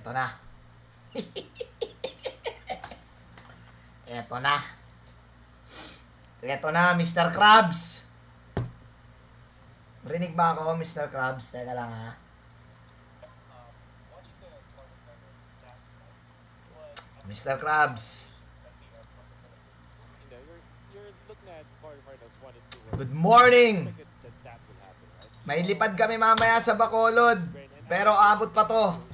Eto na. Eto na. Eto na, Mr. Krabs. Rinig ba ako, Mr. Krabs? Teka lang, ha. Mr. Krabs. Good morning! May lipad kami mamaya sa Bacolod. Pero abot pa to.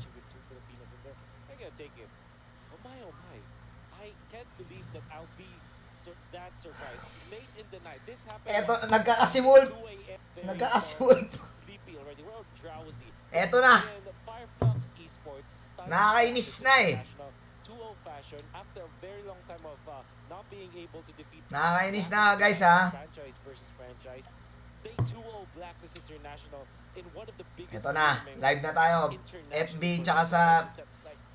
Eto, nagkakasimul. Eto na. Nakakainis na eh. Nakakainis na guys ha. Ito na, live na tayo. FB tsaka sa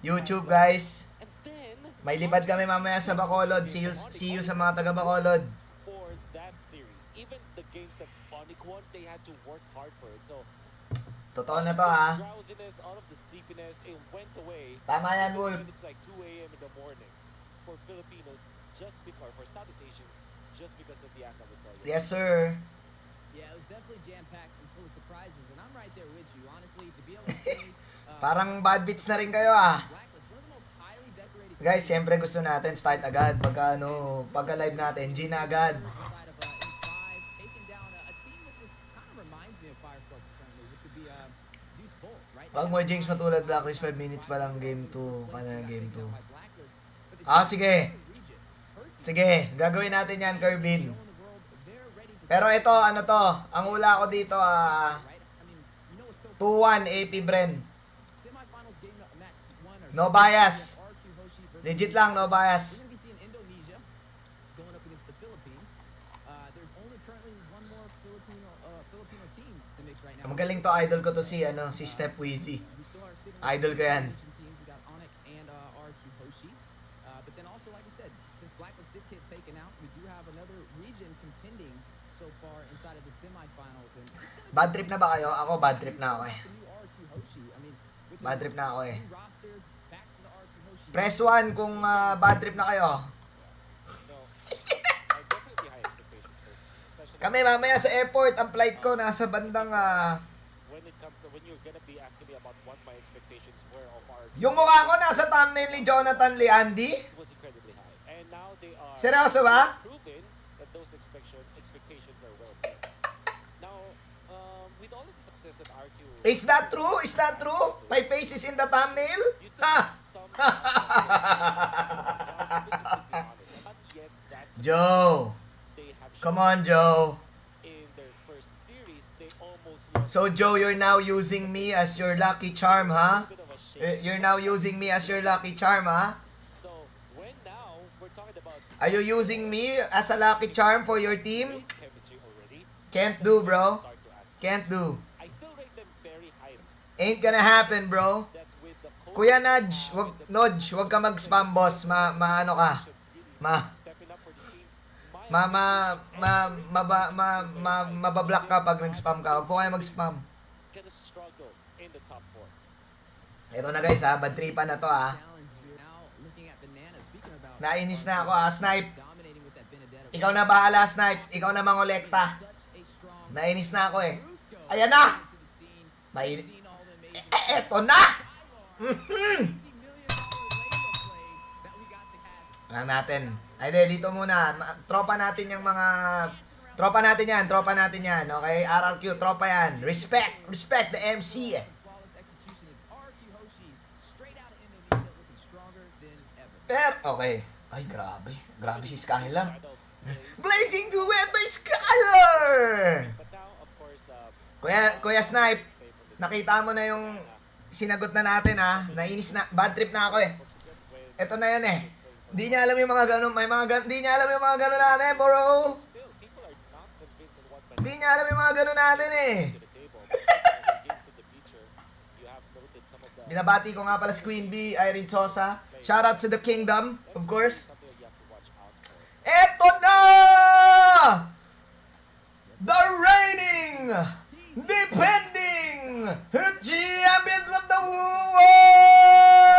YouTube guys. May lipad kami mamaya sa Bacolod. See you sa mga taga Bacolod. Totoo na to ha. Tama yan, Wolf. Yes, sir. Parang bad beats na rin kayo ah. Guys, siyempre gusto natin start agad pagka live natin, G na agad. Wag mo James matulad Blacklist 5 minutes pa lang game 2, kanina game 2. Ah, sige. Sige, gagawin natin yan, Kerbin. Pero ito, ano to, ang hula ko dito, 2-1 APBREN. No bias. Legit lang, no bias. Magaling to, idol ko to si Step Wheezy. Idol ko yan. Bad trip na ba kayo? Ako bad trip na ako eh. Bad trip na ako eh. Press 1 kung bad trip na kayo. Kami mamaya sa airport, ang flight ko nasa bandang yung mukha ko nasa thumbnail ni Jonathan Leandi. Seryoso ba? Is that true? Is that true? My face is in the thumbnail? Ha! Joe. Come on, Joe. So, Joe, you're now using me as your lucky charm, huh? You're now using me as your lucky charm, huh? Are you using me as a lucky charm for your team? Can't do, bro. Can't do. Ain't gonna happen, bro. Kuya Nudge, wag ka mag-spam, boss. Maano ka? Mabablock ka pag nag-spam ka. Huwag po kayo mag-spam. Ito na guys ha, bad tripan na to ha. Nainis na ako ha, Snipe. Ikaw na bahala, Snipe. Ikaw na mangolekta. Nainis na ako eh. Ayan na! Eto na! Lang natin. Ay, dito muna. Tropa natin yung mga... Tropa natin yan. Okay? RRQ, tropa yan. Respect the MC. Okay. Ay, grabe. Grabe si Skylar. Blazing to wet by Skylar! Kuya Snipe, nakita mo na yung sinagot na natin ha. Nainis na. Bad trip na ako eh. Ito na yan eh. Hindi niya alam yung mga ganun. Hindi niya alam yung mga ganun natin, bro. Hindi niya alam yung mga ganun natin eh. Binabati ko nga pala si Queen Bee, Irene Sosa. Shoutout to the Kingdom, of course. Eto na! The reigning, defending champions of the world!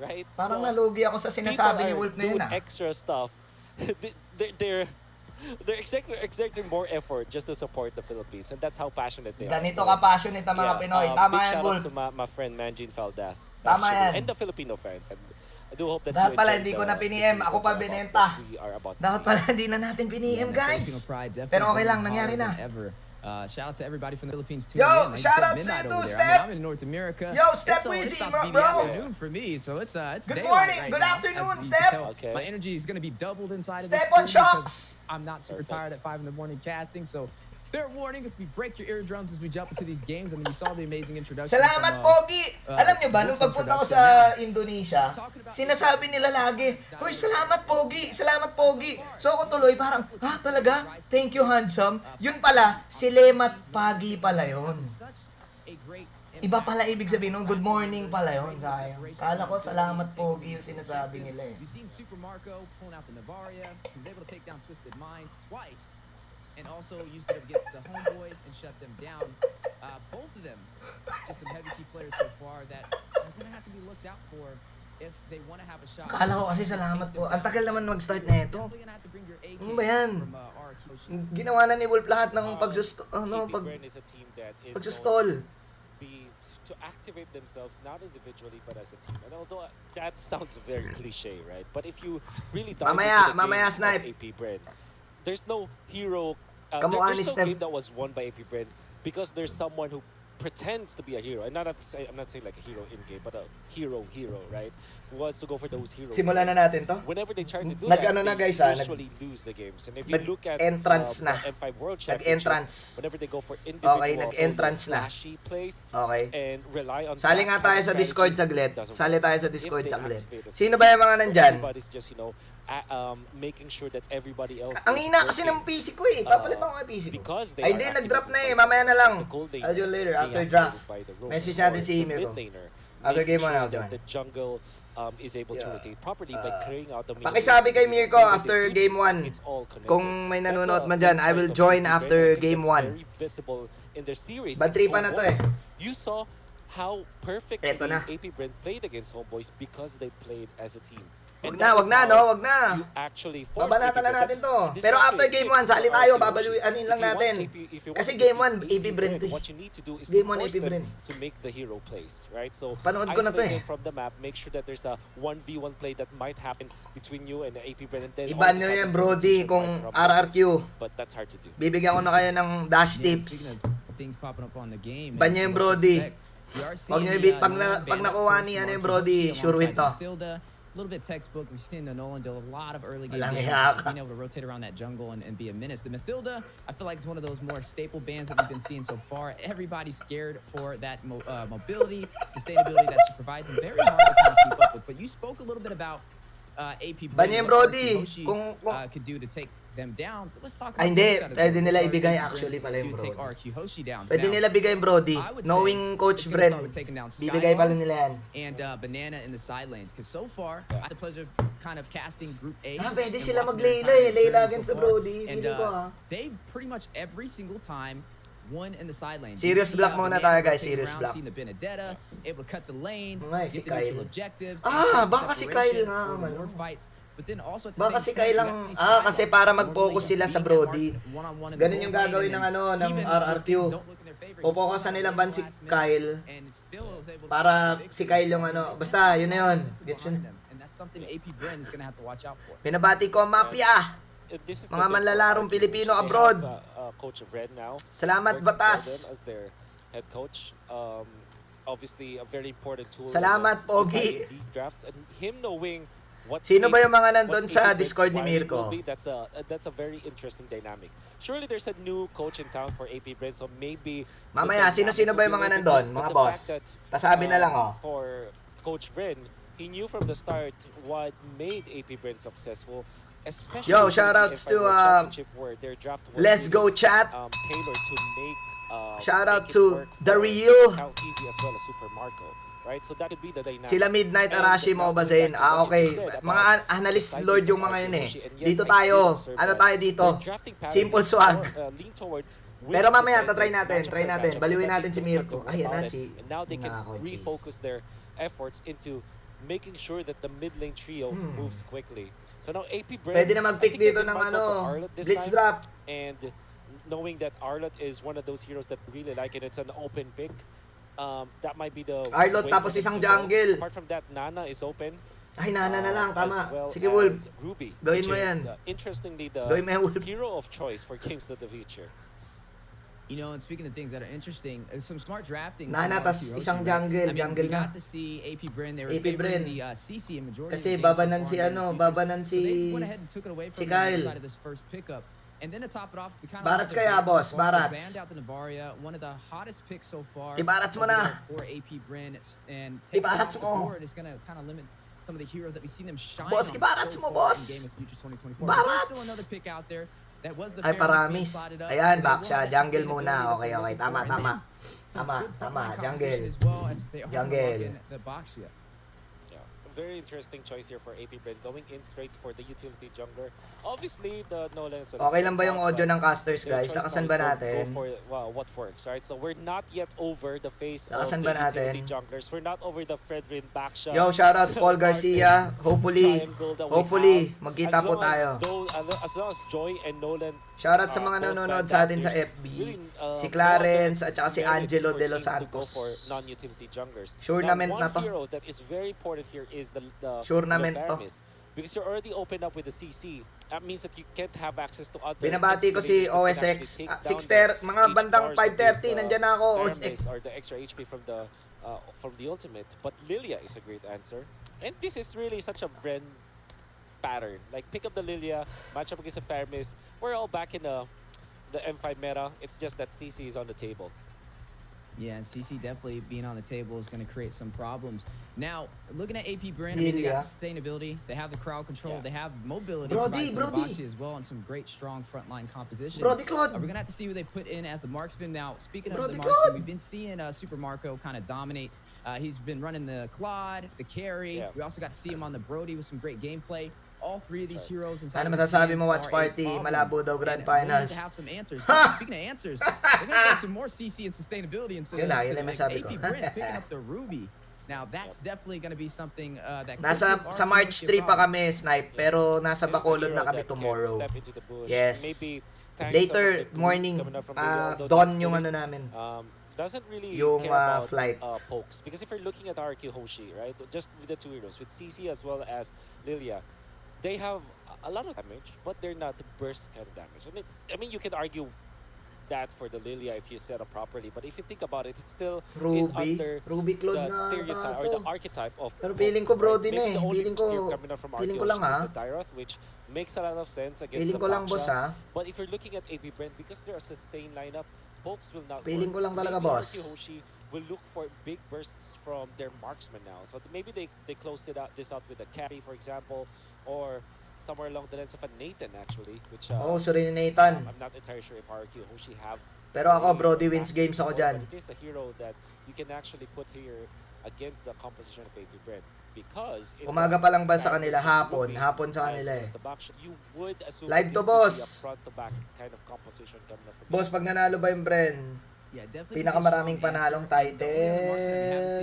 right? Parang So, nalugi ako sa sinasabi ni people Wolf are na yun, doing ah. extra stuff. They're exerting more effort just to support the Philippines, and that's how passionate they are. Ganito ka passionate ang mga Pinoy. Tama big yan, shout Wolf. out to my friend Manjean Faldas. Tama actually, yan. And the Filipino fans. And I do hope that Dapat you pala, enjoyed hindi ko the na piniem. series Ako pa about binenta. what we are about to Dapat see. pala, hindi na natin piniem, guys. Pero okay lang, nangyari na. Shout out to everybody from the Philippines tuning Yo, in. Like you shout said, out to midnight you over too, there. Steph. I'm in North America. Yo, Steph It's Wheezy, about to be bro. the afternoon for me, so it's Good daylight morning, right good now. afternoon, As you Steph. can tell, Okay. My energy is going to be doubled inside of Step this on studio shocks. because I'm not super Perfect. tired at 5 in the morning casting, so fair warning if we break your eardrums as we jump into these games. I mean, you saw the amazing introduction. Salamat, Pogi! Alam nyo ba, nung pagpunta ko sa Indonesia, sinasabi nila lagi, "Uy, salamat, Pogi! Salamat, Pogi!" So ako tuloy parang, talaga? Thank you, handsome. Yun pala, si Lemat Pagi pala yun. Iba pala ibig sabihin nun, good morning pala yun. Sayang. Kala ko, salamat, Pogi, yung sinasabi nila eh. You've seen Super Marco pulling out the Navaria. He was able to take down Twisted Minds twice. And also used it against the Homeboys and shut them down. Both of them, just some heavy key players so far that are going to have to be looked out for if they want to have a shot. Kala ko kasi salamat po. Ang tagal naman mag-start na ito. Definitely gonna have to bring your A Ano ba yan? from RRQ. Ginawa na ni Wolf lahat ng APBREN is a team that is pagsustol. to activate themselves not individually but as a team. And although that sounds very cliche, right? But if you really dive Mamaya, into the mamaya, games Snipe. of APBREN, there's no hero. Kamukha ni There's no Steph. game that was won by APBREN because there's someone who pretends to be a hero. And I'm not saying like a hero in game, but a hero, right? Who wants to go for those heroes. Simulan na natin to. Whenever they try to do Nag-ano that, na, guys, they ah, usually lose the games. And if you look at nag-entrance na. the M5 World Championship, Nag-entrance. whenever they go for individual, Okay, nag-entrance na. flashy plays, Okay. and rely on Sali nga tayo sa strategy, Discord saglit. doesn't Sali work. tayo sa If Discord they saglit. activate us, Sino ba yung mga nandyan? everybody's just, making sure that everybody else Ang is ina kasi working. ng PC ko eh. Papalit ako kay PC ko. Because they Ay, are di, nag-drop na eh. activated Mamaya na lang. the gold lane I'll do it later, being after activated draft. by the roam Message or natin si the email ko. mid laner, After making game one, sure I'll do that it. the jungle is able to rotate properly by clearing out the mid Pakisabi lane. kay Mirko Whenever they after do, game 1. it's all connected. Kung may That's nanonood the man dyan, I strength will of join APBREN. after I think game that's 1. very visible in their series. Bad trip pa na to eh. You saw how perfectly Eto na. APBREN played against Homeboys because they played as a team. Wag And na, that wag is na, how no? Wag na. you actually force Babanatan na APBREN. natin to. This Pero is after the game tip 1, sali for tayo. RRQ. Babaluin lang If you natin. want Kasi to game beat 1, APBREN to eh. what you need to do is Game to 1, force APBREN. them to make the hero plays, right? So Panood ko na to isolate eh. them from the map, make sure that there's a 1v1 play that might happen between you and the APBREN, and then Iban all of a nyo yan, sudden, Brody, the kung competition might RRQ. erupt. But that's hard to do. Bibigyan ko na kayo ng dash Yeah, tips. speaking of things popping up on the game, Ban nyo yung Brody. Wag nyo ibig, pag pag nakuha ni ano yung Brody, sure win to. A little bit textbook. We've seen the Nolan do a lot of early game Walang damage, hiya ka. being able to rotate around that jungle and be a menace. The Mathilda, I feel like is one of those more staple bands that we've been seeing so far. Everybody's scared for that mobility, sustainability that she provides, and very hard to kind of keep up with. But you spoke a little bit about AP Ban niya yung Brody. Kung Kung- could do to take them down. But let's talk Ay, about hindi. the other side of the Pwede coin. nila What ibigay RRQ actually pala yung do to take Brody. RRQ Hoshi down. Pwede Now, nila bigay yung Brody. I would say Knowing Coach it's gonna Bren, start with taking down bibigay Skyball pala nila yan. and Banana in the side lanes. Because so far, I had the pleasure of kind of casting Group A. Pwede and sila watching their mag-Layla entire eh. Layla journey against so the far. Brody. And Feeling ko they pretty much every single time won in the side lanes. Serious block muna tayo, guys. Serious block. Seeing the Benedetta, able to cut the lanes, Nga, si get the mutual Kyle. objectives. Baka si Kyle nga, more man. fights. But then also at the Baka si same Kyle time, lang, you got to see Skyball kasi para normally mag-focus sila sa being Brody. that marksman one-on-one in the Ganun yung goal lane, gagawin ng and ano, ng even RRQ. when things don't look in their favor, Pupokusan nila ban si last minute, Kyle and still was able to para predict si Kyle yung ano. Basta, yun na yun. Gets yun. behind them. And that's something APBREN is going to have to watch out for. Binabati ko, Mafia! This is Mga the big manlalarong part. Pilipino They abroad. have, Coach Red now. Salamat, Working for Batas. them as their head coach. Obviously, a very important tool. Salamat, Pogi. These drafts and him knowing what. Sino ba yung mga what nandun sa APBREN's Discord ni requirement Mirko? will be. That's a very interesting dynamic. Surely there's a new coach in town for APBREN, so maybe. Mamaya, sino-sino ba yung mga nandun? Mga boss? Pasabi na lang, oh. For Coach Bren, he knew from the start what made APBREN successful. Especially Yo, during shoutouts the to, World Championship where their draft was Let's Go really, Chat. tailored to make Shout out make it to work The for Real. Count Easy as well as Super Marco, right? So that would be the dynamic. Sila Midnight And Arashi now mo going basahin. back to what Okay. you said Mga about analyst sizes lord of yung mga yun eh. RRQ, and yes, Dito I did tayo. observe Ano that tayo dito? their drafting pattern Simple is swag. more, lean towards Pero winning mamaya, the tatry segment, natin. matchup Try by natin. matchup, Baliwin so that natin you si don't have Mirko. to worry Ayan na, about it. Chi. And now they can Nako, jeez. refocus their efforts into making sure that the mid lane trio moves quickly. So now APBREN, Pwede na mag-pick I think they dito can ng might go for ano, Arlott this blitz time. drop. And knowing that Arlott is one of those heroes that we really like and it's an open pick, that might be the Arlott way tapos for them isang to go. jungle. Apart from that, Nana is open. Ay, Nana na lang, tama. As well Sige, Wolf. as Ruby, Gawin which mo is, yan. Interestingly, the Gawin mo yan, Wolf. hero of choice for Games of the Future. You know, and speaking of things that are interesting, some smart drafting. Nana, from tas Hiroshi, isang right? jungle, I mean, jungle we na. got to see APBREN. They were APBREN. favoring the CC in majority Kasi of the games so babanan far si in ano, the babanan futures. So they si went ahead and took it away si from them Kyle. inside of this first pickup. And then to top it off, we kind of Barats kaya, boss, Barats. banned out the Navaria, one of the hottest picks so far. Ibarats mo na. For APBREN, and taking Ibarats off the mo. board is going to kind of limit some of the heroes that we've seen them shine Boss, on ibarats so mo, far boss. in Game of Futures 2024. Barats. But there's still another pick out there. That was the Ay, fairness being paramis. slotted up. Ayan, So back they siya. want that Jungle sustainability muna. that Okay, they're okay. looking Tama, for. And tama. then some Tama, good tama. frontline Jungle. competition as well as they are Jungle. in the box here. Yeah, a very interesting choice here for APBREN, going in straight for the utility jungler. Obviously, the Nolan. Okay lang ba yung audio ng casters, guys? Nakasan ba natin? Go for what works, right? So we're not yet over the phase Nakasan of ba the natin? utility junglers. We're not over the Fredrin backshot. Yo, shoutouts Paul Garcia. Hopefully, magkita po tayo. As long as Joy and Nolan. Shoutout sa mga nanonood sa atin sa FB. Si Clarence at saka si Angelo De Los Santos. For non-utility junglers. Tournament na to. One hero that is very important here is the Tournament to. Fermis. Because you're already opened up with the CC. That means that you can't have access to other. Binabati ko si OSX. 6:30, mga bandang 5:30, nandyan na ako, OSX. Or the extra HP from the ultimate. But Lilia is a great answer. And this is really such a Bren pattern. Like, pick up the Lilia, match up against the Fermis. We're all back in the M5 meta. It's just that CC is on the table. Yeah, and CC definitely being on the table is going to create some problems. Now, looking at APBREN, I mean, they got sustainability, they have the crowd control, they have mobility Brody as well, and some great, strong frontline compositions. Brody Claude. We're going to have to see who they put in as the marksman. Now, speaking of Brody the marksman, Claude. we've been seeing Super Marco kind of dominate. He's been running the Claude, the carry. We also got to see him on the Brody with some great gameplay. All three of these heroes inside Ano of the masasabi stands mo, watch are a party? problem. Malabo daw And grand we'll need finals. to have some answers. But speaking of answers, they're going to throw some more CC and sustainability into Yun na, yun the ang mix. masabi ko. APBREN picking up the Ruby. Now, that's definitely going to be something that Nasa sa March 3 pa kami, Snipe, pero nasa Bacolod na kami tomorrow. Yes. Later morning, dawn yung ano namin. Doesn't really yung care about flight. Pokes. Because if you're looking at RRQ Hoshi, right, just with the two heroes, with CC as well as Lilia, they have a lot of damage, but they're not the burst kind of damage. I mean, you can argue that for the Lilia if you set up properly, but if you think about it, it still is under Ruby Claude the na stereotype or the archetype of. Pero feeling ko Brody na eh. Maybe the only Feeling boost ko, here coming out from feeling RRQ ko lang Hoshi ha. is the Tyroth, which makes a lot of sense against Feeling the ko lang boss backshot. ha. But if you're looking at APBREN, because they're a sustained lineup, pokes will not Feeling work. ko lang talaga Maybe boss. RRQ Hoshi will look for big bursts from their marksman now. So maybe they closed this out with a carry, for example, or somewhere along the lines of a Nathan actually, which sorry Nathan. I'm not entirely sure if RRQ Hoshi have. Pero ako, Brody wins games ako dyan. But it is a hero that you can actually put here against the composition of APBREN because it's Umaga pa lang ba sa kanila? Hapon sa kanila eh. You would assume Live to, this would be boss. a front to back kind of composition coming up from Boss, pag nanalo ba yung Bren? Yeah, definitely. Pinakamaraming panalong title.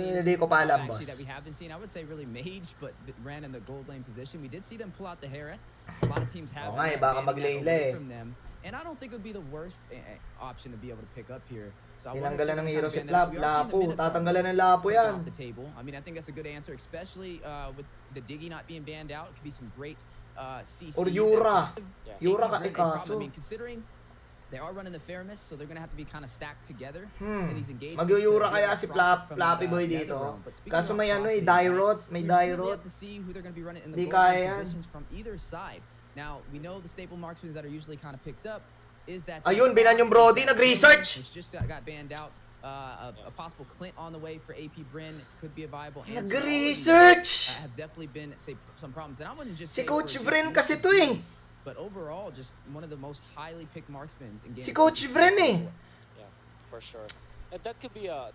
Hindi ko pa alam, boss. That we have been seeing, I would say really Mage, but ran in the gold lane position. We did see them pull out the Hereth. A lot of teams have nga eh, baka maglayla eh. from them. And I don't think it would be the worst option to be able to pick up here. So Tinanggalan ng hero si Lapo. Tatanggalan ng Lapo yan. Off the table. I mean, I think that's a good answer, especially with the Diggy not being banned out. It could be some great CC. Or Yura. Yeah. Yura ka I ikaso. mean, considering they are running the Fermis, so they're gonna have to be kind of stacked together in these engagements. Mag-Yura to kaya get si profit from Flappy the Boy nether dito. realm. But speaking Kaso of may ano eh, profit, Dyrot. May we still Dyrot. have to see who they're gonna be running in Di the gold lane kaya yan. positions from either side. Now, we know the staple marksmen that are usually kind of picked up is that Ayun, binan yung Brody, nag-research. which just got banned out. A possible Clint on the way for APBREN could be a viable answer. Nag-research! Have definitely been some problems, and I wouldn't just Si say Coach for Bren just kasi to eh. but overall, just one of the most highly picked marksmen in game. Si Coach Bren eh. Yeah, for sure. And that could be a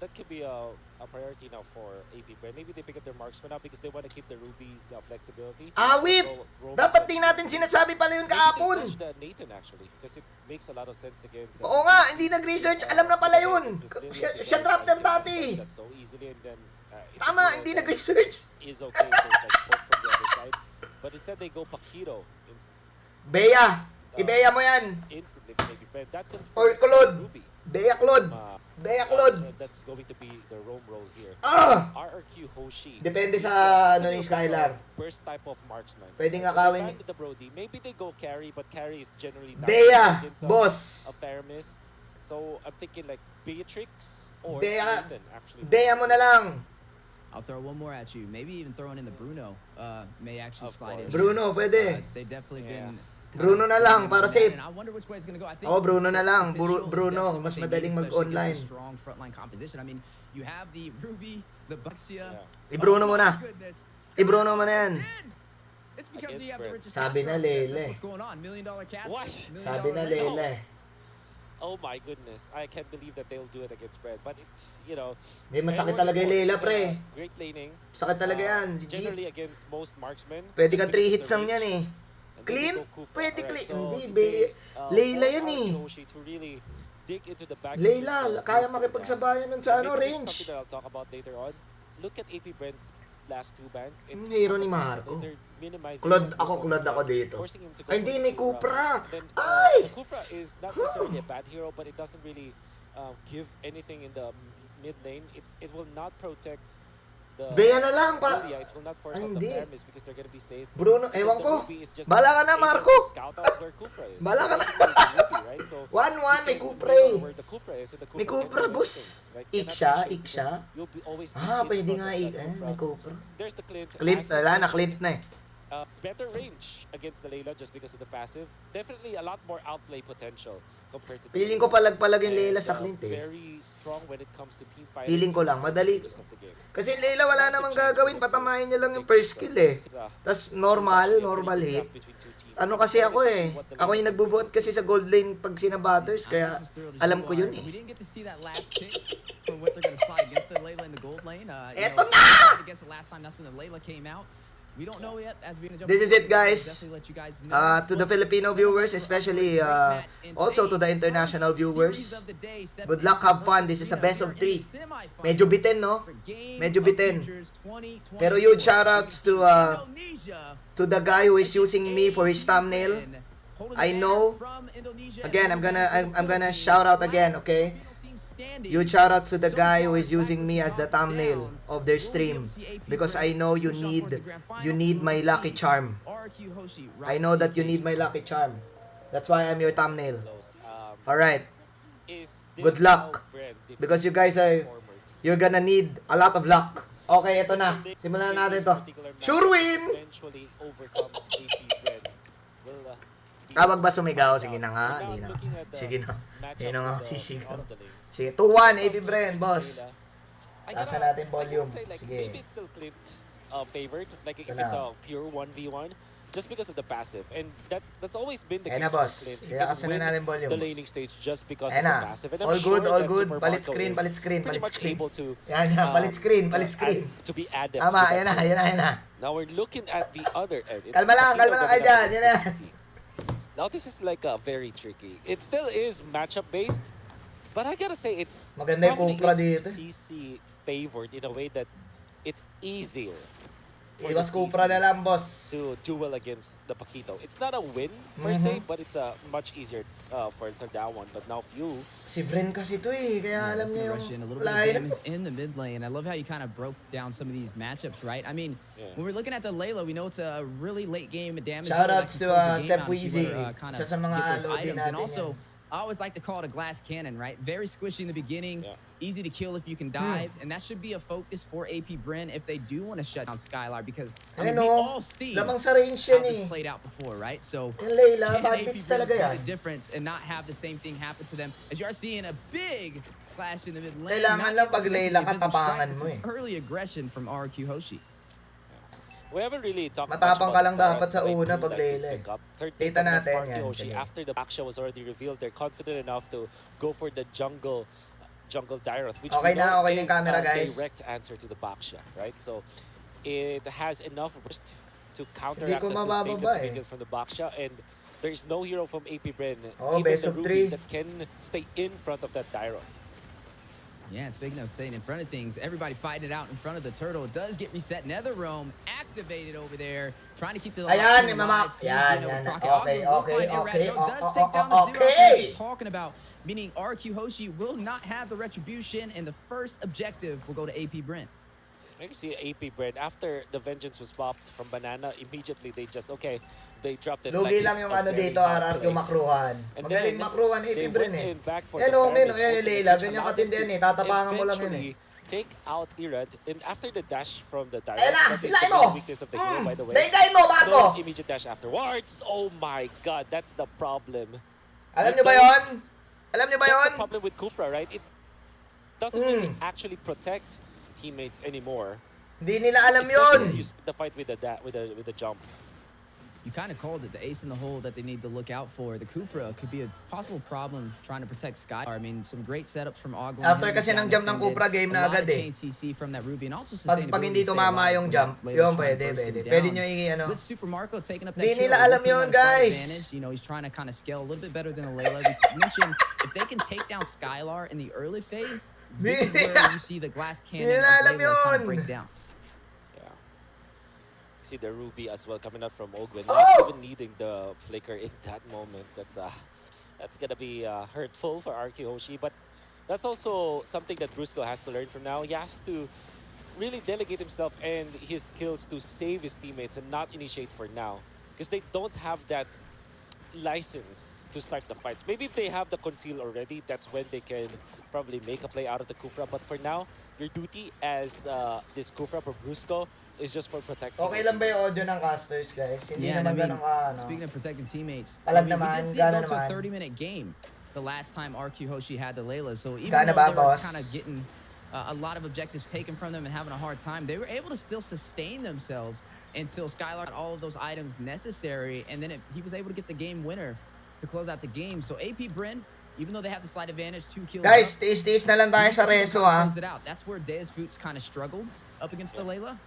priority now for APBREN. Maybe they pick up their marksman now because they want to keep the Ruby's flexibility. Awit! Dapat din natin sinasabi pala yun kahapon. Maybe they Nathan actually because it makes a lot of sense against. Oo nga, hindi nag-research. Alam na pala yun. Siya drafter dati. So easily and then Tama, hindi nag-research. Is okay to like poke from the other side. But instead they go Paquito. Bea. Ibeya mo yan. Instantly for APBREN. That Or confirms Claude. Ruby. Bea Claude. Bea Claude. That's going to be the roam role here. RRQ Hoshi. Depende sa ano ni Skylar. First type of marksman. Pwedeng So akawin with the Brody, maybe they go carry, but carry is generally not Bea, against boss. a fair miss. So I'm thinking like Beatrix or Bea. Nathan actually. Bea mo na lang. I'll throw one more at you. Maybe even throwing in the Bruno may actually Of slide in. course. Bruno, pwede. They've definitely been. Bruno na lang, para safe. And I wonder which way it's gonna go. I think Ako, Bruno na lang. potential is Bruno, definitely mas what they madaling need, especially mag-online. against a strong frontline composition. I mean, you have the Ruby, the Buxia. Yeah. I-Bruno mo Oh my na. goodness. I-Bruno mo na yan. It's because Against you have the Brent. richest Sabi cash na roster. Lele. That's what's going on. $1 million cash. What? $1 million Sabi na red. Lele. Oh my goodness, I can't believe that they'll do it against Brent. But it, you know, Hindi, masakit it works talaga yung for- Layla, it's, pre. Great laning. Sakit talaga yan. Generally Legit. against most marksmen. Pwede ka just 3 because hits of lang the yan reach. eh. And then Clean? they go Kufa. Pwede Alright, clean. so Hindi, they, Layla want yan eh. Yoshi to really dig into the back. Layla, kaya makipagsabayan makipagsabayan nun sa ano, Maybe this is range. something that I'll talk about later on. Look at APBREN's last two bans. Yung hero ni Marco. They're minimizing Claude the ako, Claude ako dito. forcing him to go Ay, hindi, for may Kufra. Kupra. Then, Ay! the Kufra is not necessarily a bad hero, but it doesn't really give anything in the mid lane. It will not protect the Bea na lang pa. It will not force Ay, out the hindi. Paramis because they're gonna be safe. Bruno, And ewan the ko. Ruby is just Bala ka na, able to Marco. scout out where Kufra is. Bala ka na. That's the Ruby, right? So, 1-1, may you can Kupra eh. know where the Kufra is, and the May Kufra Kupra, can do boss. anything, right? Ik Cannot siya, shoot ik siya. because you'll be always be Ah, in pwede front nga of eh. that Ay, may Kufra. Kupra. There's the Clint. Clint, As you wala na, mentioned, Clint na eh. better range against the Layla just because of the passive. Definitely a lot more outplay potential compared to the Feeling ko Layla. palag-palag yung Layla And, sa Clint eh. Very strong when it comes to team fighting. Feeling ko lang, madali. Of the game. Kasi Layla wala namang gagawin, patamahin niya lang yung first skill eh. Tapos normal hit. Ano kasi ako eh. Ako yung nagbubuhat kasi sa gold lane pag sinabatters, kaya alam ko yun We eh. didn't get to see that last pick for what they're gonna slide against the Layla in the gold lane. Eto na! Against the last time, that's when the Layla came out. We don't know yet as we're gonna jump. This is it, guys. Definitely let you guys know. To the Filipino viewers, especially also to the international viewers, good luck, have fun. This is a best of 3. Medyo bitin, no? Medyo bitin. Pero huge shoutouts to the guy who is using me for his thumbnail. I know. Again, I'm gonna shout out again, okay? Huge shoutouts to the guy who is using me as the thumbnail of their stream, because I know you need my lucky charm. I know that you need my lucky charm. That's why I'm your thumbnail. All right. Good luck, because you guys you're gonna need a lot of luck. Okay, ito na. Simulan na natin to. Sure win! Eventually overcomes APBREN. Will, Wag ba sumigaw? Sige na nga. Di na. Sige na. Hindi na nga. Sisigaw. Sige, 2-1, APBREN, boss. Tasan natin volume. Sige. Maybe it's still Clint favored, like if Ito it's na. a pure 1v1, just because of the passive. And that's always been the Ayan na, case for boss. Clint. He Kaya can kasi na win natin volume, the boss. laning stage just because Ayan of the na. passive. And I'm All sure good, all that good. Super Palit Marco screen, is palit screen, pretty palit much screen. able to Yan, palit screen, palit screen. to be adept. Tama, to ayan na, that ayan na, ayan na. Now we're looking at the other end. It's Kalma lang Paquito kayo going dyan. against Yan na. CC. Now this is like very tricky. It still is matchup based, but I gotta say it's Maganda yung probably Kupra is dito. CC favored in a way that it's easier for Iwas the Kupra CC na lang, boss. to do well against the Paquito. It's not a win per se, but it's a much easier for that one. But now few. Si Vren kasi to eh. Kaya alam It's niya gonna rush in a yung little bit of line. damage in the mid lane. I love how you kind of broke down some of these matchups, right? I mean, Yeah. when we're looking at the Layla, we know it's a really late game damage. Shoutouts to, Step Weezy. Weezy. Isa sa mga loading And natin also, yan. I always like to call it a glass cannon, right? Very squishy in the beginning, Yeah. easy to kill if you can dive, and that should be a focus for APBREN if they do want to shut down Skylar, because I mean, we all see lamang sa range how yan this eh. played out before, right? So Yung Layla, can bad beats APBREN talaga do yan. the difference and not have the same thing happen to them, as you are seeing a big clash in the mid lane. Kailangan not lang able pag to make Layla the ka, visible tapangan strike, mo some eh. early aggression from RRQ Hoshi. We haven't really talked Matapang much ka lang about dapat sa Star, una like, pag who that is Layla eh. pick up. Third Kita pick up natin Marky yan, Hoshi. sige. After the action was already revealed, they're confident enough to go for the jungle jungle Dairoth, which Okay we know na, okay na yung is camera, a guys. direct answer to the Baksha, right? So it has enough burst to counteract Hindi ko the sustain mabababa that's eh. needed from the Baksha, and there is no hero from APBREN, Oh, even best the of Ruby, 3. that can stay in front of that Dairoth. Yeah, and speaking of staying in front of things, everybody fighting it out in front of the turtle. It does get reset. Nether Realm activated over there, trying to keep the Ayan, team mama. alive. Yan, Being able to yan. proc it. Okay, Ogden will okay, find Irad, okay, though, does take down the duo okay. I was just talking about, meaning RRQ Hoshi will not have the retribution, and the first objective will go to APBREN. I can see APBREN, after the vengeance was popped from Banana, immediately they just, they dropped it. Lugi like lang it's yung a ano very dito, hot RRQ plate. makruhan. And Magaling then, makruhan they APBREN went eh. in back for Yan the o, Min, Paris yan yung ultimate, Leila. which Ganyan allowed katindi them yan eh. to Tatapangan mo lang yun eh. eventually take out Irad, and after the dash from the Dairoth, Ayan na, that is hilahin the mo! main weakness of the hero, by the way. Bengay mo, bago! No immediate dash afterwards. Oh my god, that's the problem. Alam nyo ba yun? Alam nyo ba That's yun? the problem with Kufra, right? It doesn't really actually protect teammates anymore. Hindi nila alam Especially if yun. you start the fight with the jump. You kind of called it, the ace in the hole that they need to look out for. The Kufra could be a possible problem trying to protect Sky. I mean, some great setups from Ogden. After kasi ng jump ng Kufra, game na agad eh. CC from that Ruby, and also Pag hindi tumama yung jump, yun pwede. Pwede nyo ano. With Super Marco taking up that Di kill, nila alam looking yun, at a slight guys. advantage. You know, he's trying to kind of scale a little bit better than a Layla. We mentioned if they can take down Skylar in the early phase, this is where you see the glass cannon of nila alam Layla kind of yun. break down. See the Ruby as well coming out from Ogwen, Oh! not even needing the flicker in that moment. That's gonna be hurtful for RQ Hoshi, but that's also something that Brusco has to learn from now. He has to really delegate himself and his skills to save his teammates and not initiate for now, because they don't have that license to start the fights. Maybe if they have the conceal already, that's when they can probably make a play out of the Kufra. But for now, your duty as this Kufra for Brusco is just for protecting. Okay lang ba yung audio ng casters, guys? Hindi Yeah, and naman I mean, ganun ano. speaking of protecting teammates, Alam we naman, did see it gana go to a naman. 30-minute game the last time RQ Hoshi had the Layla. So even Gana though ba, they were boss? kind of getting a lot of objectives taken from them and having a hard time, they were able to still sustain themselves until Skylar got all of those items necessary, and then he was able to get the game winner to close out the game. So APBREN, even though they have the slight advantage, 2 kills Guys, up, tiis-tiis na lang tayo you sa can see reso them ha. close it out. That's where Deus Voots kind of struggled up against the Layla.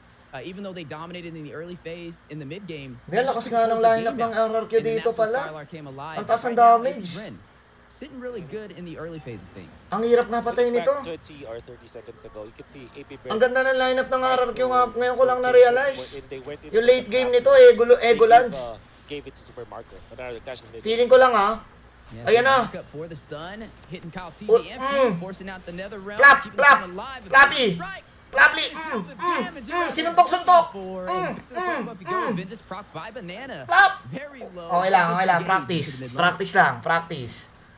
Even though they dominated in the early phase, in the mid game, Hindi, lakas nga ng lineup ng RRQ dito pala. Ang taas ng damage. Sitting really good in the early phase of things. Ang hirap nga patayin nito. 20 or 30 seconds ago, you could see APBREN. Ang ganda ng lineup ng RRQ nga. Ngayon ko lang na-realize. Yung late game nito, Ego Lance. Gave it to Super Marco. Feeling ko lang ha. Yeah, Ayan na. back up for the stun, hitting Kyle TZ Oh, MP, forcing out the Nether Realm, Clap, keeping clap, them alive. clappy. Strike. Claply! Sinuntok-suntok! Vengeance proc by Banana. Clap! Very low. Okay lang, okay lang. Just Practice. engaged into the mid lane. Practice lang, practice.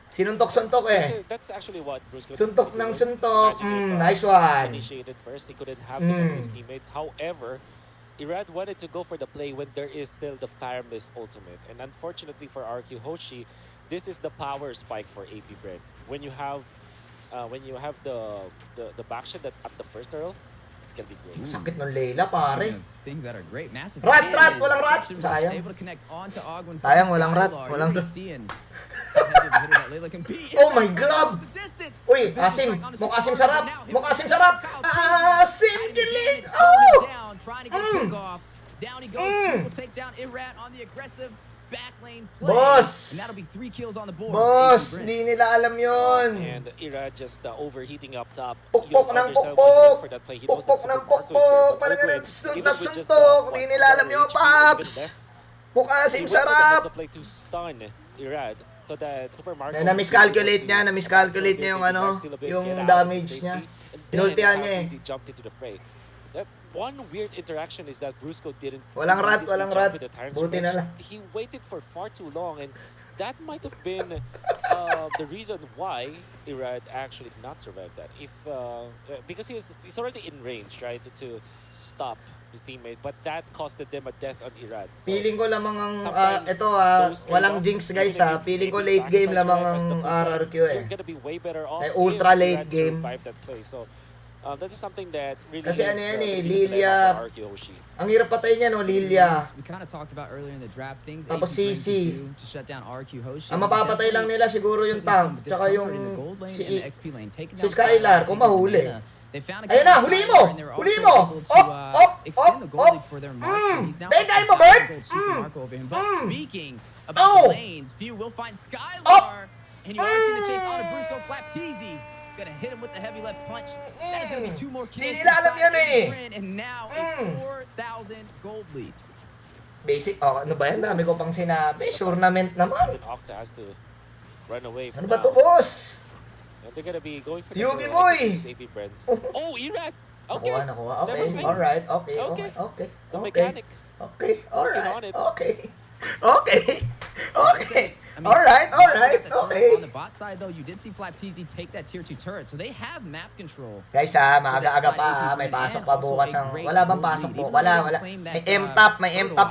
Sinuntok-suntok eh. That's actually what Bruce Suntok ng suntok. Nice one. Initiated first, he couldn't have it from his teammates. However, Irad wanted to go for the play when there is still the Firemist ultimate. And unfortunately for RQ Hoshi, this is the power spike for APBREN. When you have the backshot that at the first hurdle, it's gonna be great. Sakit ng Leila, pare. Things that are great. Massive. Rat, damage. walang rat. Reception was Sayang. Able to connect onto Ogwen from Sayang, walang rat, Skylar. walang You're rat. seeing how heavy of a hitter that Layla can be. Oh my God! Distance. Uy, Asim. Mukha Asim sarap. Mukha Asim sarap. Asim kilig. Oh! Down, trying to get a pick off. Down he goes. Will take down Irad on the aggressive back lane play. Boss! And that'll be 3 kills on the board. Boss, APBREN. di nila alam yun. And Irad just overheating up top. Pukpok ng pukpok. Pukpok ng pukpok. Palagyan ng suntok-suntok. Di nila alam yun, Paps. Mukha Asim sarap. To play to stun Irad so that Super Marco Na-miscalculate niya, na-miscalculate niya yung ano, yung damage niya. Pinultihan niya eh. He jumped into the fray. That one weird interaction is that Brusco didn't Walang rat, immediately walang jump rat. with the tyrant Buti switch. na lang. He waited for far too long, and that might have been the reason why Irad actually did not survive that. If because he's already in range, right, to stop his teammate, but that costed them a death on Irad. So, Feeling ko lamang ang, sometimes ito those walang trade-offs, jinx guys even ha. if Feeling ko maybe late game sacrifice lamang Irad as ang the defense, RRQ eh. You're gonna be way better off Ay, ultra if late Irad game. survived that play. So That is something that really Kasi is, ano yan eh, really the dilemma Lilia. for RRQ Hoshi. Ang hirap patay niya, no, Lilia. We kind of talked about earlier in the draft things Tapos APBREN CC. could do to shut down RRQ Hoshi. Ang mapapatay lang nila siguro yung tank, tsaka yung si Skylar, kung mahuli. Ayun na, huli mo! Huli mo! Bigay mo, Bert! But speaking about the lanes, few will find Skylar. And you are seeing the chase on a Brusco Flapteasy. Gonna hit him with the heavy left punch. That is gonna be 2 more kills. Di nila alam yan eh. And now a 4,000 gold lead. Basic, ano ba yan? Dami ko pang sinabi. Tournament naman. And Octa has to run away Ano from ba to, now. boss? And they're gonna be going for the Yugi girl. boy! I think this is AP-BREN's. Oh, Irad! Okay. Nakuha. Okay, Never mind. alright. Okay, Okay. okay. The Okay, mechanic. okay, alright. on it. Okay. Okay. Okay. I mean, Alright, at the turret okay. On the bot side, though, you did see Flapteasy take that tier 2 turret, so they have map control. Guys maaga-aga pa, may pasok pa bukas ang... Wala bang pasok po? Wala. May M-top,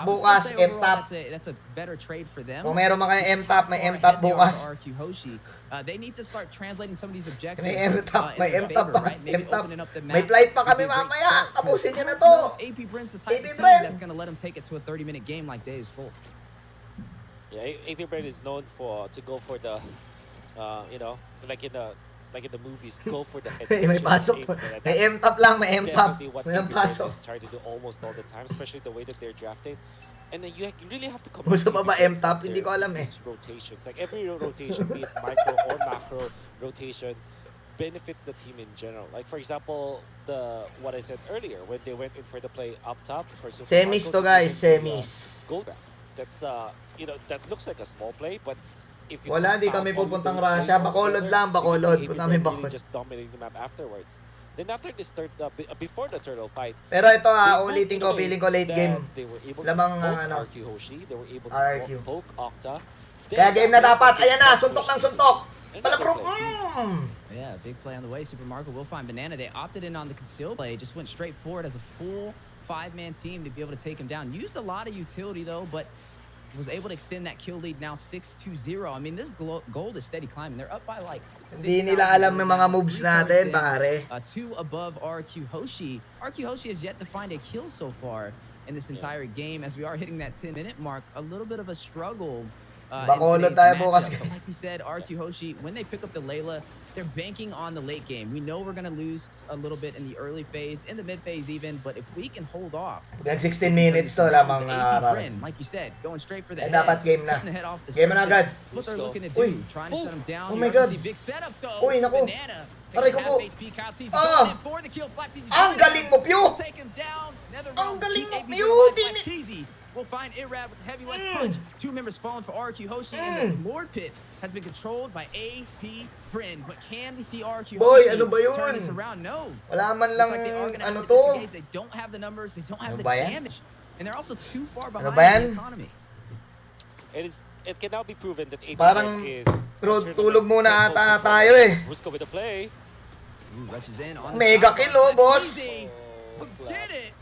bukas, M-top. That's a better trade for them. Kung meron mga M-top, may M-top bukas. RRQ Hoshi. They need to start translating some of these objectives. May M-top, may in their M-top favor, pa. right? Maybe M-top. opening up the May map flight pa would kami be a great mamaya. start. Tapusin nyo na I don't know to. if AP-BREN's the type of team AP-BREN. that's going to let them take it to a 30-minute game like Days Full. Yeah, AP-BREN is known to go for the, you know, like in the movies, go for the head. May pasok. May M-top lang, may M-top. Definitely what May AP-BREN pasok. is trying to do almost all the time, especially the way that they're drafting. And then you really have to come. Gusto pa ba M-top? Hindi ko alam eh. Rotations, like every rotation, be it micro or macro rotation, benefits the team in general. Like for example, what I said earlier when they went in for the play up top for Super Semis to Marcos, guys, they went to, semis. gold round. That's you know, that looks like a small play, but if you Wala, di count kami all pupuntang those plays Russia. all Bacolod together, lang, Bacolod. you can see Punta kami AP-BREN Bacolod. really just dominating the map afterwards. Then after this before the turtle fight, Pero ito they both ulitin ko, showed feeling ko late that game. they were able Lamang to poke ano, RRQ Hoshi, they were able to RRQ. poke Octa. Kaya game na dapat. Ayan na, suntok ng suntok. Palabro. Yeah, big play on the way. Super Marco will find Banana. They opted in on the conceal play, just went straight forward as a full 5-man team to be able to take him down. Used a lot of utility though, but was able to extend that kill lead now 6-0. I mean, this gold is steady climbing. They're up by like 6,000 Hindi nila alam yung mga now. moves 3 natin, targets in, pare. 2 above RRQ Hoshi. RRQ Hoshi has yet to find a kill so far in this entire game. As we are hitting that 10-minute mark, a little bit of a struggle. Bacolod tayo bukas, But like we said, RRQ Hoshi, when they pick up the Layla, they're banking on the late game. We know we're going to lose a little bit in the early phase, in the mid phase even, but if we can hold off. Yan 16 minutes to lamang AP-BREN, like you said, going straight for the Eh, head. dapat game na. Cutting the head off the Game na circuit. agad. What they're looking to Uy. do, trying to shut him down. Oh You my already God. see big setup though. Uy, naku. Banana Aray taking ko po. half HP. Kyle T's Ah. going in for the kill. Flapteasy Ang galing mo, Pew! take him down. Another Ang round. galing beat mo, AP-BREN Pew! by Dini- Flapteasy. We'll find Irad with heavy left punch. 2 members falling for RRQ Hoshi, and the Lord Pit has been controlled by AP-BREN. But can we see RRQ Boy, Hoshi ano ba yun? turn this around? No. Wala man lang Looks like they are gonna ano have to. disengage. They don't have the numbers. They don't have Ano the ba yan? damage. And they're also too far Ano behind ba yan? in the economy. It can now be proven that AP-BREN Parang is road tulog muna ata tayo eh. Rusco with the play. Rushes in on the Mega sideline. kill, oh, boss. Easy. Get it.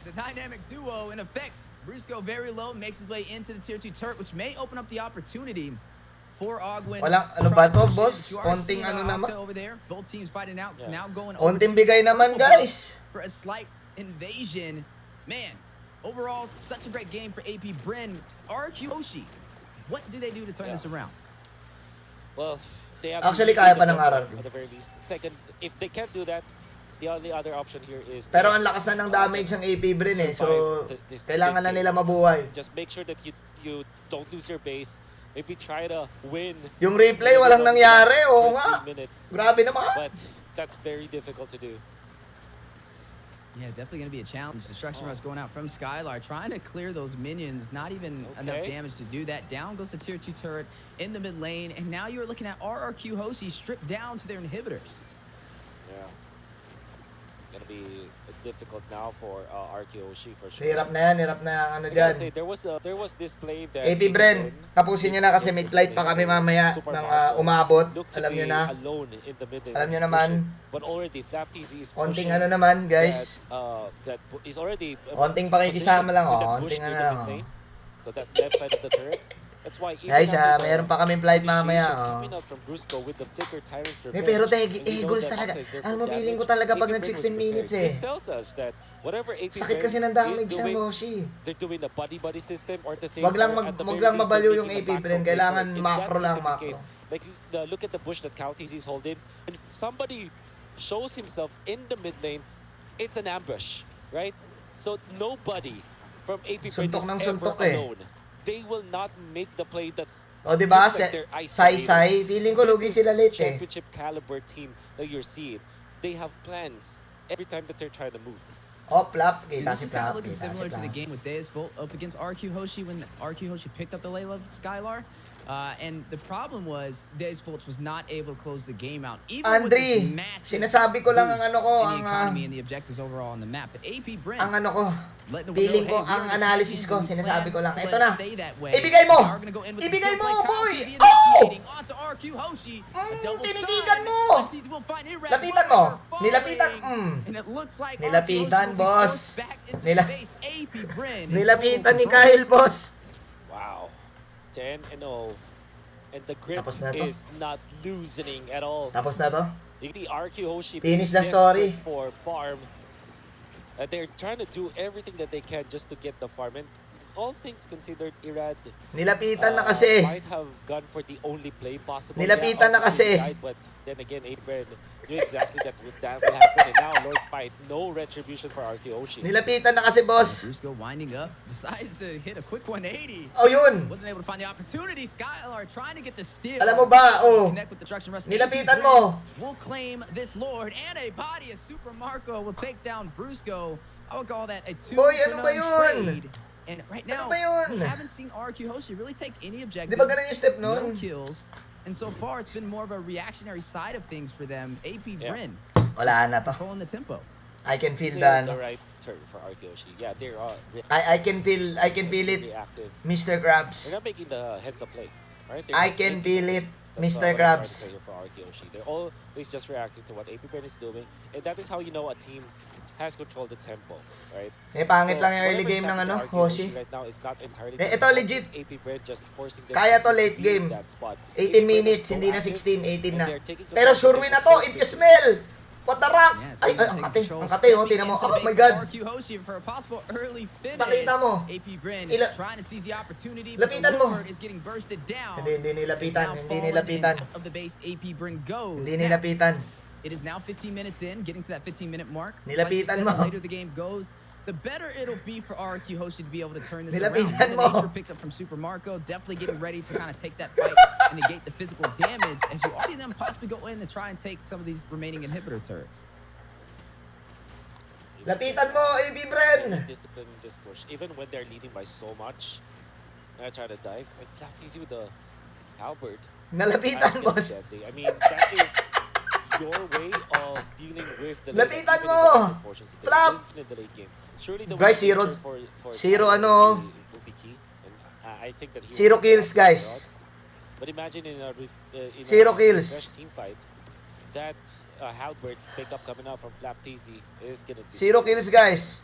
The dynamic duo in effect. Brusco very low, makes his way into the tier 2 turret, which may open up the opportunity for Ogwin. Walang- ano ba to, Trust boss? you are Konting seeing, ano Octa naman? over there. Both teams fighting out, Yeah. now going over Konting to bigay naman, purple guys. for a slight invasion. Man, overall, such a great game for AP-BREN. RRQ Hoshi, what do they do to turn Yeah. this around? Well, they have Actually, to kaya do pa the ng job RRQ. at the very least. Second, if they can't do that, the only other option here is Pero ang lakas na ng damage ng AP-BREN eh. So, kailangan na nila mabuhay. just make sure that you don't lose your base. Maybe try to win. Yung replay, walang nangyari. Oo 13 nga. minutes. Grabe naman. But that's very difficult to do. Yeah, definitely going to be a challenge. Destruction Rush going out from Skylar, trying to clear those minions. Not even enough Okay. damage to do that. Down goes the tier 2 turret in the mid lane. And now you're looking at RRQ Hoshi stripped down to their inhibitors. Yeah. Gonna be difficult now for RRQ Hoshi for sure. Hirap na yan, hirap na ang ano I gotta dyan. say, there was this play that AP-BREN, tapusin nyo na kasi may flight pa kami mamaya ng umabot. looked to Alam nyo be na. alone in the middle. Alam nyo naman. But already Flapteasy is Konting pushing ano naman, guys. that is already Konting pakikisama lang, with that oh. push Konting to ano the lang, mid oh. lane. So that left side of the turret That's why even Guys, after the meron pa kaming flight mamaya. initiation Oh. coming out from Brusco with the flicker tyrants Pero revenge, and we know goals that talaga. Octa is there Alam for mo, feeling ko damage, talaga pag APBREN nag was 16 minutes prepared. eh. This tells us that whatever Sakit APBREN kasi ng is damage siya, doing, Moshi. they're doing the buddy-buddy system or the same. Wag lang or at the wag very lang least, mabaliw they're yung making a APBREN. macro Kailangan play for it. In macro that lang, specific macro. case, like look at the bush that Couties is holding. And if somebody shows himself in the mid lane, it's an ambush, right? So nobody from APBREN Suntok is ng ever suntok eh. alone. They will not make the play that O, diba? looks like they're Sai-sai. Feeling ko lugi This is sila late eh. championship caliber team that you're seeing. They have plans every time that they're trying to move. Oh, Plap. Dude, Kita this si is kind Plap. of looking Kita si similar to the Plap. game with Deus Volt up against RQ Hoshi when RQ Hoshi picked up the Layla Skylar. And the problem was Deus Volt was not able to close the game out. Even with this Andre, massive sinasabi ko lang ang boost ano ko, in the ang economy and the objectives overall on the map. But APBREN, ang ano ko, letting the feeling know, ko, hey, ang we're the analysis ko, champions, we sinasabi ko lang, plan to eto let na. it stay that way. Ibigay mo! We are gonna go in with the Ibigay skill mo, play. boy! Kyle Oh! initiating onto RQ Hoshi. A double Tinitigan stun. mo! Ortiz will find Irad Lapitan Barber mo! falling. Nilapitan, And it looks like Nilapitan, RQ Hoshi will be boss. forced back into Nila- the base. APBREN in Nilapitan ni total control. Kyle, boss. Wow, 10-0, and the grip Tapos na to. is not loosening at all. Tapos na to. You can see RQ Hoshi Finish being the story. desperate for farm. They're trying to do everything that they can just to get the farm. And all things considered, Irad Nilapitan na kasi. might have gone for the only play possible. Nilapitan na obviously kasi. he died, but then again, APBREN knew exactly that will happen. And now Lord Fight, no retribution for RQ Hoshi. Nilapitan na kasi, boss. Brusco winding up, decides to hit a quick 180. Oh, yun. Wasn't able to find the opportunity. Skylar trying to get the steal. Alam mo ba, oh, Connect with the Destruction Rush. nilapitan APBREN mo. will claim this Lord and a body as Super Marco will take down Brusco. I would call that a two Boy, for ano none ba yun? trade. And right now, ba yun? we haven't seen RQ Hoshi really take any objectives. Di ba ganun yung step No nun? kills. And so far, it's been more of a reactionary side of things for them. APBREN Wala na to. controlling the tempo. I can feel Still the, the right turn for RQ Hoshi. Yeah, they're I can feel it, reactive. Mr. Krabs. They're not making the heads-up play. Right? I can feel it, That's Mr. what I'm trying to Krabs. say here for RQ Hoshi. They're always just reacting to what APBREN is doing. And that is how you know a team has controlled the tempo, right? Eh, pangit So, lang yung early whatever's game ng happening ano, to RQ Hoshi Hoshi. right now is not entirely Eh, ito their fault. legit. It's APBREN just forcing them Kaya to to late be game. in that spot. 18 APBREN minutes, is hindi na proactive, 16, 18 na. and they're taking Pero control sure of win the na to, short if you business. smell! What the rock? Yeah, it's Ay, been ang taking kate, control, ang kate, oh, stepping tinan mo. into Oh the my base God! of RQ Hoshi for a possible early finish. Pakita mo. APBREN Ila- trying to seize the opportunity, but Lapitan the mo. Lord is getting bursted down. Hindi nilapitan, It's now hindi fallen nilapitan. and out of the base, APBREN goes. Hindi Now, nilapitan. it is now 15 minutes in, getting to that 15-minute mark. Nilapitan like you said, mo. the later the game goes, the better it'll be for RQ Hoshi to be able to turn this Nilapitan around. mo. The nature picked up from Super Marco, definitely getting ready to kind of take that fight and negate the physical damage as you see them possibly go in to try and take some of these remaining inhibitor turrets. Lapitan mo, APBREN! Discipline in this push, even when they're leading by so much. I try to dive. I flat easy with the halberd. Nalapitan, I boss. I mean, that is your way of dealing with the late Lapitan game, even in mo! the late portions of the Flap! game, even in the late game. Surely the Guys, win zero- for zero Tyler ano, will be key. And I think that he Zero will get kills, that guys. out. But imagine in a Zero kills. fresh team fight, that halberd pickup coming out from Flap TZ is gonna be 0 kills, guys.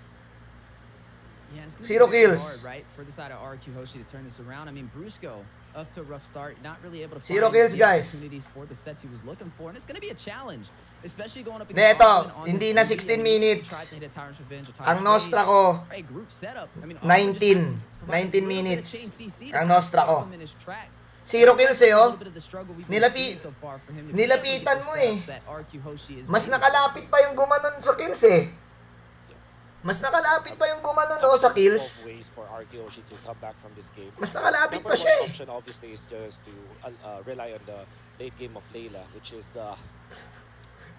Yeah, it's gonna Zero be very kills. hard, right, for the side of RQ Hoshi to turn this around. I mean, Brusco, off to a rough start, not really able to Zero find kills, the guys. opportunities for the sets he was looking for, and it's gonna be a challenge, especially going up Hindi, against ito, Osman on hindi this na 16 TV, and he minutes. tried to hit a Tyrant's Revenge or Ang Tyrant's Nostra Rage. ko, A group setup. I mean, 19. Osman just has to provide 19 a little bit of minutes. chain CC to Ang try and Nostra stop ko. him in his tracks. 0 kills eh, A oh. little bit of the struggle we've been Nilapi- seeing so far for him to be able to get nilapitan the mo steps eh. that RQ Hoshi is Mas making. nakalapit pa yung gumanon sa kills eh. Mas nakalapit pa yung gumanon oh, sa kills. ways for RQ Hoshi to come back from this game. Mas nakalapit Number pa siya one eh. option obviously is just to rely on the late game of Layla, which is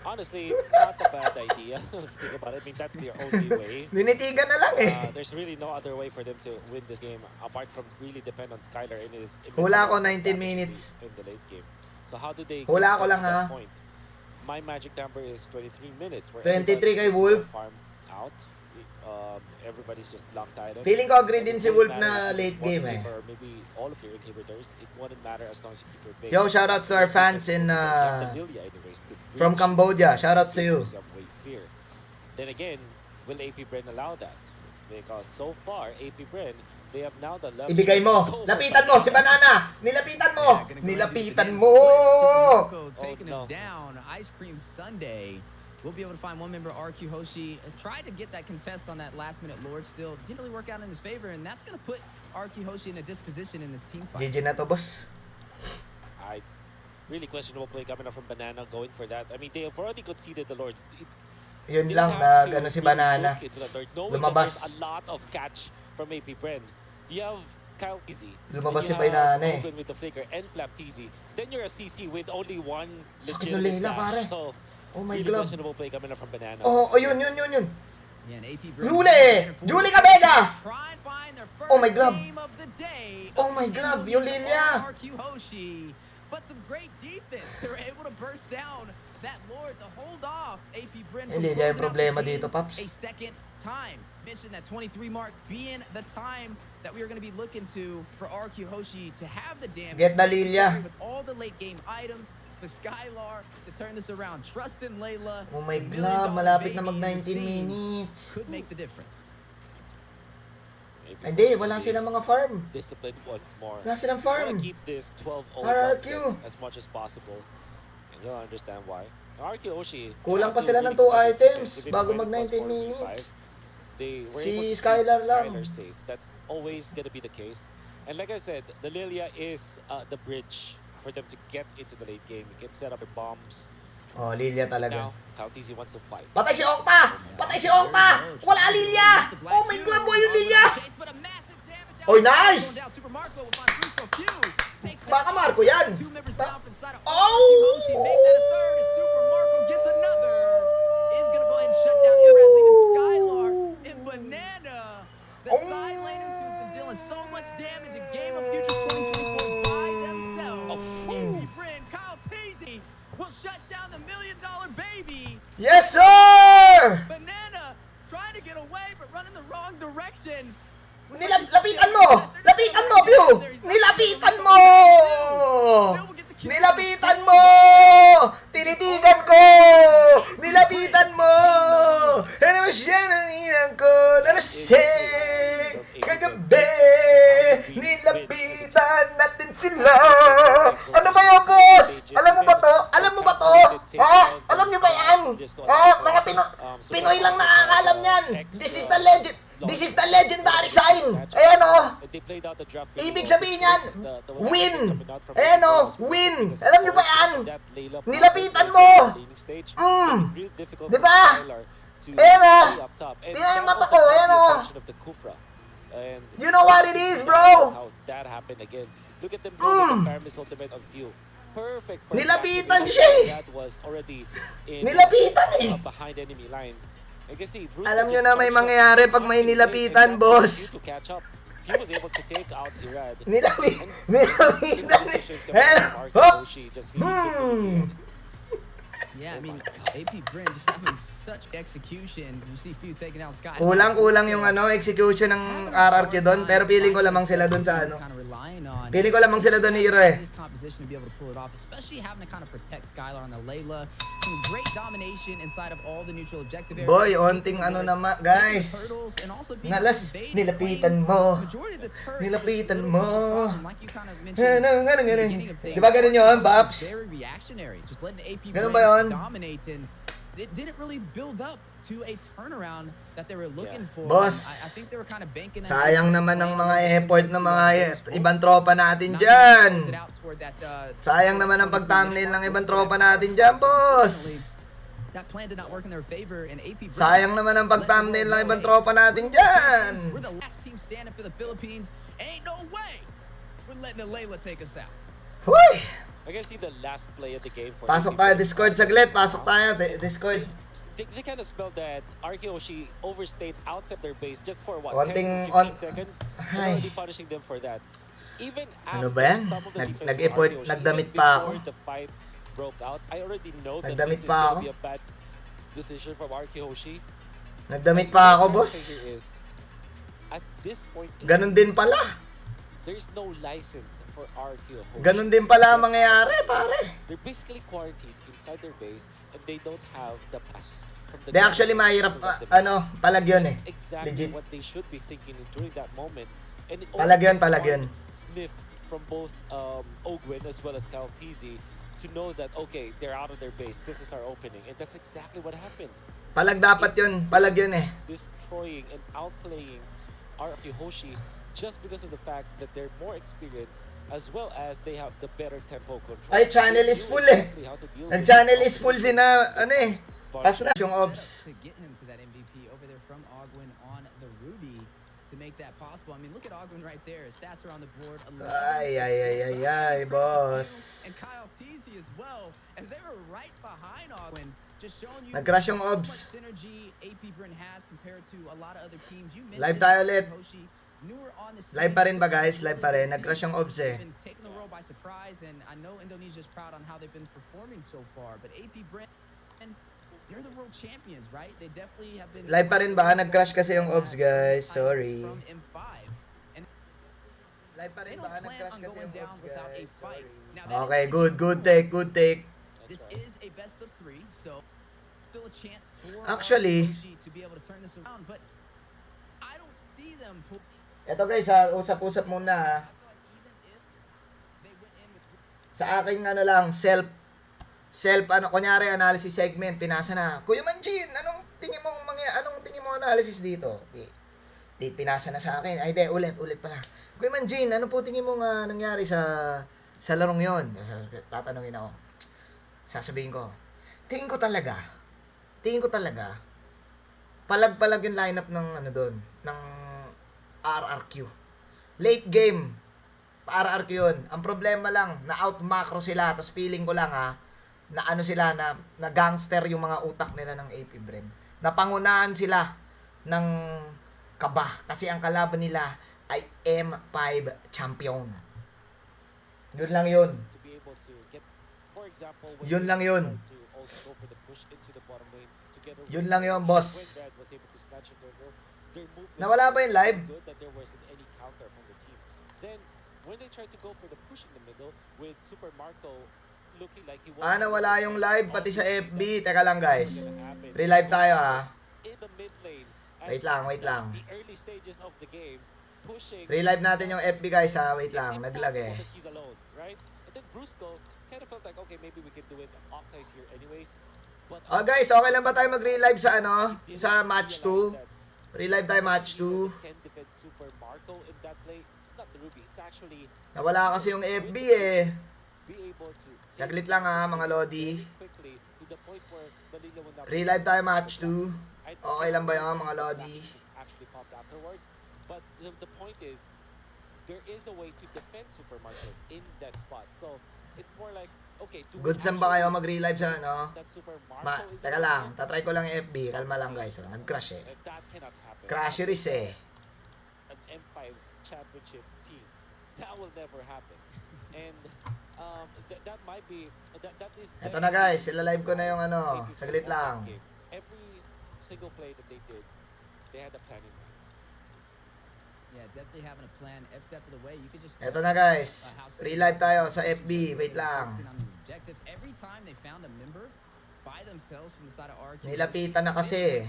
honestly not a bad idea. Think about it. I mean, that's their only way. Ninitigan na lang eh. There's really no other way for them to win this game apart from really depend on Skylar in his Hula ko, immense 19 damage minutes. in the late game. So how do they Hula get ko to lang, that ha. point? My magic number is 23 minutes. Where 23 everybody's kay just Wolf. farm out. Everybody's just locked item. Feeling ko agree din si It Wolf wouldn't na matter if late it's one game eh. Or maybe all of your inhibitors. It wouldn't matter as long as you keep your base. Yo, shoutouts to our fans in from Cambodia. Shoutouts to you. Then again, will APBREN allow that? Because so far, APBREN They have now the left. Ibigay mo. Lapitan mo si Banana. Nilapitan mo. Nilapitan mo. Marco taking him down. Ice cream Sunday. We'll be able to find one member, RRQ Hoshi. Tried to get that contest on that last-minute Lord still. Didn't really work out in his favor, and that's going to put RRQ Hoshi in a disposition in this team fight. GG na to, boss. Really questionable play coming up from Banana going for that. I mean, they have already conceded the Lord. Yun lang na gano'n si Banana. Lumabas. A lot of catch from APBREN. You have Kyle Tizzy. Lumabas si Banana eh. Open with the flicker and Flap Tizzy. Then you're a CC with only one Sakit ng legitimate lela, pare. dash. So, Oh my really glove. questionable play coming up from Banana. Oh, yun. Yeah, and APBREN Huli! Julie Cabega! try and find their Oh my first glove. game of the day. Oh my glove, yung linya. RRQ Hoshi. But some great defense. They were able to burst down that Lord to hold off APBREN from Hindi, closing yung out problema this game dito, Paps. a second time. Mentioned that 23 mark being the time that we are going to be looking to for RRQ Hoshi to have the damage. Get the Lilia. With all the late game items for Skylar to turn this around. Trust in Layla. Oh my the God, $1 million malapit na baby mag 19 in these teams minutes. Could make the difference. Hindi, wala silang mga farm. Discipline once more. Wala silang Wanna farm. keep this 12-0 RRQ. downstep as much as possible. And you'll understand why. RRQ Hoshi. Kulang pa they sila have ng to 2 really items even bago when mag it was 19 4v5, minutes. They were Si able to keep Skylar lang. Skylar safe. That's always gonna be the case. And like I said, the Lilia is the bridge for them to get into the late game. You can set up their bombs. Oh, Lilia talaga. Now, Kautizi wants to fight. Patay si Okta! Patay si Okta! Wala Lilia! Oh my God, boy, yung Lilia! Oy, nice! Baka Marco yan! Oh! The side laners who've been dealing so much damage in Game of Future 2024 by themselves. APBREN, Kyle Tizzy will shut down the $1 million baby. Yes, sir! Banana trying to get away but running the wrong direction. Lapitan mo! Lapitan mo, Pew! Nilapitan mo! Nilapitan mo! Tinitigan ko! Nilapitan mo! Intermission ang inang ko! Nalasing! Kagabi! Nilapitan natin sila! Ano ba yan, boss? Alam mo ba to? Alam mo ba to? Ha? Alam niyo ba yan? Ha? Mga Pinoy lang nakakalam yan! This is the legend! This is the legendary sign! Ayan o! Ibig sabihin yan, win! Ayan o, win! Alam niyo ba yan? Nilapitan mo! Diba? Ayan o! Tingnan yung mata ko, ayan o! You know what it is, bro? Look at them go with the Paramis ultimate on view. Perfect. Nilapitan siya eh! That was already in Nilapitan eh! behind enemy lines. Alam nyo na may mangyayari pag may nilapitan, boss. Nilapitan eh. Hop! Yeah, I mean, APBREN just having such execution. You see Few taking out Sky. Kulang yung execution ng RRQ doon, pero feeling ko lamang sila doon sa Feeling ko lamang sila doon ni Hiro eh. His composition to be able to pull it off, especially having to kind of protect Skylar on the Layla. Some great domination inside of all the neutral objective areas. Boy, onting naman, guys. Nalas, nilapitan mo. Nilapitan mo. Di ba ganun yun, Paps? Very reactionary. Just letting APBREN Ganun ba yun? dominate, and it didn't really build up to a turnaround that they were looking for. Boss, I think they were kind of banking on sayang naman ng mga effort ng mga ibang tropa natin dyan. Sayang naman ang pag-thumbnail ng ibang tropa natin dyan, boss. That plan did not work in their favor, and APBREN Sayang naman ang pag-thumbnail ng ibang tropa natin dyan. We're the last team standing for the Philippines. Ain't no way we're letting the Layla take us out. Huy! I can see the last play of the game for Pasok tayo Discord saglit. Pasok tayo Discord. They kind of smelled that RRQ Hoshi overstayed outside their base just for what, 10 Konting to 15 seconds. Ay. They're already punishing them for that. Even Ano after ba yan? some of the defense Nag-effort, from RRQ Hoshi, nagdamit even pa ako. before the fight broke out, I already know that Nagdamit this is pa going ako. to be a bad decision from RRQ Hoshi. Nagdamit pa ako, boss. At this point, Ganon din pala. there's no license for RRQ Hoshi. Ganon din pala ang mangyayari, pare. They're basically quarantined inside their base and they don't have the pass from the They actually mahirap, palag yun eh. exactly Legit. what they should be thinking during that moment. And it Palag yun, only takes palag one yun. sniff from both Ogwin as well as Caltisi to know that, okay, they're out of their base. This is our opening. And that's exactly what happened. Palag dapat yun. Palag yun eh. Destroying and outplaying RRQ Hoshi just because of the fact that they're more experienced as well as they have the better tempo control. Ay, channel They is knew full eh. exactly how to deal with Nag-channel this is full sina, ano eh. Pas na yung obs. To get him to that MVP over there from Ogwin on the Ruby to make that possible. I mean, look at Ogwin right there. His stats are on the board. 11 Ay, boss. And Kyle Teasy as well, as they were right behind Ogwin, just showing you Nag-crush yung how obs. much synergy APBREN has compared to a lot of other teams. You Live mentioned tayo ulit. Hoshi, newer on the Live pa rin ba scene, guys? Live pa rin. Nag-crush yung obs eh. been taking the world by surprise, and I know Indonesia's proud on how they've been performing so far, but APBREN, they're the world champions, right? They definitely have been. Live pa rin ba? Nag-crush kasi yung obs guys. Sorry. From M5. And Live pa they rin don't ba? plan Nag-crush on kasi going yung down obs without a guys. fight. Sorry. Now, that Okay, is- good take, good take. This is a best of 3, so still a chance for Actually- Hoshi to be able to turn this around, but I don't see them pull. Eto guys ha, usap-usap muna ha. I feel like even if they went in with Sa aking ano lang, self ano, kunyari analysis segment, pinasa na. Kuya Manjean, anong tingin mo analysis dito? Di pinasa na sa akin. Ay, ulit pala. Kuya Manjean, ano po tingin mo nga nangyari sa larong yon? Tatanungin ako. Sasabihin ko, tingin ko talaga, palag-palag yung lineup ng ano doon, ng RRQ. Late game, RRQ yun. Ang problema lang, na-out macro sila, tapos feeling ko lang ha, na ano sila, na gangster yung mga utak nila ng APBREN. Napangunahan sila ng kaba, kasi ang kalaban nila ay M5 champion. Yun lang yun. to be able to get, for example, when Yun they lang yun. tried to also go for the push into the bottom lane together Yun with- lang yun, boss. when Brad was able to snatch it over, their movement Nawala ba yung was so live? good that there wasn't any counter from the team. Then when they tried to go for the push in the middle with Super Marco looking like he was Nawala yung live, pati sa FB. Teka lang guys. gonna happen. Relive tayo ha. In the mid lane, at Wait lang. the early stages of the game, pushing. Relive natin yung FB guys ha. Wait lang, It's naglag impossible eh. that he's alone, right? And then Brusco kind of felt like, okay, maybe we can do it. Octa's here anyways. But Oh guys, okay lang ba tayo mag-relive sa ano? Sa match 2? Relive tayo match 2. Can defend Super Marco in that play. It's not the Ruby. It's actually Nawala kasi yung FB eh. be able to Saglit lang ha, mga Lodi. quickly to the point where Dalila will not Relive tayo match 2. I Okay lang ba yun, mga Lodi? actually popped afterwards. But the point is, there is a way to defend Super Marco in that spot. So it's more like, okay, do we Good saan ba actually kayo mag-relive sa ano? that Super Marco is Teka alone? lang, tatry ko lang yung FB. Kalma lang guys. Oh, nag-crash eh. That cannot happen. Crasheries eh. An M5 championship team. That will never happen. And that might be that is. Eto na guys, ilalive ko na yung ano. maybe Saglit for lang. one game. Every single play that they did, they had a plan in mind. Yeah, definitely having a plan. Every step of the way, you could just. Eto na guys. Relive tayo sa FB. Wait lang. Every time they found a member by themselves from the side of RRQ. Nilapitan na kasi.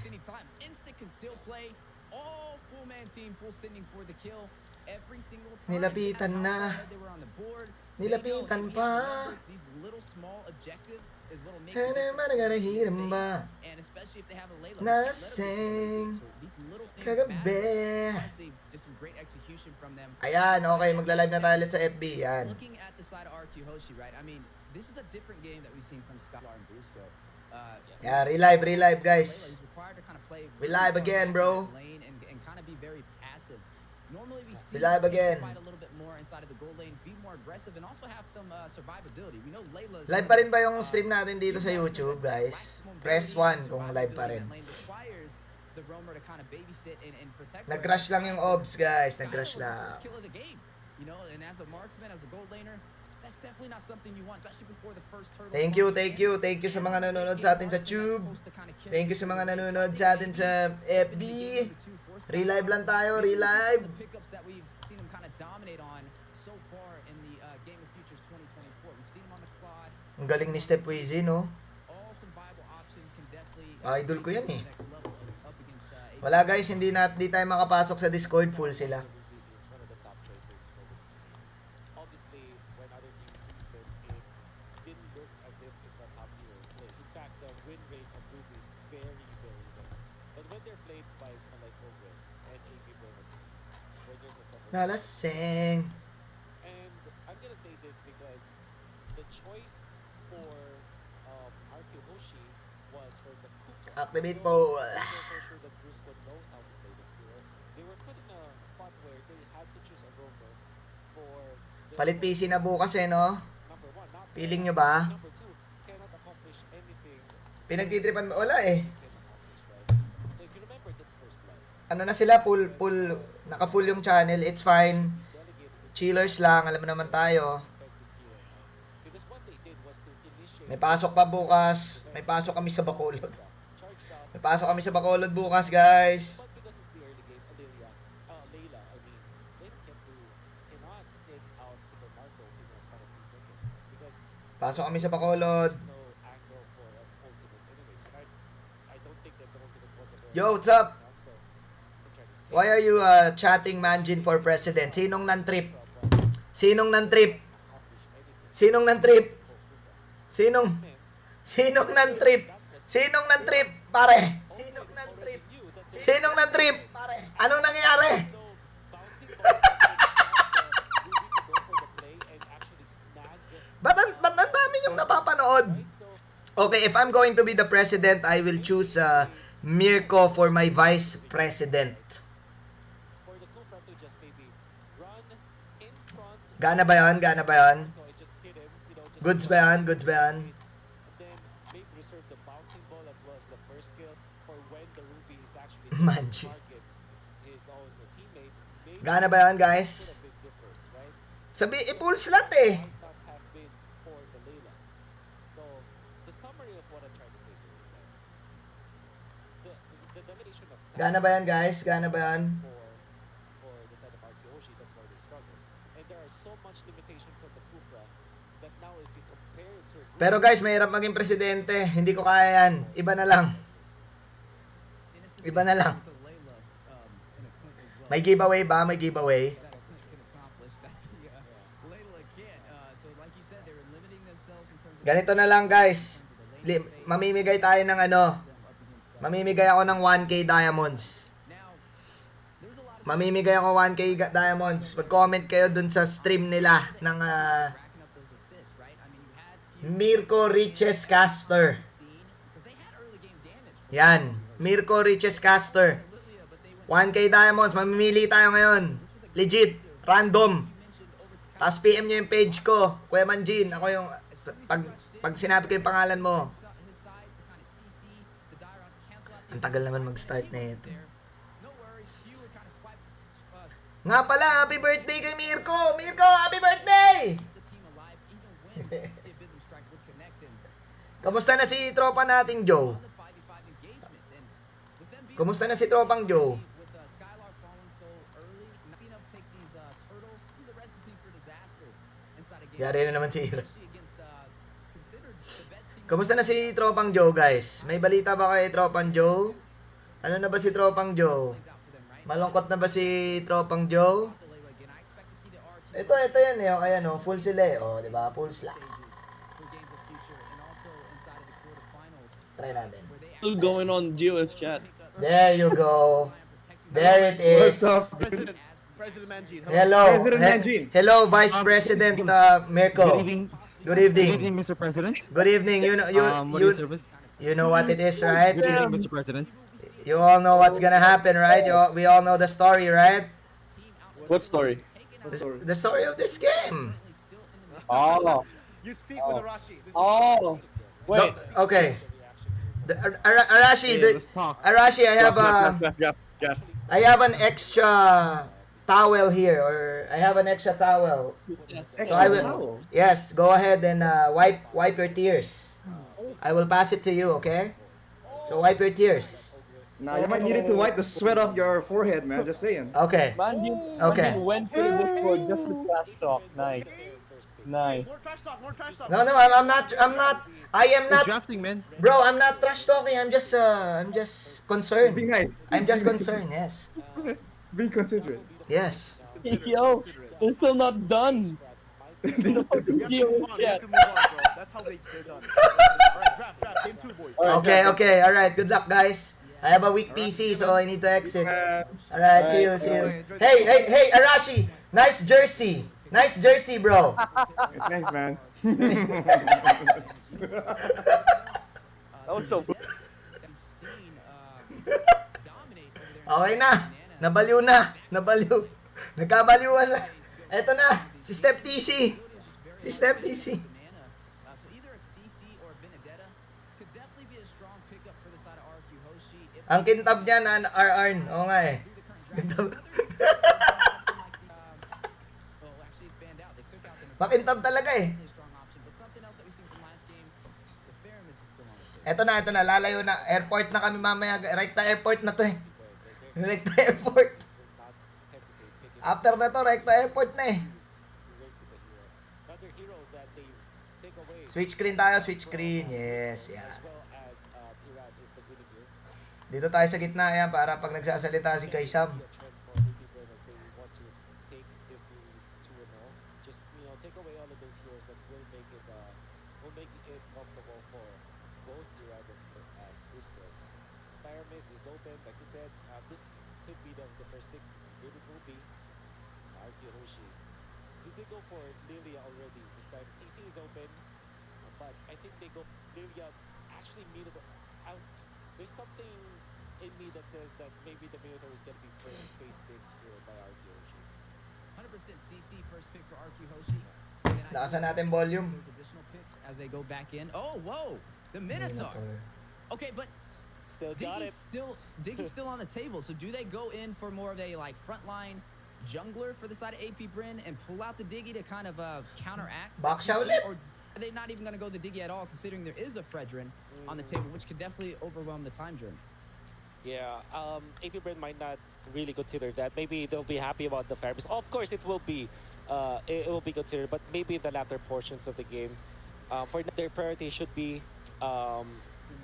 Instant conceal play. All full man team, full sending for the kill. Every single time. Nilapitan na. They were on the board. Nilapitan pa. These little small objectives is what'll make Ano naman nagarahiram ba? And especially if they have a Layla. Nasing These little things kagabi. honestly, just some great execution from them. Ayan, okay. Magla-live na tayo ulit sa FB. Yan. Looking at the side of RQ Hoshi, right? I mean, this is a different game that we've seen from Skylar and Brusco. Yeah, relive guys. He's required to kind of play We live again, bro. lane and kind of be very passive. Normally we see We live teams again. fight a little bit more inside of the goal lane, be more aggressive, and also have some survivability. We know Layla's Live pa rin ba yung stream natin dito sa YouTube, guys? Press 1 kung live pa rin. The roamer to kind of babysit and protect. Nag-crash lang yung obs, guys. Nag-crash Skylar was the lang. first kill of the game. You know, and as a marksman, as a gold laner, that's definitely not something you want, especially before the first turtle. Thank you sa mga nanonood sa atin sa Tube. Thank you sa mga nanonood sa atin sa FB. Relive lang tayo, relive. The pickups that we've seen him kind of dominate on so far in the Game of Futures 2024. We've seen him on the Claude. Ang galing ni Step Wheezy, no? All some viable options can definitely Idol ko yan eh. next level up against Wala guys, hindi tayo makapasok sa Discord, full sila. rate of Ruby is very, very low. But when they're played by someone like Ogre and APBREN as a team, where there's a separate Nalasing. and I'm gonna say this because the choice for RQ Hoshi was for the Kufa. Activate So, po. I'm not so sure that Brusco knows how to play the hero. They were put in a spot where they had to choose a roamer for their Palit PC na bukas eh, no? number one, not Feeling nyo ba? number two, cannot accomplish anything Pinagtitripan ba? Wala eh. can accomplish, right? So if you remember that first blood, Ano na sila, naka-full yung channel, it's fine. delegated it Chillers lang, alam mo naman tayo. defensive hero, because what they did was to initiate May pasok pa bukas. May pasok kami sa Bacolod. charged up. May pasok kami sa Bacolod bukas, guys. But because it's the early game, Layla, Layla cannot take out Super Marco in a span of 2 seconds because Pasok kami sa Bacolod. there's no angle for an ultimate anyways. And I don't think that the ultimate was a very Yo, what's up? so I'm trying to say Why are you chatting Manjean for president? Sinong nan-trip? Sinong nan-trip? accomplish anything. Sinong nan-trip? For Sinong? Sinong nan-trip? Sinong nan-trip, pare? Sinong nan-trip? Sinong nan-trip? Pare, anong nangyayari? So bouncing ball Ruby to go for the play and actually snag Ba't ang dami yung napapanood? right. So Okay, if I'm going to be the president, I will choose Mirko for my vice president. for the Kufra to just maybe run in front. Gana ba yan? Gana ba yan? So it just hit him, just Goods ba yan? Goods ba yan? and then maybe reserve the bouncing ball as well as the first kill for when the Ruby is actually Manjean. target his own teammate. Maybe Gana ba yan, could guys? have been different, right? Sabi, i-full slot eh. Might not have been for the Layla. So the summary of what I'm trying to say here is that the domination of Gana ba yan, guys? Gana ba yan? for the side of Arkeoshi, that's why they struggle. And there are so much limitations on the Kufra that now if you compare it to a group, Pero guys, mahirap maging presidente. Hindi ko kaya yan. Iba na lang. And it's the Iba same na lang. with the Layla, in a clinic as well. May giveaway ba? May giveaway? That a clinic can accomplish that the Layla can't. So like you said, they were limiting themselves in terms of Ganito na lang, guys. Mamimigay tayo ng ano. them up against Mamimigay ako ng 1K diamonds. Now, there's a lot of Mamimigay ako 1K diamonds. Mag-comment kayo dun sa stream nila ng racking up those assists, right? I mean, you had few Mirko Riches Caster. seen because they had early game damage. Yan. Mirko Riches Caster. Lilia, but they went 1K diamonds. Mamimili tayo ngayon. Legit. Random. mentioned over to Tapos PM nyo yung page ko. Kuya Manjean. Ako yung... Pag sinabi ko yung pangalan mo. his side to kind of CC the Dyrons, cancel out the Ang tagal naman mag-start na ito. there. No worries, few would kind of swipe Nga pala, happy birthday kay Mirko! Mirko, happy birthday! the team alive even when the Abysm strike would connect and Kamusta na si tropa nating Joe? on the 5v5 engagements and with them being Kumusta na si tropang Joe? with Skylar falling so early, not being able to take these turtles was a recipe for disaster inside a game. Yari na naman si Hiro. Especially against considered the best team. Kamusta na si tropang Joe, guys? May balita ba kay tropang Joe? Ano na ba si tropang Joe? Plays out for them, right? Malungkot na ba si tropang Joe? The Layla again. I expect to see the R2 Ito yan eh. Oh, ayan oh, full sila eh. Oh, di ba? Full slot. stages for games of future and also inside of the quarterfinals Try natin. where they Still going on GOF chat. There you go. There it is. What's up, President Manjean? Hello. President Manjean. Hello, Vice President Mirko. Good evening. Good Good evening, evening. Mr. President. Good evening. You know, What is your service? you know what it is, right? Good evening, Mr. President. You all know what's gonna happen, right? We all know the story, right? What story? The story of this game. Oh. You speak with Arashi. This is Oh. Wait. Okay. Arashi, Okay, let's talk. Arashi, I have Jeff. I have an extra towel here, or I have an extra towel. So I will. Yes, go ahead and wipe your tears. I will pass it to you, okay? So wipe your tears. Nah, you might need it to wipe the sweat off your forehead, man. Just saying. Okay. Okay. You went to the Discord just to trash talk. Nice. Nice. more trash talk. More trash talk. No, I'm not. I am Who's not. drafting, man? Bro, I'm not trash talking. I'm just Be concerned. nice. I'm just concerned. Yes. Be considerate. Yes. Yo, they're still not done. You have to GOF move on. You chat. have to move on, bro. That's how they're done. Alright, draft. Game 2, boys. Okay. Alright, good luck, guys. I have a weak PC, so I need to exit. Alright, see you. Hey, Arashi! Nice jersey, bro. Thanks, man. That was so. Okay na. Nabaliw. Nagkabaliwan lang. Eto na, si Step TC. So either a CC or a Benedetta could definitely be a strong pickup for the side of RRQ Hoshi. Ang kintab niya na RR. Oo nga eh. Kintab. Makintab talaga eh. Eto na. Lalayo na. Airport na kami mamaya. Right na airport na to eh. Right na airport. After na to, right na airport na eh. Switch screen tayo, Yes, yeah. Dito tayo sa gitna, yan, para pag nagsasalita si Kaisam. They go for Lilia already. This time CC is open, but I think they go Lilia actually Minotaur out. There's something in me that says that maybe the Minotaur is gonna be first face picked here by RQ Hoshi. 100% CC first pick for RQ Hoshi. Lakasan natin volume. Those additional picks as they go back in. Oh, whoa! The Minotaur. Okay, but Still got it. Diggy's still on the table. So do they go in for more of a like frontline jungler for the side of APBREN and pull out the Diggy to kind of counteract? Back siya ulit. Or are they not even going to go the Diggy at all, considering there is a Fredrin on the table, which could definitely overwhelm the time journey? Yeah, APBREN might not really consider that. Maybe they'll be happy about the Fairness. Of course, it will be considered, but maybe in the latter portions of the game, for their priority should be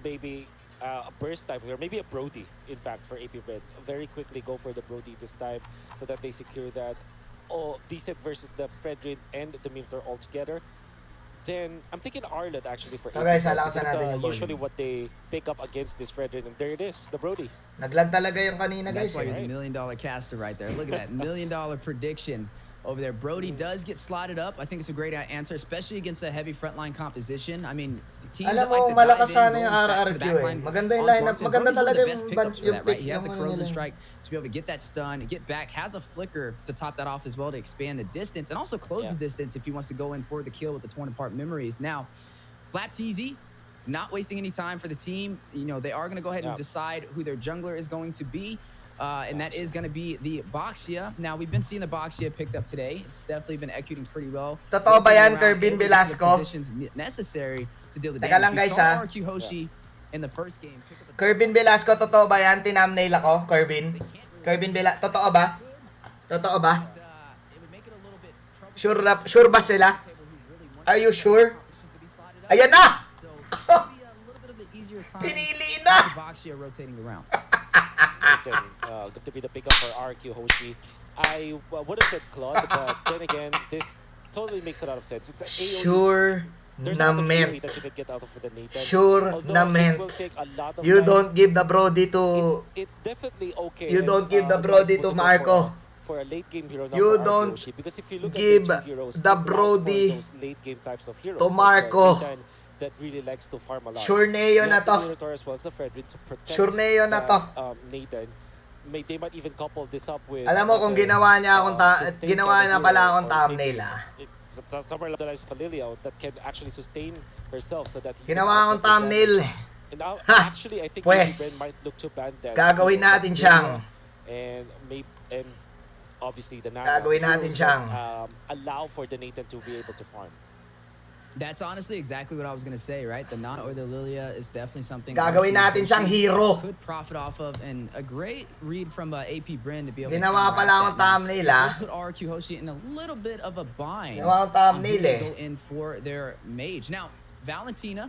maybe a burst type or maybe a Brody. In fact, for APBREN, very quickly go for the Brody this time so that they secure that. Oh, decent versus the Fredrin and the Minotaur all together. Then I'm thinking Arlet actually for Okay, APBREN. salakasan natin yung Usually volume. what they pick up against this Fredrin, and there it is, the Brody. Naglag talaga yung kanina, guys. That's why Eh. you're the $1 million caster right there. Look at that $1 million prediction over there. Brody does get slotted up. I think it's a great answer, especially against a heavy frontline composition. I mean, teams Alam that like mo, to malakas dive in, sana yung going back to the RRQ eh. backline Maganda yung on lineup. Sparksman. Maganda Brody's one of talaga the yung best pickups for yung that, pick. right? He has the yung Frozen nila. Strike to be able to get that stun, get back, has a flicker to top that off as well to expand the distance and also close the distance if he wants to go in for the kill with the torn apart memories. Now, Flat TZ, not wasting any time for the team. You know, they are going to go ahead and decide who their jungler is going to be. And that is going to be the Boxia. Now, we've been seeing the Boxia picked up today. It's definitely been executing pretty well. Totoo ba yan, Rotating around, Kerbin able to get the Velasco? positions necessary to deal the Teka lang, damage. guys, You saw ha? RQ Hoshi in the first game. Pick up a Kerbin Velasco, totoo ba yan? Tinamnail ako, Kerbin. Kerbin Velasco, totoo ba? Totoo ba? but, it would make it a little bit troublesome. Sure ba sila? Table who really wants Are you sure? to be slotted up. Ayan na! So, maybe a little bit of an easier time. Pinili na! with the Boxia rotating around. Good to be the pickup for RQ Hoshi. I would have said Claude, but then again, this totally makes a lot of sense. It's an AoE. Sure There's na a lot of AoE meant. that you can get out of the Nathan. Sure Although na it meant. will take a lot of You time, don't give the Brody to... it's definitely okay. You and, don't give the it's Brody possible to go Marco. For a late game hero now You for RQ don't Hoshi, because if you look give at the two heroes, the it allows for Brody those late game types of heroes. to like, Marco. Nathan that really likes to farm a lot. Sure Neo You na have the to. Minotaur as well as the Fredrin to protect Sure Neo na to. that, Nathan. They might even couple this up with... Alam mo kung another, ginawa niya akong sustained ginawa kind of niya pala hero, akong or thumbnail maybe somewhere along the lines of a Lilia that can actually sustain herself so that he can Ginawa akong output the thumbnail. damage. And now, Ha! actually, I think Pwes. APBREN might look to ban that. Gagawin natin siyang. And obviously the Nana Gagawin natin heroes siyang. that, allow for the Nathan to be able to farm. That's honestly exactly what I was going to say, right? The Nana or the Lilia is definitely something Gagawin natin siyang hero. could profit off of, and a great read from AP BREN to be able Ginawa to pala akong thumbnail, ah. put RQ Hoshi in a little bit of a bind. Ginawa akong thumbnail, on who to eh. Go in for their mage. Now, Valentina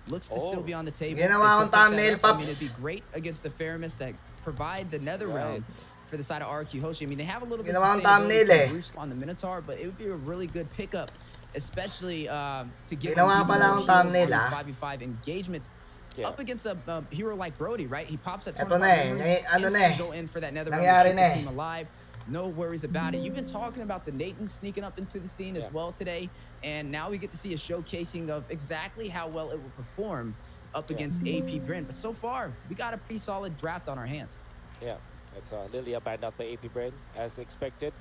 looks to still be on the table. Ginawa They akong could pick that thumbnail, up. I mean, Paps. it'd be great against the Faramis to provide the nether realm for the side of RQ Hoshi. I mean, they have a little bit of Ginawa akong sustainability thumbnail, from eh. Roost on the Minotaur, but it would be a really good pickup, especially to get Ginawa pala akong thumbnail, ah. 5v5 engagements Yeah. up against a hero like Brody, right? He pops at Eto 25 na eh, members, ano na instantly eh. go in for that nether realm Nangyari to keep na the eh. team alive. No worries about it. You've been talking about the Nathan sneaking up into the scene as Yeah. well today, and now we get to see a showcasing of exactly how well it will perform up against APBREN. But so far, we got a pretty solid draft on our hands. Yeah, it's Lilia banned out by APBREN as expected.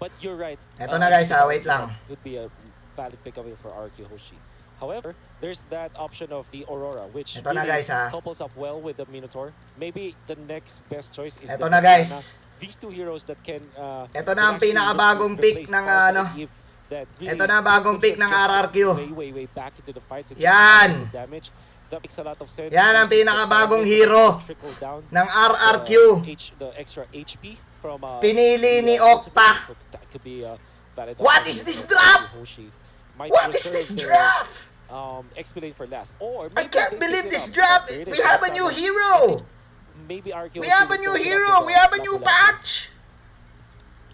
But you're right. Eto na guys, wait lang. Could be a valid pick away for RRQ Hoshi. However, there's that option of the Aurora, which Eto na, really guys, ha. couples up well with the Minotaur. Maybe the next best choice is Eto the na, guys. Vexana. These two heroes that can Eto na ang pinakabagong pick ng Eto na bagong pick ng RRQ. Way back into the fights. Yan. Damage. That makes a lot of sense. Yan ang pinakabagong hero Trickle down ng RRQ. the extra HP from Pinili ni Okta. So that could be a valid What option is this for draft? Hoshi. Might What is reserve this their, draft? Explain for last. Or I maybe can't they believe pick it this up. draft. There it We is. have a new hero. Maybe RRQ We have a new hero. We have a new patch.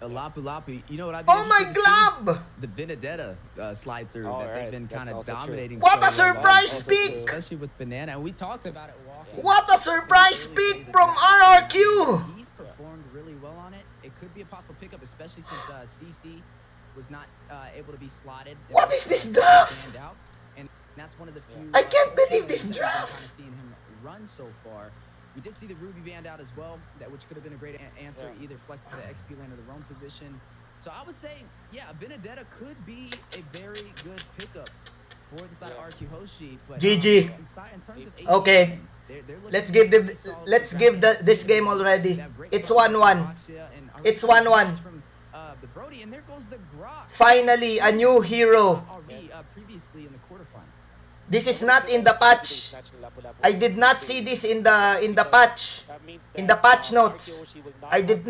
A Lapu Lapu, you know what I'd be Oh my interested to see? glove. The Benedetta slide through Oh, that right. they've been That's kind of also true. dominating. What a so well, surprise also pick! especially with Banana. And we talked about it walking. What a surprise pick from RRQ. He's performed really well on it. It could be a possible pickup, especially since CC was not able to be slotted. What is this draft? Stand out. And that's one of the few. I can't believe players this that we've been draft. Kind of seeing him run so far. We did see the Ruby band out as well, which could have been a great answer. Yeah. Either flex to the XP lane or the roam position. So I would say, yeah, Benedetta could be a very good pickup for the side RQ Hoshi. But GG. in terms of Okay. they're looking Let's give pretty solid draft. this game already. They have great It's players 1-1. like Gotcha and It's Arun 1-1. from, the Brody, and there goes the Grok. Finally, a new hero. Already, previously in the quarterfinals. This is not in the patch. I did not see this in the patch. In the patch notes. I did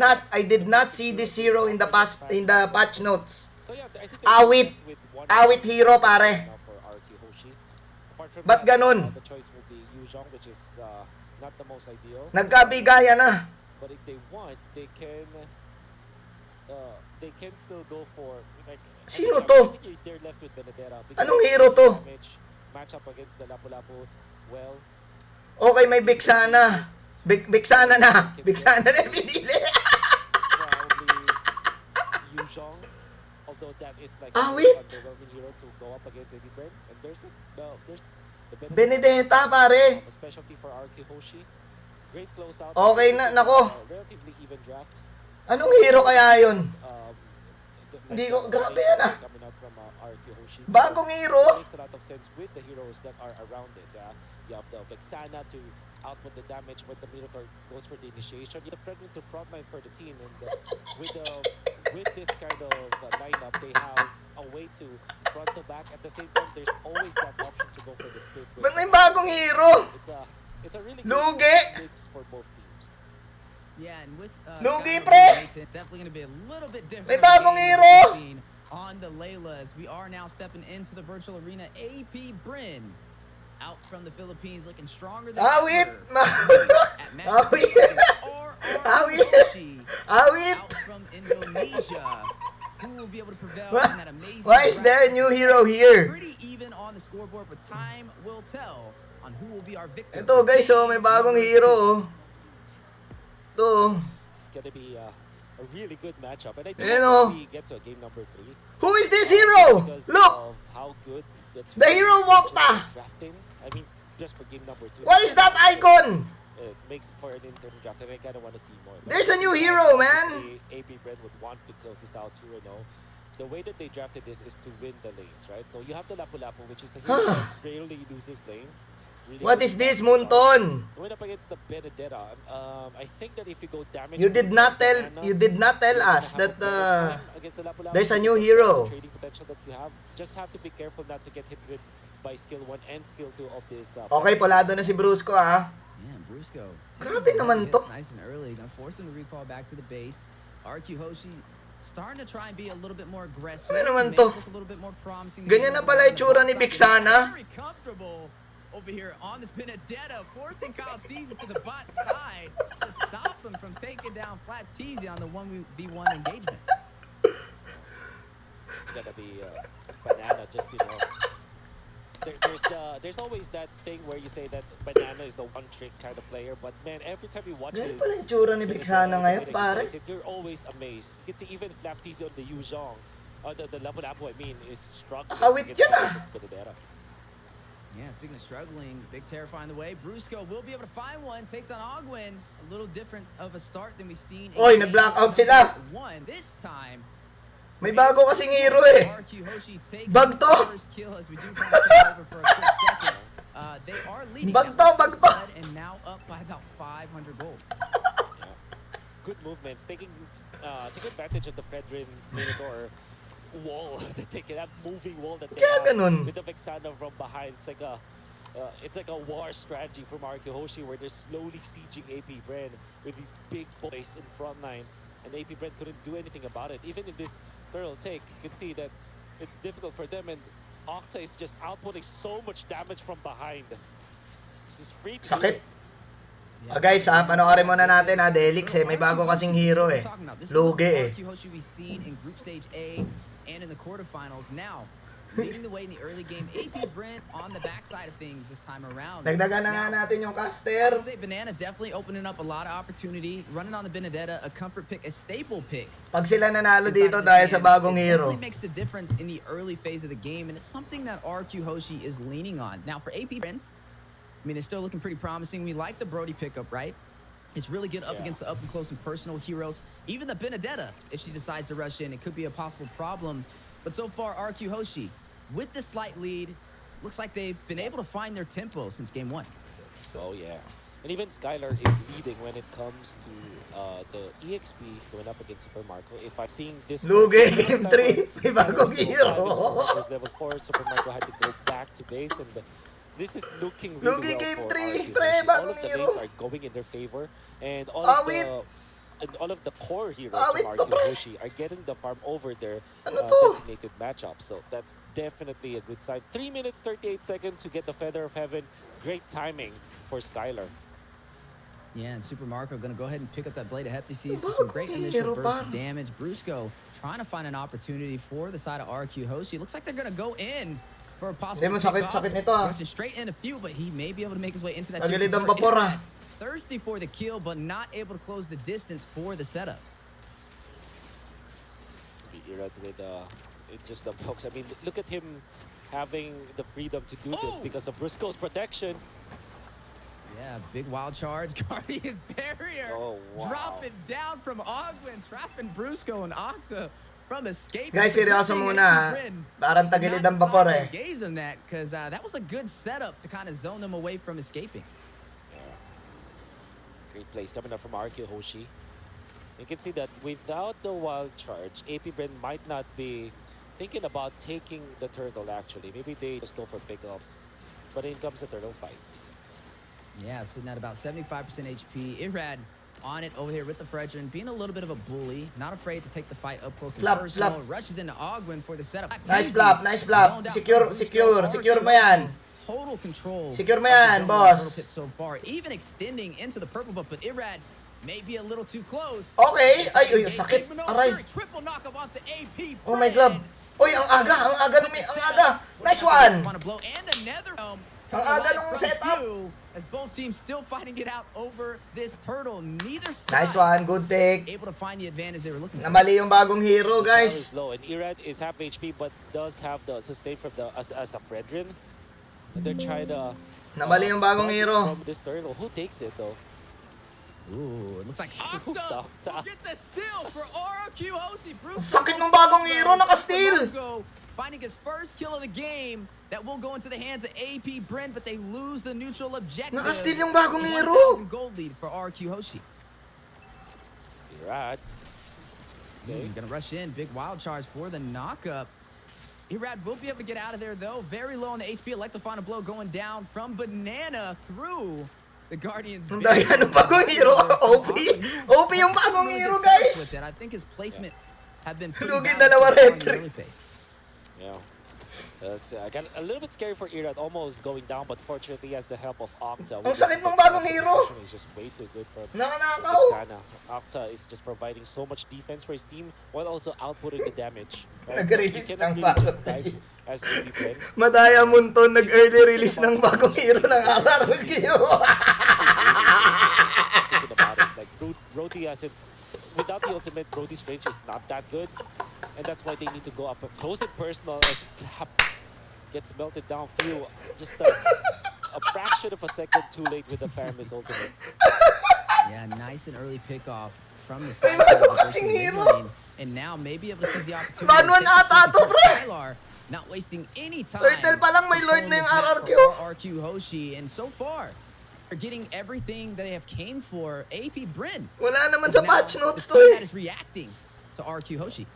not see this hero in the patch notes. So yeah, I think Awit. with one Awit hero, pare. now for RQ Hoshi. Apart from Ba't that, ganun? the choice will be Yuzhong, which is not the most ideal. Nagkabigayan na. But if they want, they can still go for like. Sino I to? think they're left with Benedetta. because Anong hero to? Match up against the Lapu-Lapu. Well, Okay, may Vexana. Vexana na. Vexana na pinili. probably Yuzhong. Although that is like Awit. an underwhelming hero to go up against APBREN. And there's the Benedetta, pare. a specialty for RQ Hoshi. Great closeout. Okay na, nako. Relatively even draft. Anong hero kaya yun? Hindi ko- the grabe basics yan, ah. coming out from RQ Hoshi. Bagong hero. Makes a lot of sense with the heroes that are around it. You have the Vexana to output the damage when the Minotaur goes for the initiation. You have Fredwin to frontline for the team, and with this kind of lineup, they have a way to front to back. At the same time, there's always that option to go for the split. Ba't may bagong hero? It's a really Lugi. good mix for both teams. Yeah, and with Lugi, Skylar pre. Nathan, it's definitely going to be a little bit different. May of a bagong game hero. that we've seen on the Laylas. We are now stepping into the virtual arena. APBREN out from the Philippines, looking stronger than Awit. ever. At match Awit. RRQ Awit. Hoshi Awit. out from Indonesia. Who will be able to prevail Wha- in that amazing Why is there a draft? new hero here? Pretty even on the scoreboard, but time will tell on who will be our victor. Ito guys, oh, may bagong hero. Oh. Ito. oh. It's gonna be a really good matchup, and I think Ayan, oh. we get to a game number 3. Who is this hero? Because Look. of how good the hero Mokta. drafting. I mean, just for game number 2. What is that icon? It makes for an interim draft, and I kind of want to see more. There's a new hero, man. Obviously, APBREN would want to close this out 2-0. The way that they drafted this is to win the lanes, right? So you have the Lapu-Lapu, which is a hero that rarely loses lane. Really What is this, Munton? Going up against the Benedetta, I think that if you go damage, You did not tell us that there's a new hero. Trading potential that you have. Just have to be careful not to get hit with by skill 1 and skill 2 of this. Okay, polado na si Brusco ah. Yeah, Brusco. Grabe naman to. Nice and early. Gonna force him to recall back to the base. RQ Hoshi starting to try and be a little bit more aggressive. Ano naman make to? it look a little bit more promising. Ganyan na pala itsura ni Vexana. Very comfortable over here on this Benedetta, forcing Kyle Teasy to the bot side to stop him from taking down Flat Teasy on the 1v1 engagement. gonna be Banana. Just there's always that thing where you say that Banana is a one-trick kind of player, but man, every time you watch Ganyan his pala yung tsura ni Bixana ngayon, pare. you're always amazed. You can see even Flaptizi on the Yuzhong, the Lapu-Lapu, I mean, is struggling. Awit against yun, ah. this Benedetta. Yeah, speaking of struggling, Big Terror find the way. Brusco will be able to find one. Takes on Ogwin. A little different of a start than we've seen. Oy, nag-blackout sila. One this time. May bago kasing hero eh. RRQ Hoshi takes Bag to. the first kill as we do kind of take over for a quick second. They are leading Bag now to, with bag to. blood and now up by about 500 gold. Yeah. Good movements, taking advantage of the Fredrin Minotaur wall that they can have, moving wall that they Kaya have ganun. with the Vexana from behind. It's like a war strategy from RRQ Hoshi where they're slowly sieging APBREN with these big boys in front line, and APBREN couldn't do anything about it. Even in this turtle take, you can see that it's difficult for them, and Octa is just outputting so much damage from behind. This is free to Sakit. Yeah. Guys, panoorin muna natin Delix eh. May bago kasing hero eh. Lugi eh. RRQ Hoshi we've seen in Group Stage A and in the quarterfinals. Now, leading the way in the early game, APBREN on the backside of things this time around. Dagdagan na nga Now, natin yung I caster. would say Banana definitely opening up a lot of opportunity. Running on the Benedetta, a comfort pick, a staple pick. Pag sila nanalo inside dito of this dahil sa game. bagong It hero. definitely makes the difference in the early phase of the game, and it's something that RRQ Hoshi is leaning on. Now, for APBREN, I mean, they're still looking pretty promising. We like the Brody pickup, right? It's really good up Yeah. against the up-and-close and personal heroes. Even the Benedetta, if she decides to rush in, it could be a possible problem. But so far, RRQ Hoshi, with the slight lead, looks like they've been able to find their tempo since game one. Oh yeah, and even Skylar is leading when it comes to the EXP going up against Super Marco. If I'm seeing this, Lugi, game 3, may bagong hero. Was level 4, Super Marco had to go back to base, and this is looking really Lugi, well game for 3, RRQ. pre, All bagong of the hero. lanes are going in their favor, and all of the core heroes Awit from to, RRQ pre. Hoshi are getting the farm over their Ano to? designated matchup. So that's definitely a good sign. 3 minutes 38 seconds to get the Feather of Heaven. Great timing for Skylar. Yeah, and Super Marco going to go ahead and pick up that Blade of Heptases. Bagong Some great initial hero, burst of par. damage. Brusco trying to find an opportunity for the side of RRQ Hoshi. Looks like they're going to go in for a possible Hindi mo kickoff. sakit nito Rushing straight in a few, but he may be able to make his way into that. Tagilid ang territory. vapor, Thirsty for the kill, but not able to close the distance for the setup. Irad with it's just the box. I mean, look at him having the freedom to do this because of Brusco's protection. Yeah, big wild charge, guarding his barrier. Oh, wow. Dropping down from Ogwin, trapping Brusco and Octa from escape. Guys, seryoso muna. Parang tagilid ang vapor eh. Gaze on that, because that was a good setup to kind of zone them away from escaping. Great plays coming up from RRQ Hoshi. You can see that without the wild charge, APBREN might not be thinking about taking the turtle actually. Maybe they just go for pickups. But in comes the turtle fight. Yeah, sitting at about 75% HP. Irad on it over here with the Fredrin, being a little bit of a bully, not afraid to take the fight up close and Flap, personal. flap. Rushes into Ogwin for the setup. Nice flap, nice flap. Secure mo yan. Total control. Secure mo of the yan, zone boss. turtle pit so far, even extending into the purple buff, but Irad may be a little too close. Okay. Ay, sakit. Aray. Triple knockup onto AP. Oh my God. Uy, ang aga. Nice one. On a blow and another Ang aga nung setup. as both teams still fighting it out over this turtle. Neither side Nice one, good take. able to find the advantage they were looking for. Namali yung bagong hero, The tower guys. is low, and Irad is half HP but does have the sustain from the as a Fredrin. And they're trying to Namali yung bagong bust it hero. from this turtle. Who takes it though? Ooh, it looks like Octa will get the steal for RRQ Hoshi. Ang sakit ng bagong hero, naka-steal. Finding his first kill of the game that will go into the hands of APBREN, but they lose the neutral objective. Naka-steal yung bagong hero. 1,000 gold lead for RRQ Hoshi. Irad. Okay. Gonna rush in, big wild charge for the knockup. Irad will be able to get out of there though. Very low on the HP. Elect to find a blow going down from Banana through the Guardians. Ang dami ng bagong hero. OP yung bagong hero, guys. I think his placement have been pretty Lugi, balanced dalawa so far in red the trick. early phase. Yeah. I got a little bit scary for Irad, almost going down, but fortunately he has the help of Octa. Ang sakit ng bagong hero. He's just way too good for him. Nananakaw. Octa is just providing so much defense for his team while also outputting the damage. Nag-release You cannot ng really just bagong dive as APBREN. Madaya Munton nag-early release ng bagong hero ng RRQ. Thinking about it, like Brody has it. Without the ultimate, Brody's range is not that good, and that's why they need to go up close and personal as Flap gets melted down. Few just a fraction of a second too late with the Famous ultimate. Yeah, nice and early pickoff from the May side bago of the kasing mid hero. lane, and now maybe able to seize the opportunity. Banwan to take ata the to, first pre. Skylar, not wasting any time. Turtle pa lang, may Lord controlling na yung this map RRQ. for RRQ Hoshi, and so far they're getting everything that they have came for. APBREN. Wala naman sa Now, patch notes the to team that eh. is reacting to RQ Hoshi.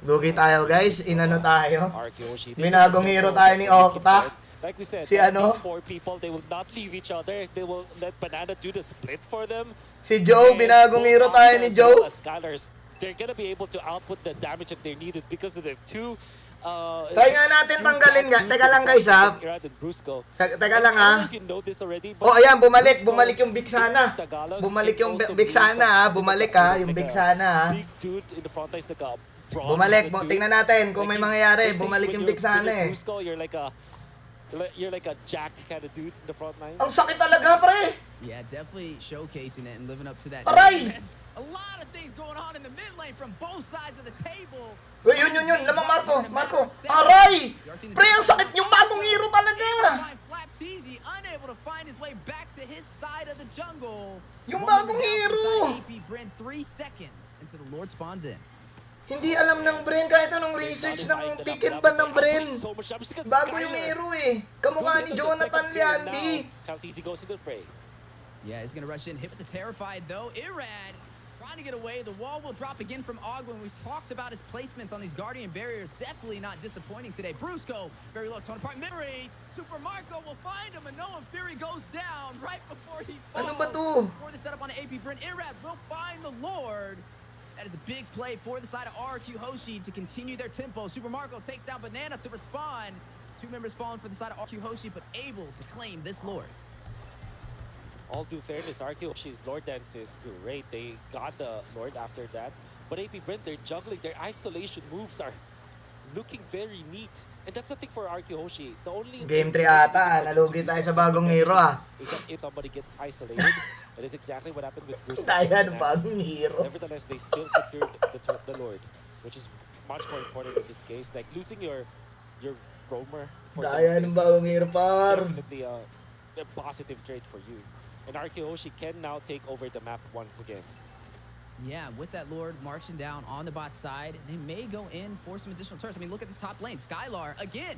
Lugi tayo guys, inano tayo. RQ Hoshi. Binagong hero tayo ni Octa. Like we said, Si ano? these 4 people, they will not leave each other. They will let Banana do the split for them. Si Joe, And binagong both hero tayo Octa ni as Joe. well as Skylars, they're gonna be able to output the damage that they needed because of the two. Try nga natin tanggalin nga. Teka lang guys ha. Teka lang ha. Oh ayan, bumalik yung Big Sana. Bumalik yung Big Sana ha. Bumalik ha, yung Big Sana ha. Bumalik, tingnan natin kung may mangyayari. Bumalik yung Big Sana eh. You're like a jacked kind of dude in the front line. Ang sakit talaga pre. Yeah, definitely showcasing it and living up to that. Aray! A lot of things going on in the mid lane from both sides of the table. Uy, yun. Lamang Marco. Aray! Pre, ang sakit yung bagong hero talaga. Flap TZ unable to find his way back to his side of the jungle. Yung bagong hero. APBREN 3 seconds until the Lord spawns in. Hindi alam ng Bren kahit anong research ng pick and ban ng Bren. Bago yung hero eh. Kamukha ni Jonathan Liandi. goes into the fray. Yeah, he's gonna rush in, hit with the Terrified though. Irad trying to get away. The wall will drop again from Ogwin. We talked about his placements on these Guardian barriers. Definitely not disappointing today. Brusco, very low tone apart. Memories. Super Marco will find him, and Noah Fury goes down right before he falls. Ano ba to? Before the setup on APBREN, Irad will find the Lord. That is a big play for the side of RRQ Hoshi to continue their tempo. Super Marco takes down Banana to respond. 2 members falling for the side of RRQ Hoshi, but able to claim this Lord. All due fairness, RRQ Hoshi's Lord Dance is great. They got the Lord after that. But APBREN, they're juggling. Their isolation moves are looking very neat. And that's the thing for RRQ Hoshi. The only Game 3 ata, nalugi tayo sa bagong hero ah. is that if somebody gets isolated, that is exactly what happened with Bruce. Daya ng bagong hero. Nevertheless, they still secured the Lord, which is much more important in this case. Like losing your roamer for the Daya Lord ng is bagong hero par. definitely a positive trait for you. And RRQ Hoshi can now take over the map once again. Yeah, with that Lord marching down on the bot side, they may go in for some additional turrets. I mean, look at the top lane. Skylar, again,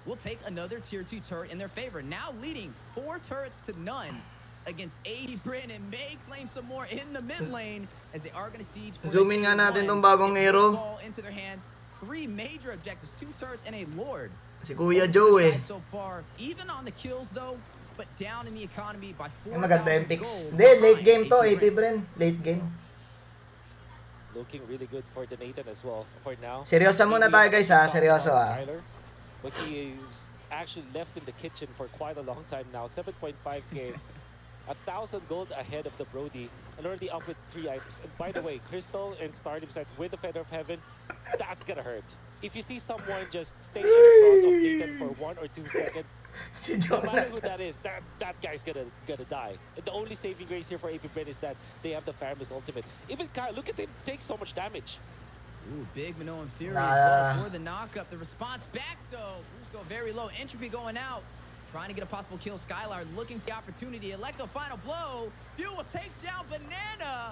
will take another tier 2 turret in their favor. Now leading 4 turrets to none against APBREN, and may claim some more in the mid lane as they are going to siege for Zoom in nga natin tong bagong hero. into their hands. 3 major objectives, 2 turrets and a Lord. Si Kuya Joe eh. So far, even on the kills though, but down in the economy by 4,000 Maganda yung picks. gold Hindi, late behind game to, APBREN. APBREN. Late game. Looking really good for the Nathan as well for now. Seryoso muna tayo guys ha, seryoso ha. But he is actually left in the kitchen for quite a long time now. 7.5k, 1,000 gold ahead of the Brody, and already up with 3 items. And by the way, Crystal and Stardom set with the Feather of Heaven, that's gonna hurt. If you see someone just stay in front of Nathan for 1 or 2 seconds, Si no matter Jonathan. who that is, that guy's gonna die. And the only saving grace here for APBREN is that they have the Famous ultimate. Even Kyle, look at him take so much damage. Ooh, big Minoan Fury Nah. as well for the knockup. The response back though. Go very low. Entropy going out. Trying to get a possible kill. Skylar looking for the opportunity. Electo final blow. Few will take down Banana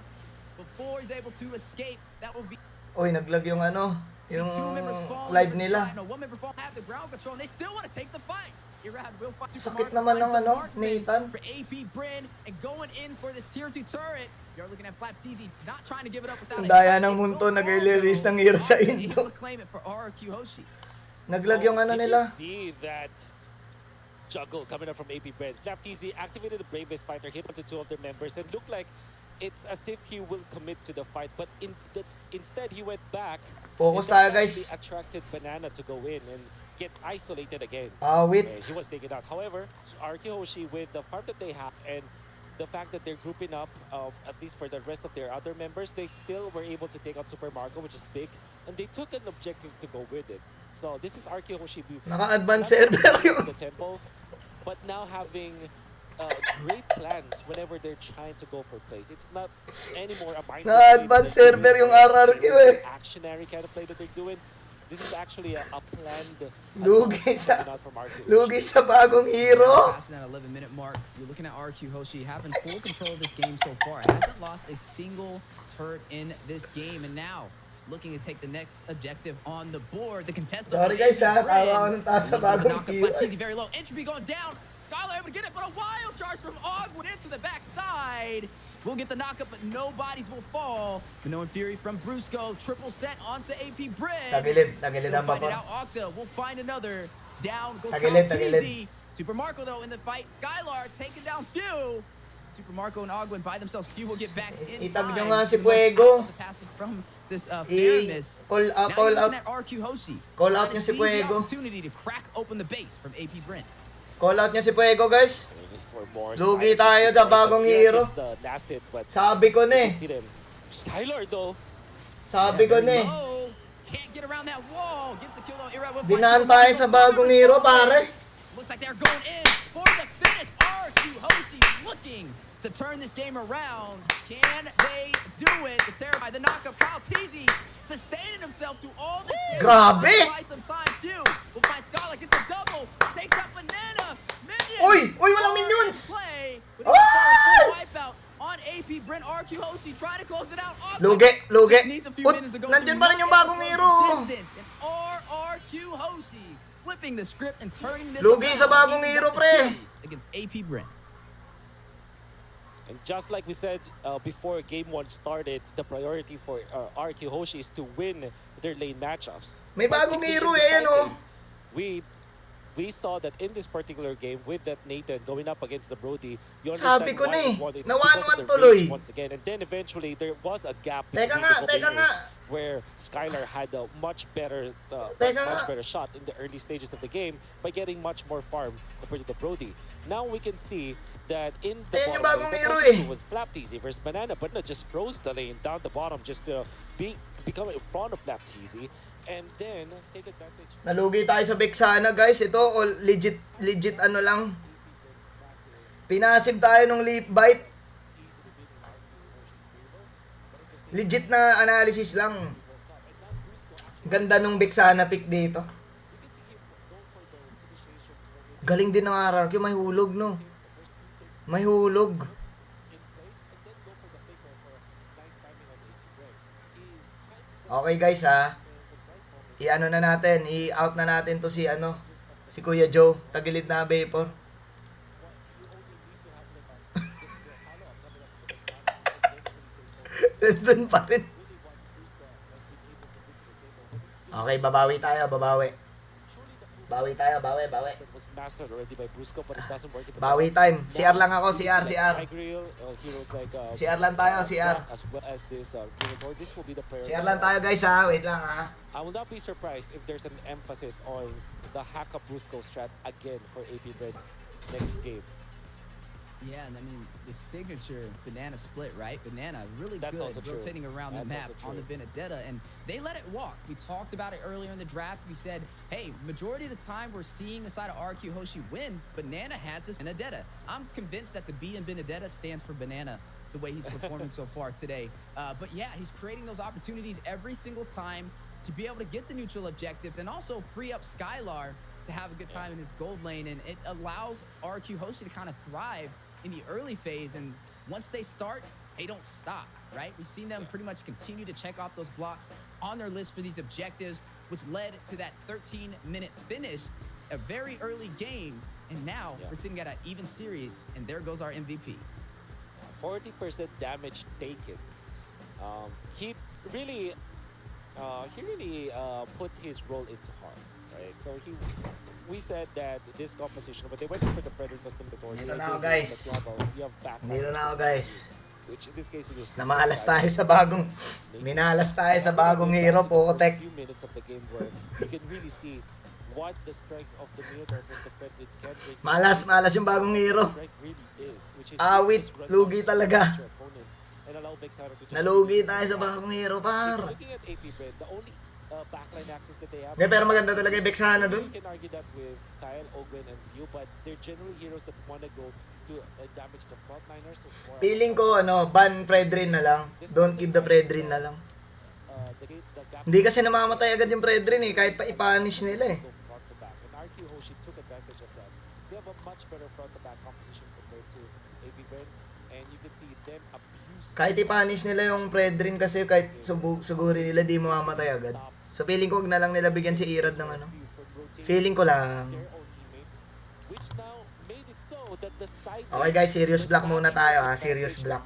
before he's able to escape. That will be Uy, naglag yung ano, yung 2 members falling live for the nila. side. No, 1 member fall have the ground control, and they still want to take the fight. Irad will fight. Sakit naman ng ano, Nathan. For APBREN and going in for this tier 2 turret. You're looking at Flap TZ not trying to give it up without Ang daya ng munto, nag-early release ng hero sa Able Indo. to claim it for RRQ Hoshi. Naglag yung ano Did nila. you see that juggle coming up from APBREN? FlapTZ activated the Bravest Fighter, hit onto 2 of their members, and looked like it's as if he will commit to the fight, but instead he went back. Focus and that tayo, actually guys. attracted Banana to go in and get isolated again. Wait. He was taken out. However, RRQ Hoshi, with the farm that they have and the fact that they're grouping up, at least for the rest of their other members, they still were able to take out Super Marco, which is big, and they took an objective to go with it. So this is RRQ Hoshi. Naka-advance server yung... The tempo, but now having great plans whenever they're trying to go for plays. It's not anymore a mindless Na-advance play that server they're yung doing, RRQ eh. actionary kind of play that they're doing. This is actually a planned Lugi assault sa... coming out from RRQ Hoshi. Lugi sa bagong hero. Passing that 11-minute mark, you're looking at RQ Hoshi having full control of this game so far. Hasn't lost a single turret in this game, and now looking to take the next objective on the board. The contestant. Sorry guys ha, tawa ako ng taas sa bagong hero. TZ very low. Entropy going down. Skylar able to get it, but a wild charge from Ogwood into the backside. We'll get the knockup, but no bodies will fall. Minoan Fury from Brusco. Triple set onto APBREN. Tagilid Still ang fighting vapor. out Octa. We'll find another. Down goes Tagilid. TZ. Super Marco, though, in the fight. Skylar taking down Few. Super Marco and Ogwin by themselves. Few will get back in Itag time. nyo nga si He must Fuego. out the passage from this fairness. Call Now out. you're looking at RQ Hoshi. Call trying out to niya si seize the Fuego. opportunity to crack open the base from APBREN. Call out niya si Fuego guys. For more Lugi Skylar. tayo sa bagong Yeah, hero. it's the last hit, but Sabi ko you na can eh. see them. Skylar though. Sabi ko na eh. Low. Can't get around that wall. Gets a kill on Ira. Dinaan tayo sa bagong hero pare. Looks like they're going in for the finish. RQ Hoshi looking to turn this game around. Can they do it? The terror by the knockup. Kyle TZ sustaining himself through all this. Grabe! Buy some time. Few will find Scholar. Gets a double. Takes out Banana. Minions. Uy! Uy, walang are in minions! play. But Ah! full wipeout on APBREN. RQ Hoshi trying to close it out. Lugi. Just needs a few Ut, minutes to go nandyan through. pa rin yung bagong hero. Distance. And RRQ Hoshi flipping the script and turning this Lugi around. sa bagong Even hero, up the pre. series against APBREN. And just like we said before Game 1 started, the priority for RRQ Hoshi is to win their lane matchups. May bagong Particularly hero in the eh, ano? fight lanes, we saw that in this particular game with that Nathan going up against the Brody, you Sabi understand ko why na eh, he won. It's na because of 1-1 the tuloy. range once again. And then eventually there was a gap Teka between nga, the teka bowlers nga. where Skylar had a much better shot in the early stages of the game by getting much more farm compared to the Brody. Now we can see that in the Ayan yung bottom bagong lane, hero that's also eh. true with Flap TZ versus Banana, but not just froze the lane down the bottom just to become in front of Flap TZ and then take advantage. Nalugi tayo sa Vexana guys. Ito all legit ano lang. Pinasib tayo nung leap bite. Legit na analysis lang. Ganda nung Vexana pick dito. Galing din ng RRQ, may hulog no. May hulog. Okay guys ha. I-ano na natin, i-out na natin to si ano, si Kuya Joe, tagilid na vapor. Nandun pa rin. Okay, babawi tayo, babawi. Bawi tayo, bawi. That was mastered already by Brusco, but it doesn't work in the Bawi time. CR lang ako, CR. Heroes like CR lang tayo, CR. as well as this Minotaur. This will be the prayer. CR lang tayo guys ha, wait lang ha. I will not be surprised if there's an emphasis on the hack up Brusco strat again for APBREN next game. Yeah, and I mean, the signature Banana split, right? Banana really That's good also true. rotating around the That's map also on the true. Benedetta, and they let it walk. We talked about it earlier in the draft. We said, hey, majority of the time we're seeing the side of RQ Hoshi win. Banana has this Benedetta. I'm convinced that the B in Benedetta stands for Banana, the way he's performing so far today. But yeah, he's creating those opportunities every single time to be able to get the neutral objectives and also free up Skylar to have a good time in his gold lane, and it allows RQ Hoshi to kind of thrive in the early phase, and once they start, they don't stop, right? We've seen them pretty much continue to check off those blocks on their list for these objectives, which led to that 13-minute finish, a very early game, and now we're sitting at an even series, and there goes our MVP. 40% damage taken. He really put his role into harm, right? So we said that this composition, but they went for the Predator custom tutorial. Dito na ako guys. You have back. Dito na ako guys. which in this case it was Namalas tayo sa bagong, minalas tayo sa bagong hero, Pokotek. few minutes of the game where you can really see what the strength of the Minotaur was defended can bring. Malas yung bagong hero. Strength really is, which is Awit, just run lugi down talaga. your opponents and allow Vexana to just- Nalugi tayo sa bagong hero, par. Looking at APBREN, the only backline access that they have. Hindi, pero maganda talaga yung Vexana dun. You can argue that with Kyle, Ogwen, and Few, but they're generally heroes that wanna go to damage the frontliners. Feeling ko, ban Fredrin na lang. Don't give the Fredrin na lang. The gap Hindi kasi namamatay agad yung Fredrin eh, kahit pa i-punish nila eh. go front to back. And RRQ Hoshi took advantage of that. They have a much better front to back composition compared to APBREN, and you can see them abuse. Kahit i-punish nila yung Fredrin kasi kahit suguri nila di mamamatay agad. So feeling ko wag na lang nila bigyan si Irad ng ano. Feeling ko lang. Their own teammates, which now made it so that the side Okay guys, serious block muna tayo ha, serious block.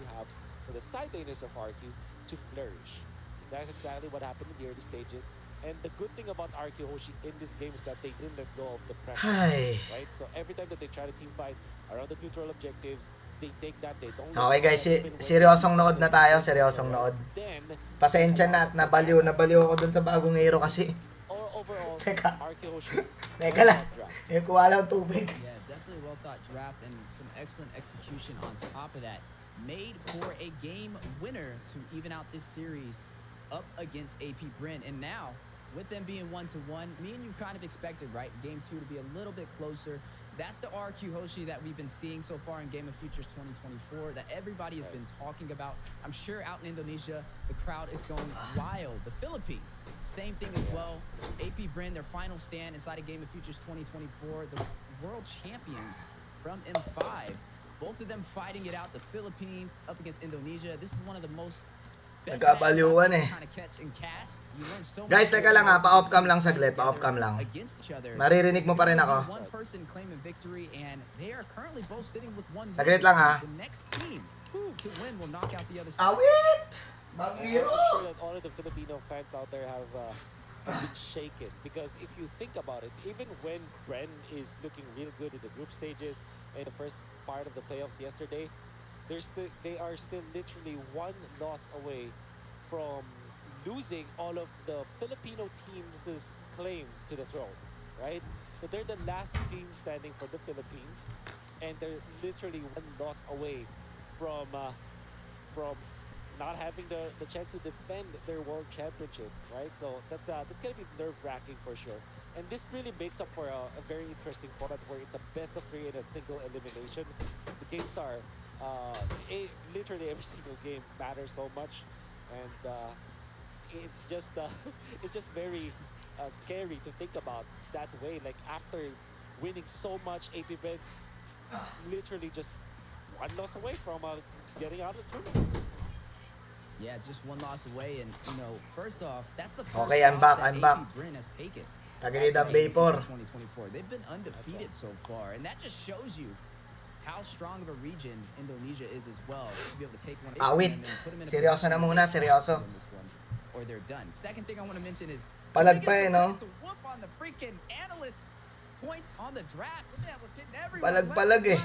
For the side laners of RRQ to flourish. That's exactly what happened in the early stages. And the good thing about RRQ Hoshi in this game is that they didn't let go of the pressure. Ay. Right? So every time that they try to team fight around the neutral objectives, they take that, they don't Okay guys, seryosong nood na tayo, seryosong nood. Then, Pasensya na at nabaliw ako dun sa bagong hero kasi. or overall, Teka. RRQ Hoshi Teka lang, kuha lang tubig. Yeah, definitely well thought draft and some excellent execution on top of that. Made for a game winner to even out this series up against APBREN. And now, with them being 1-1, me and you kind of expected, right, game 2 to be a little bit closer. That's the RRQ Hoshi that we've been seeing so far in Game of Futures 2024 that everybody has been talking about. I'm sure out in Indonesia, the crowd is going wild. The Philippines, same thing as well. APBREN, their final stand inside of Game of Futures 2024, the world champions from M5. Both of them fighting it out. The Philippines up against Indonesia. This is one of the most best Nagkabaliwan eh. kind of catch and cast. You learn so Guys, much teka lang ha, pa-off cam lang saglit, pa-off cam lang. against each other. Maririnig mo pa rin ako. One person claiming victory, and they are currently both sitting with one Saglit win. lang, ha. The next team to win will knock out the other side. Awit! Bagong I'm hero! sure that all of the Filipino fans out there have been shaken, because if you think about it, even when Bren is looking real good in the group stages and the first part of the playoffs yesterday, they are still literally one loss away from losing all of the Filipino teams' claim to the throne, right? So they're the last team standing for the Philippines, and they're literally one loss away from not having the chance to defend their world championship, right? So that's gonna be nerve-wracking for sure. And this really makes up for a very interesting format where it's a best of 3 in a single elimination. The games are literally every single game matters so much, and it's just very scary to think about that way. Like after winning so much, APBREN literally just one loss away from getting out of the tournament. Yeah, just one loss away, and first off, that's the first Okay, I'm loss back, that I'm back. APBREN has taken. Tagilid ang after vapor. 2024. They've been undefeated so far, and that just shows you how strong of a region Indonesia is as well. To be able to take one Awit. and then put them in a Seryoso na muna, seryoso. on this one, or they're done. Second thing I want to mention is Palag pa eh, no? It's a whoop on the freaking analyst points on the draft. The man was hitting everyone. Palag eh.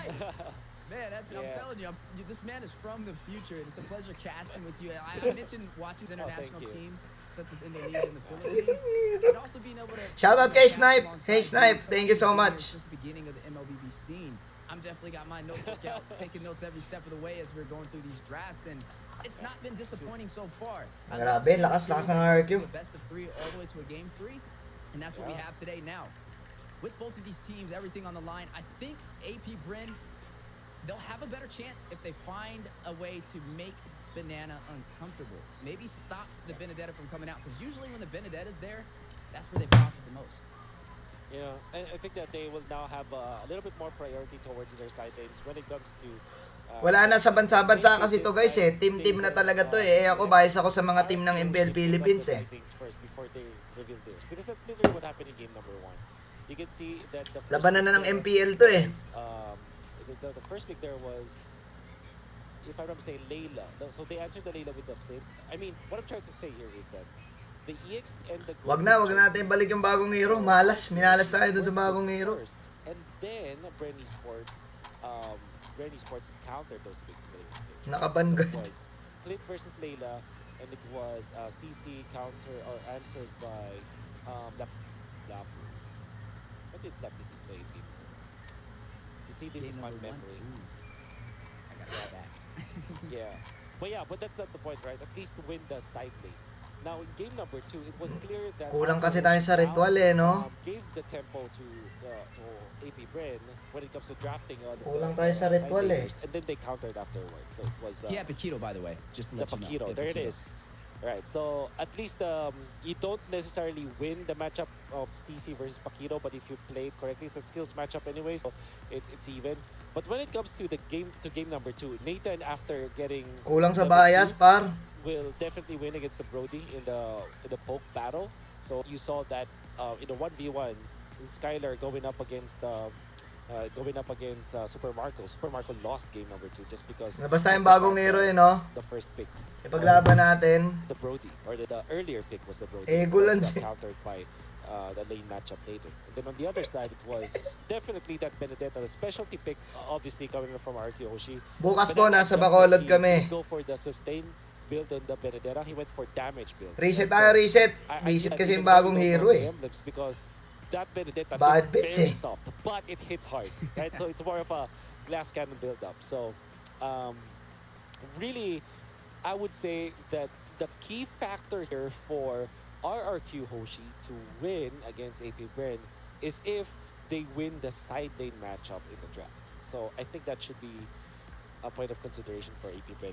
Man, I'm Yeah. telling you, this man is from the future. It's a pleasure casting with you. I mentioned watching international you. teams such as Indonesia and the Philippines, and also being able to Shout out kay cast Snipe. alongside Hey, Snipe, you. thank you so Something much. Since the beginning of the MLBB scene, I'm definitely got my notebook out, taking notes every step of the way as we're going through these drafts, and it's not been disappointing so far. I love Grabe, seeing lakas this ng series RRQ. to a best of 3 all the way to a game 3, and that's what we Yeah. have today now. With both of these teams, everything on the line, I think APBREN, they'll have a better chance if they find a way to make Banana uncomfortable. Maybe stop the Benedetta from coming out, because usually when the Benedetta's there, that's where they profit the most. Yeah, and I think that they will now have a little bit more priority towards their side lanes when it comes to Wala na sa bansa-bansa kasi to guys eh. Team-team na talaga to eh. Ako, bias ako sa mga team ng MPL Philippines eh. First before they reveal theirs, because that's literally what happened in game number 1. You can see that the first Labanan na ng pick there MPL to eh. was, the first pick there was, if I remember saying, Layla. So they answered the Layla with the flip. I mean, what I'm trying to say here is that the EX and the Wag na natin balik yung bagong hero. Malas, minalas tayo dun sa bagong hero. first, and then Brenny Sports Granny Sports countered those picks in the later stage. Nakaban So it guard. was Clint versus Layla, and it was CC counter or answered by Lap. What did Lap play team? You see, this is Game my number 1. memory. Ooh. I got that back. Yeah. But that's not the point, right? At least win the side lanes. Now, in game number 2, it was clear that Kulang kasi tayo sa ritual eh, no? gave the tempo to APBREN when it comes to drafting on Kulang tayo sa side ritual eh. laners, and then they countered afterwards. So it was He had Paquito, by the way, just to the let you know. Paquito. He had There it Paquito. is. Right. So at least you don't necessarily win the matchup of CC versus Paquito, but if you play it correctly, it's a skills matchup anyway, so it's even. But when it comes to the game number 2, Nathan, after getting Kulang sa level bias, 2, par. will definitely win against the Brody in the poke battle. So you saw that in the 1v1, Skylar going up against Super Marco. Super Marco lost game number 2 just because Labas tayong bagong hero eh, no? the first pick. Ipaglaban natin. The Brody, or the earlier pick was the Brody. Gulan was, si- countered by the lane matchup later. And then on the other side, it was definitely that Benedetta, the specialty pick, obviously coming from RRQ Hoshi. Bukas But po, then nasa just Bacolod he kami. didn't go for the sustain build on the Benedetta. He went for damage build. Reset So, tayo, reset. I Reset think kasi yung I bagong don't hero know eh. the emblems because that Benedetta Bad is bits very eh. soft, but it hits hard, right? So it's more of a glass cannon build up. So really, I would say that the key factor here for RRQ Hoshi to win against APBREN is if they win the side lane matchup in the draft. So I think that should be a point of consideration for APBREN.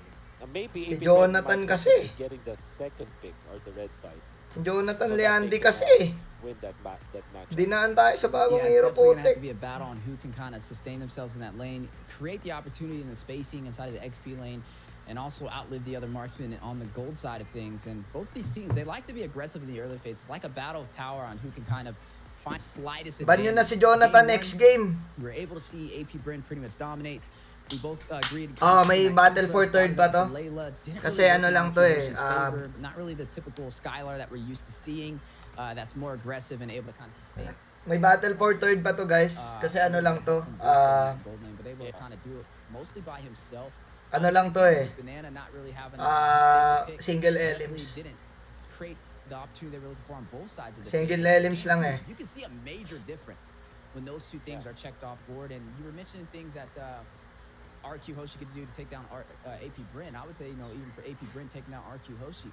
Maybe Si APBREN Jonathan might kasi. be getting the second pick or the red side. Jonathan So that Leandi they can, kasi. win that matchup. Dinaan tayo sa bagong Yeah, it's hero, definitely gonna have putik. to be a battle on who can kind of sustain themselves in that lane, create the opportunity in the spacing inside of the XP lane, and also outlive the other marksmen on the gold side of things. And both these teams, they like to be aggressive in the early phase. It's like a battle of power on who can kind of find slightest Ban nyo na advantage. si Jonathan Game next one, game. we're able to see APBREN pretty much dominate. We both agreed. May battle for third pa to? Layla didn't Kasi really ano work lang in to Hoshi's eh, favor. Not really the typical Skylar that we're used to seeing. That's more aggressive and able to kind of sustain. May battle for third pa to, guys. Kasi ano lang to. But able to kind of do it mostly by himself. Ano lang to eh. Banana not really having Single definitely elims. didn't create the opportunity they were looking for on both sides of the Single field. elims lang eh. You can see a major difference when those two things are checked off board. And you were mentioning things that RQ Hoshi could do to take down APBREN. I would say, even for APBREN taking down RQ Hoshi,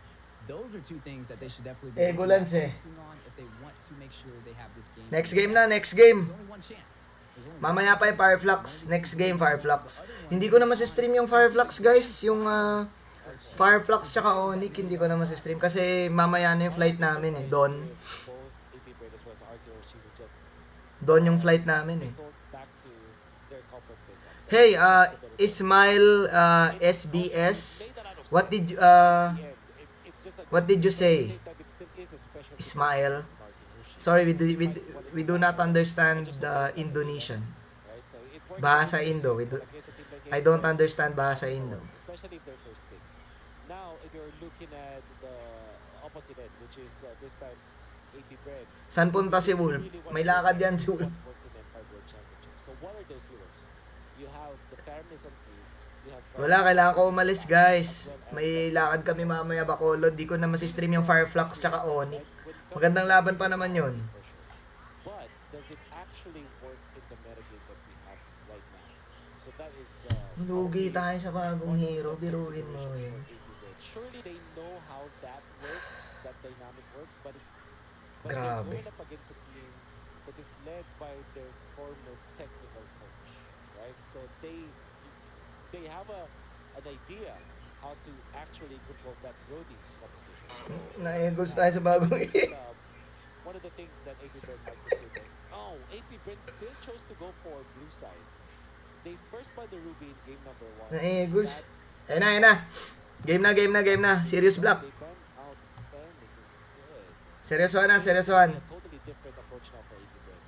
those are two things that they should definitely be Golans eh. focusing on if they want to make sure they have this game. Next game na, next game. There's only one chance. There's only Mamaya pa yung Fireflux. Next game, Fireflux. Hindi ko na masistream yung Fireflux, guys. Yung Fireflux tsaka Onyx, hindi ko na masistream. Kasi mamaya na yung flight namin eh. Dawn. Both APBREN as well as RRQ Hoshi will just Dawn yung flight namin eh. resort back to their comfort pickups. Hey, Ismail SBS. What did you, say? Ismail. Sorry, we do not understand the Indonesian. Bahasa Indo. I don't understand Bahasa Indo. Especially if they're first pick. Now, if you're looking at the opposite end, which is this time APBREN. San punta si Wolf? May lakad yan si Wolf. So what are those heroes? You have the fairness of food. You have Wala, kailangan ko umalis, guys. May lakad kami mamaya Bacolod. Di ko na masistream yung Fireflux tsaka Onyx. Magandang laban pa naman yun. But does it actually work in the metagame that we have right now? So that is Lugi tayo sa bagong hero. Biruin mo yun. surely they know how that works, that dynamic works, but they're Grabe. going up against a team that is led by their former technical coach, right? So they have an idea how to actually control that Brody proposition. Na-eagles tayo sa bagong hero. One of the things that APBREN might consider. Oh, APBREN still chose to go for blue side. They first by the Ruby in game number 1. Na-eagles. Ayun na. Game na. Serious block. They ban out fairness instead. Seryosohan na, seryosohan. A totally different approach now for APBREN.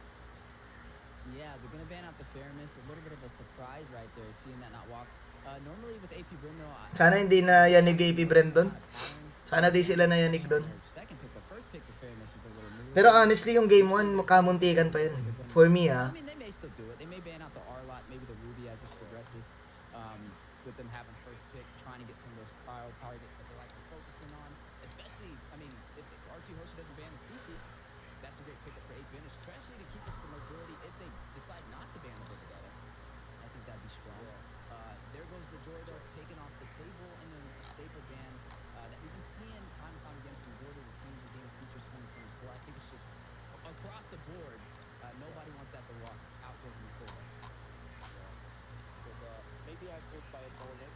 Yeah, they're going to ban out the fairness. A little bit of a surprise right there, seeing that not walk. Normally with APBREN, though, Sana hindi na yanig AP-BREN doon. Sana di sila na yanig doon. second pick, but first pick, the fairness is a little new. Pero honestly, yung game 1, makamuntikan pa yun. For me, I mean, they may still do it. They may ban out the R lot, maybe the Ruby see as this progresses. With them having first pick, trying to get some of those prior targets that they like to focus in on. Especially, I mean, if RQ Hoshi doesn't ban the CC, that's a great pickup for APBREN, especially to keep up the mobility if they decide not to ban the Bobadetta. I think that'd be strong. There goes the Joy, though, taken off the table, and then a staple ban that we've been seeing time and time again from majority of the teams in Game of Futures 2024. I think it's just across the board, nobody wants that to walk out goes in the full. Maybe answered by a Nolan,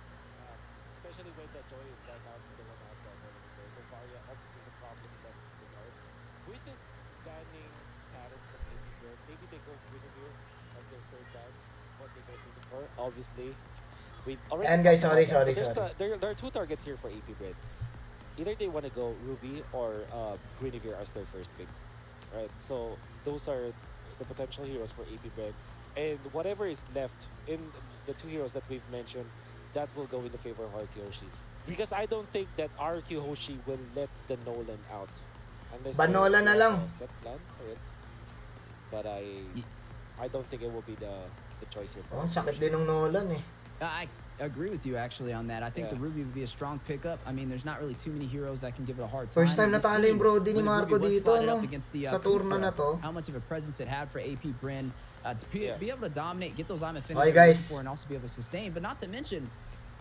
especially when the Joy is back out to the one out there. The Varia obviously is a problem in that regard. With this banning pattern from APBREN, maybe they go Guinevere as their third ban. What they go for, obviously. We already And guys, talked about sorry. that. So there are two targets here for APBREN. Either they want to go Ruby or Guinevere as their first pick, right? So those are the potential heroes for APBREN. And whatever is left in the two heroes that we've mentioned, that will go in the favor of RRQ Hoshi. Because I don't think that RRQ Hoshi will let the Nolan out. Unless Banola na lang. set plan for it. But I don't think it will be the choice here for Oh, RRQ sakit Hoshi. din ng Nolan eh. I agree with you actually on that. I think the Yeah. Ruby would be a strong pickup. I mean, there's not really too many heroes that can give it a hard time. First time We've natalo yung seen Brody ni when the Marco Ruby was dito, slotted no? up against the, Sa turno Kufra, na to. how much of a presence it had for APBREN to Yeah. be able to dominate, get those Diamond Okay, finishes guys. before, and also be able to sustain. But not to mention,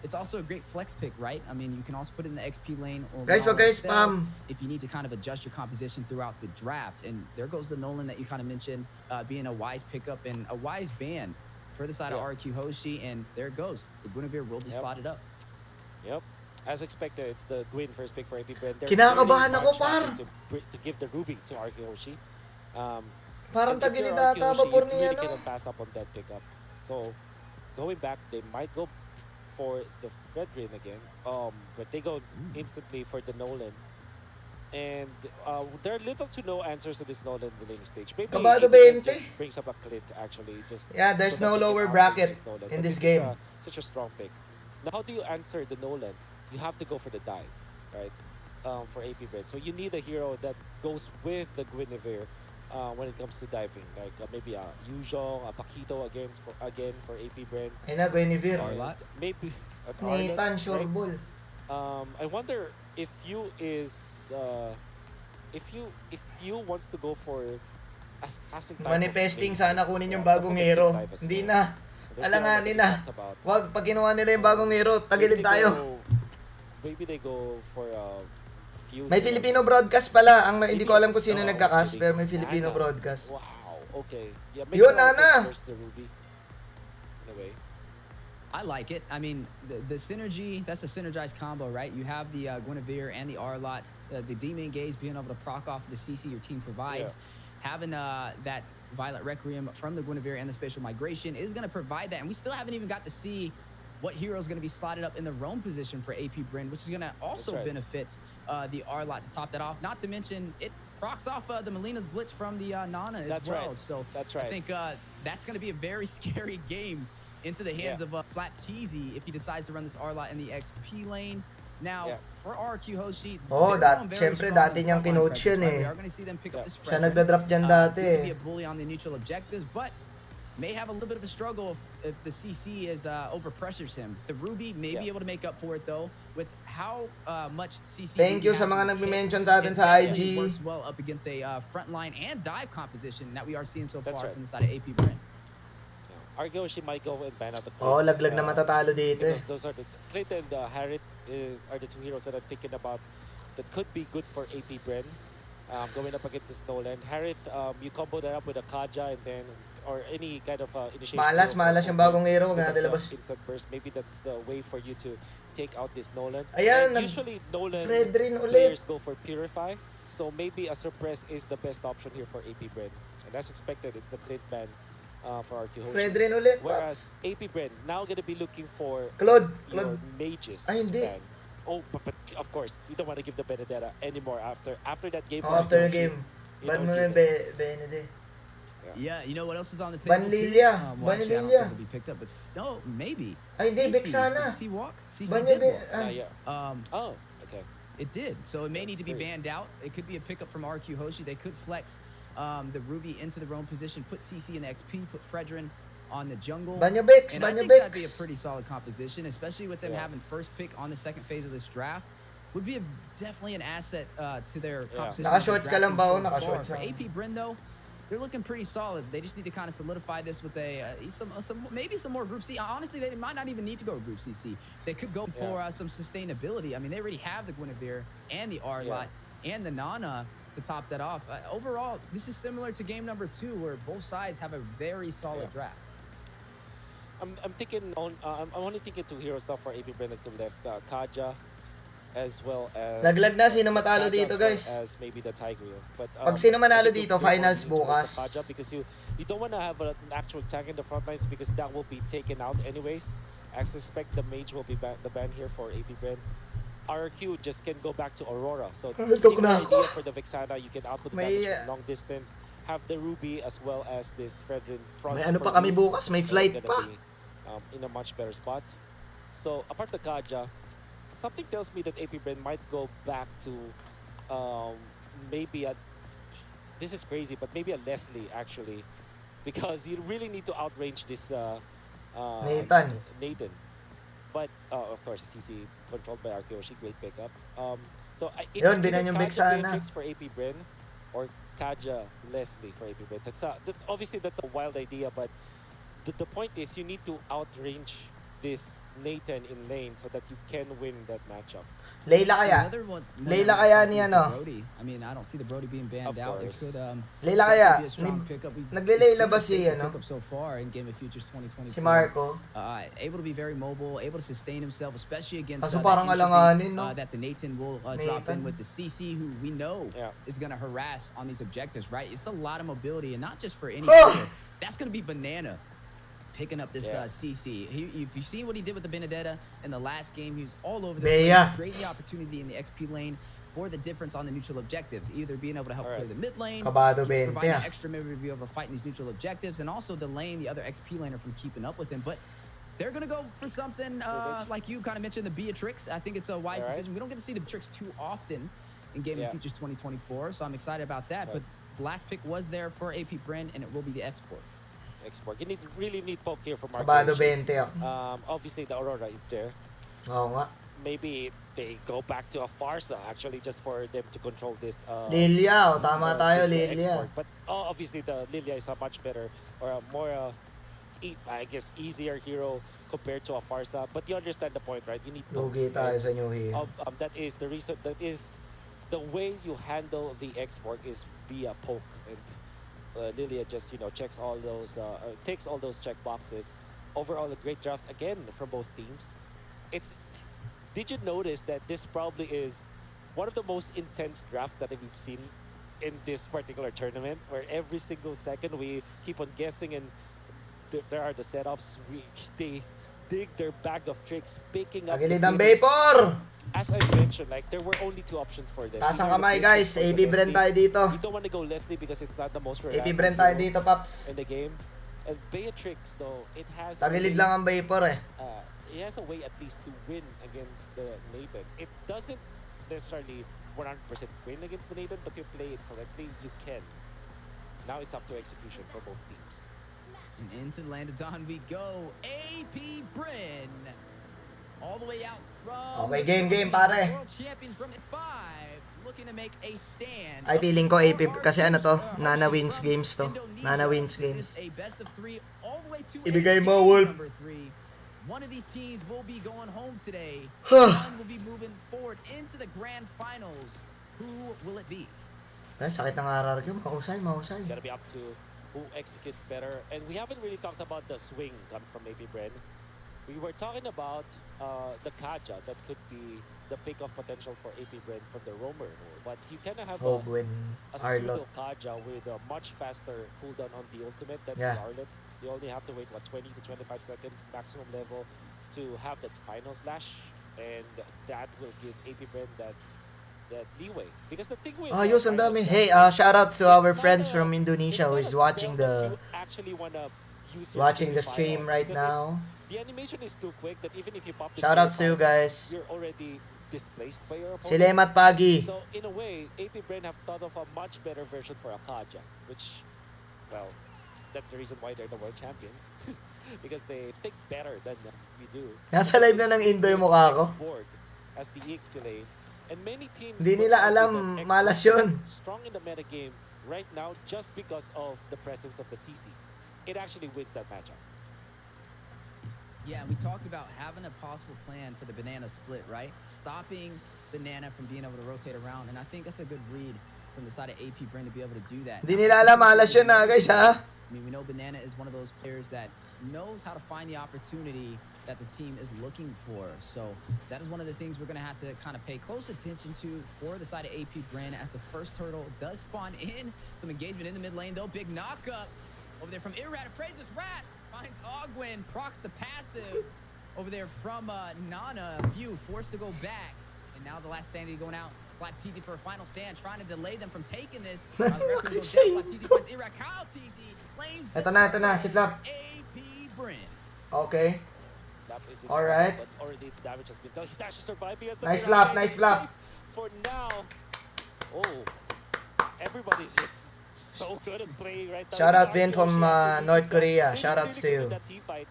it's also a great flex pick, right? I mean, you can also put it in the XP lane or Guys, one wag guys, spells spam. if you need to kind of adjust your composition throughout the draft. And there goes the Nolan that you kind of mentioned being a wise pickup and a wise ban for the side of Yeah. RQ Hoshi. And there it goes. The Guinevere will be Yep. slotted up. Yep. As expected, it's the Gwyn first pick for APBREN. They're Kinakabahan very ako, much par. happy to give the Ruby to RRQ Hoshi. Parang And if tagilid you're RRQ ata Hoshi, vapor you niya, really no? cannot pass up on that pickup. So, going back, they might go for the Fredrin again. But they go instantly for the Nolan. And there are little to no answers to this Nolan winning stage. Maybe Kabado APBREN 20. just brings up a clit, actually. Just Yeah, there's so that no they can lower outdo bracket this Nolan. in But this is game. such a strong pick. Now, how do you answer the Nolan? You have to go for the dive, right? For APBREN. So you need a hero that goes with the Guinevere when it comes to diving. Like maybe a Yuzhong, a Paquito again for APBREN. Ay na, Guinevere. Arlot. Maybe an Arlot, Nathan, sure right? bull. I wonder if you is if you wants to go for assassin type of Manifesting lane, sana kunin yung yeah, bagong something hero. dive as Hindi well. na. There's Alanganin no na. talked about. Wag, pag kinuha nila yung bagong hero, tagilid tayo. Maybe they go for a few. May heroes. Filipino broadcast pala. Hindi ko alam kung sino Oh, nagka-cast, maybe pero may Filipino Nana. broadcast. Wow, okay. Yeah, Yun, makes a lot of Nana. sense versus the Ruby. In a way. I like it. I mean, the synergy, that's a synergized combo, right? You have the Guinevere and the Arlot, the Demon Gaze being able to proc off the CC your team provides. Having that Violet Requiem from the Guinevere and the Spatial Migration is going to provide that. And we still haven't even got to see what hero is going to be slotted up in the roam position for APBREN, which is going to also right. benefit the Arlot to top that off. Not to mention, it procs off the Melina's Blitz from the Nana as That's well. right. So That's right. I think that's going to be a very scary game into the hands of Flat Teasy if he decides to run this Arlot in the XP lane. Now, for RRQ Hoshi, Oh, they're that- going very syempre, strong dati in niyang frontline kinoach presence, yun right? eh. We are going to see them pick up this Siya Fredrin. nagda-drop dyan dati He could be eh. a bully on the neutral objectives, but may have a little bit of a struggle if the CC is overpressures him. The Ruby may be able to make up for it though with how much CC. Thank you Ruby sa has mga in the nagme-mention kit. sa atin It sa definitely IG. works well up against a frontline and dive composition that we are seeing so That's far right. from the side of APBREN. RRQ Hoshi might go and ban out the Oh, Clit. laglag na matatalo dito eh. Those are the Clit and Harith are the two heroes that I'm thinking about that could be good for APBREN. Going up against the Stolen. Harith, you combo that up with a Kaja and then or any kind of initiation. Malas, hero malas for yung OP. bagong hero. Huwag So natin that, labas. instant burst. Maybe that's the way for you to take out this Nolan. Ayan, And usually Nolan Fredrin ulit. players go for Purify. So maybe a suppress is the best option here for APBREN. And as expected, it's the Clit ban for RQ Hoshi. Fredrin ulit, Whereas Paps. APBREN now gonna be looking for Claude, your Claude. mages Ay, to hindi. ban. Oh, but of course, you don't want to give the Benedetta anymore after that game. Oh, after the you- game. you Ban don't mo na give yung it. Benede. Yeah, you know what else is on the table? Banlilya. Too? Well, actually, I don't Banlilya. think it'll be picked up, but no, maybe. Ay, hindi, CC. Vexana. Did CC walk? CC Ban did niya, walk. Yeah. Oh, okay. It did. So it may That's need to be great. banned out. It could be a pickup from RQ Hoshi. They could flex the Ruby into the roam position, put CC in XP, put Fredrin on the jungle. Banyo Bex, And I Banyo think that'd be a Bex. pretty solid composition, especially with them Yeah. having first pick on the second phase of this draft. Would be definitely an asset to their Yeah. composition. Naka-shorts ka lang ba o So far. naka-shorts For lang? APBREN though, they're looking pretty solid. They just need to kind of solidify this with maybe some more Group C. Honestly, they might not even need to go to Group CC. They could go for some sustainability. I mean, they already have the Guinevere and the Arlott and the Nana to top that off. Overall, this is similar to game number 2, where both sides have a very solid draft. I'm thinking on. I'm only thinking 2 heroes now for APBREN to left. Kaja, as well as. Laglag na, sino matalo Kaja dito, as well guys? As maybe the Tigreal. But Pag sino manalo I think dito, you'll go finals more towards bukas. the Kaja because you don't want to have an actual tank in the front lines because that will be taken out anyways. I suspect the mage will be the ban here for APBREN. RRQ just can go back to Aurora. So Tok similar na idea ako. for the Vexana. You can output the May, damage from long distance. Have the Ruby as well as this Fredrin front. May ano for pa kami you. bukas, may They're flight gonna pa. be, in a much better spot. So apart from Kaja, something tells me that APBREN might go back to maybe a. This is crazy, but maybe a Leslie actually, because you really need to outrange this Nathan. Nathan. But of course, CC controlled by Arkeoshi, great pickup. So it's Yun, either binan yung Kaja Vexana. Beatrix for APBREN or Kaja Leslie for APBREN. Obviously that's a wild idea, but the point is you need to outrange this Nathan in lane so that you can win that matchup. Layla kaya? Another one Layla that kaya is ni the ano? Brody. I mean, I don't see the Brody being banned Of out. It course. could Layla definitely kaya? be a strong pickup. Naglelayla ba si, Pretty good ano? pickup so far in Game of Futures 2024. Si Marco. Able to be very mobile, able to sustain himself, especially against Kaso that parang entropy, alanganin, no? that the Nathan will drop in Nathan. with the CC, who we know is going to harass on these objectives, right? It's a lot of mobility, and not just for any player. That's going to be Banana picking up this CC. If you've seen what he did with the Benedetta in the last game, he was all over the Bea. place, creating the opportunity in the XP lane for the difference on the neutral objectives, either being able to help clear the mid lane, Kabado 20, providing ah. extra maybe to be able to fight in these neutral objectives, and also delaying the other XP laner from keeping up with him. But they're going to go for something like you kind of mentioned, the Beatrix. I think it's a wise decision. We don't get to see the Beatrix too often in Game of Futures 2024, so I'm excited about that. But the last pick was there for APBREN, and it will be the export. You really need poke here from Kabado Arkeoshi. 20 ako. Obviously the Aurora is there. Oo nga. Maybe they go back to a Farsa actually just for them to control this. Lilia, o tama tayo, this Lilia. export. But obviously the Lilia is a much better or a more, I guess, easier hero compared to a Farsa. But you understand the point, right? You need poke. Lugi tayo sa New Hero. That is the reason. That is the way you handle the export is via poke. And Lilia just checks all those, takes all those check boxes. Overall, a great draft again from both teams. Did you notice that this probably is one of the most intense drafts that we've seen in this particular tournament, where every single second we keep on guessing and there are the setups. They dig their bag of tricks, picking up. Tagilid ang Vapor! As I mentioned, like there were only 2 options for them. Taas ang Either kamay, the guys. Beatrix or the APBREN Leslie. tayo dito. You don't want to go Leslie because it's not the most reliable APBREN tayo hero dito, Paps. in the game. And Beatrix though, it has Tagilid lang ang Vapor eh. it has a way at least to win against the Nathan. It doesn't necessarily 100% win against the Nathan, but if you play it correctly, you can. Now it's up to execution for both teams. And into the land of Dawn we go. APBREN all the way out from Okay, game, pare. World champions from 5, looking to make a stand. Ay, feeling ko AP kasi ano to, Nana wins games to. Nana wins games. This is a best of 3 all the way to Ibigay a mo, game Wolf. number 3. One of these teams will be going home today. Huh. One will be moving forward into the grand finals. Who will it be? Ay, sakit ng RRQ. Mahusay. It's gotta be up to who executes better. And we haven't really talked about the swing coming from APBREN. We were talking about the Kaja that could be the pick-off potential for APBREN from the Roamer. But you kind of have Hogwin, a Arlott. pseudo Kaja with a much faster cooldown on the ultimate. That's Yeah. the Arlott. You only have to wait 20 to 25 seconds maximum level to have that final slash, and that will give APBREN that leeway. Because the thing with Ayos, ang final dami. slash Hey, is shout out to our it's friends not from a- Indonesia it's who not is a watching spell that the you actually wanna use your watching the final, stream right because now. the animation is too quick that even if you pop the Shout outs to you final, guys. you're already displaced by your Si opponent. Lemat Pagi. So in a way, APBREN have thought of a much better version for Akaja, which, well, That's the reason why they're the world champions. Because they think better than we do. Nasa live na ng Indo yung mukha ko. Board as the EXP lane. And many teams Hindi nila alam, malas yun. strong in the meta game right now just because of the presence of the CC. It actually wins that matchup. Yeah, we talked about having a possible plan for the banana split, right? Stopping banana from being able to rotate around, and I think that's a good read from the side of APBREN to be able to do that. Hindi nila alam, malas yun na guys ha. I mean, we know Banana is one of those players that knows how to find the opportunity that the team is looking for. So that is one of the things we're going to have to kind of pay close attention to for the side of APBREN as the first turtle does spawn in. Some engagement in the mid lane, though. Big knockup over there from Irrat. Appraises Rat. Finds Ogwin. Procs the passive over there from Nana. View forced to go back. And now the last sanity going out. Flat TZ for a final stand, trying to delay them from taking this. Flat TZ finds Irrat. Kyle TZ. Ito na, si Flap. APBREN. Okay. Flap is in Alright. trouble, but already the damage has been done. He's actually surviving as the Nice Mirage flap, is nice flap. safe for now. Oh, everybody's just so good at playing right now. Shout out Even Vin from Archeoshi, North Korea. really, Shout really outs to good you. in that team fight,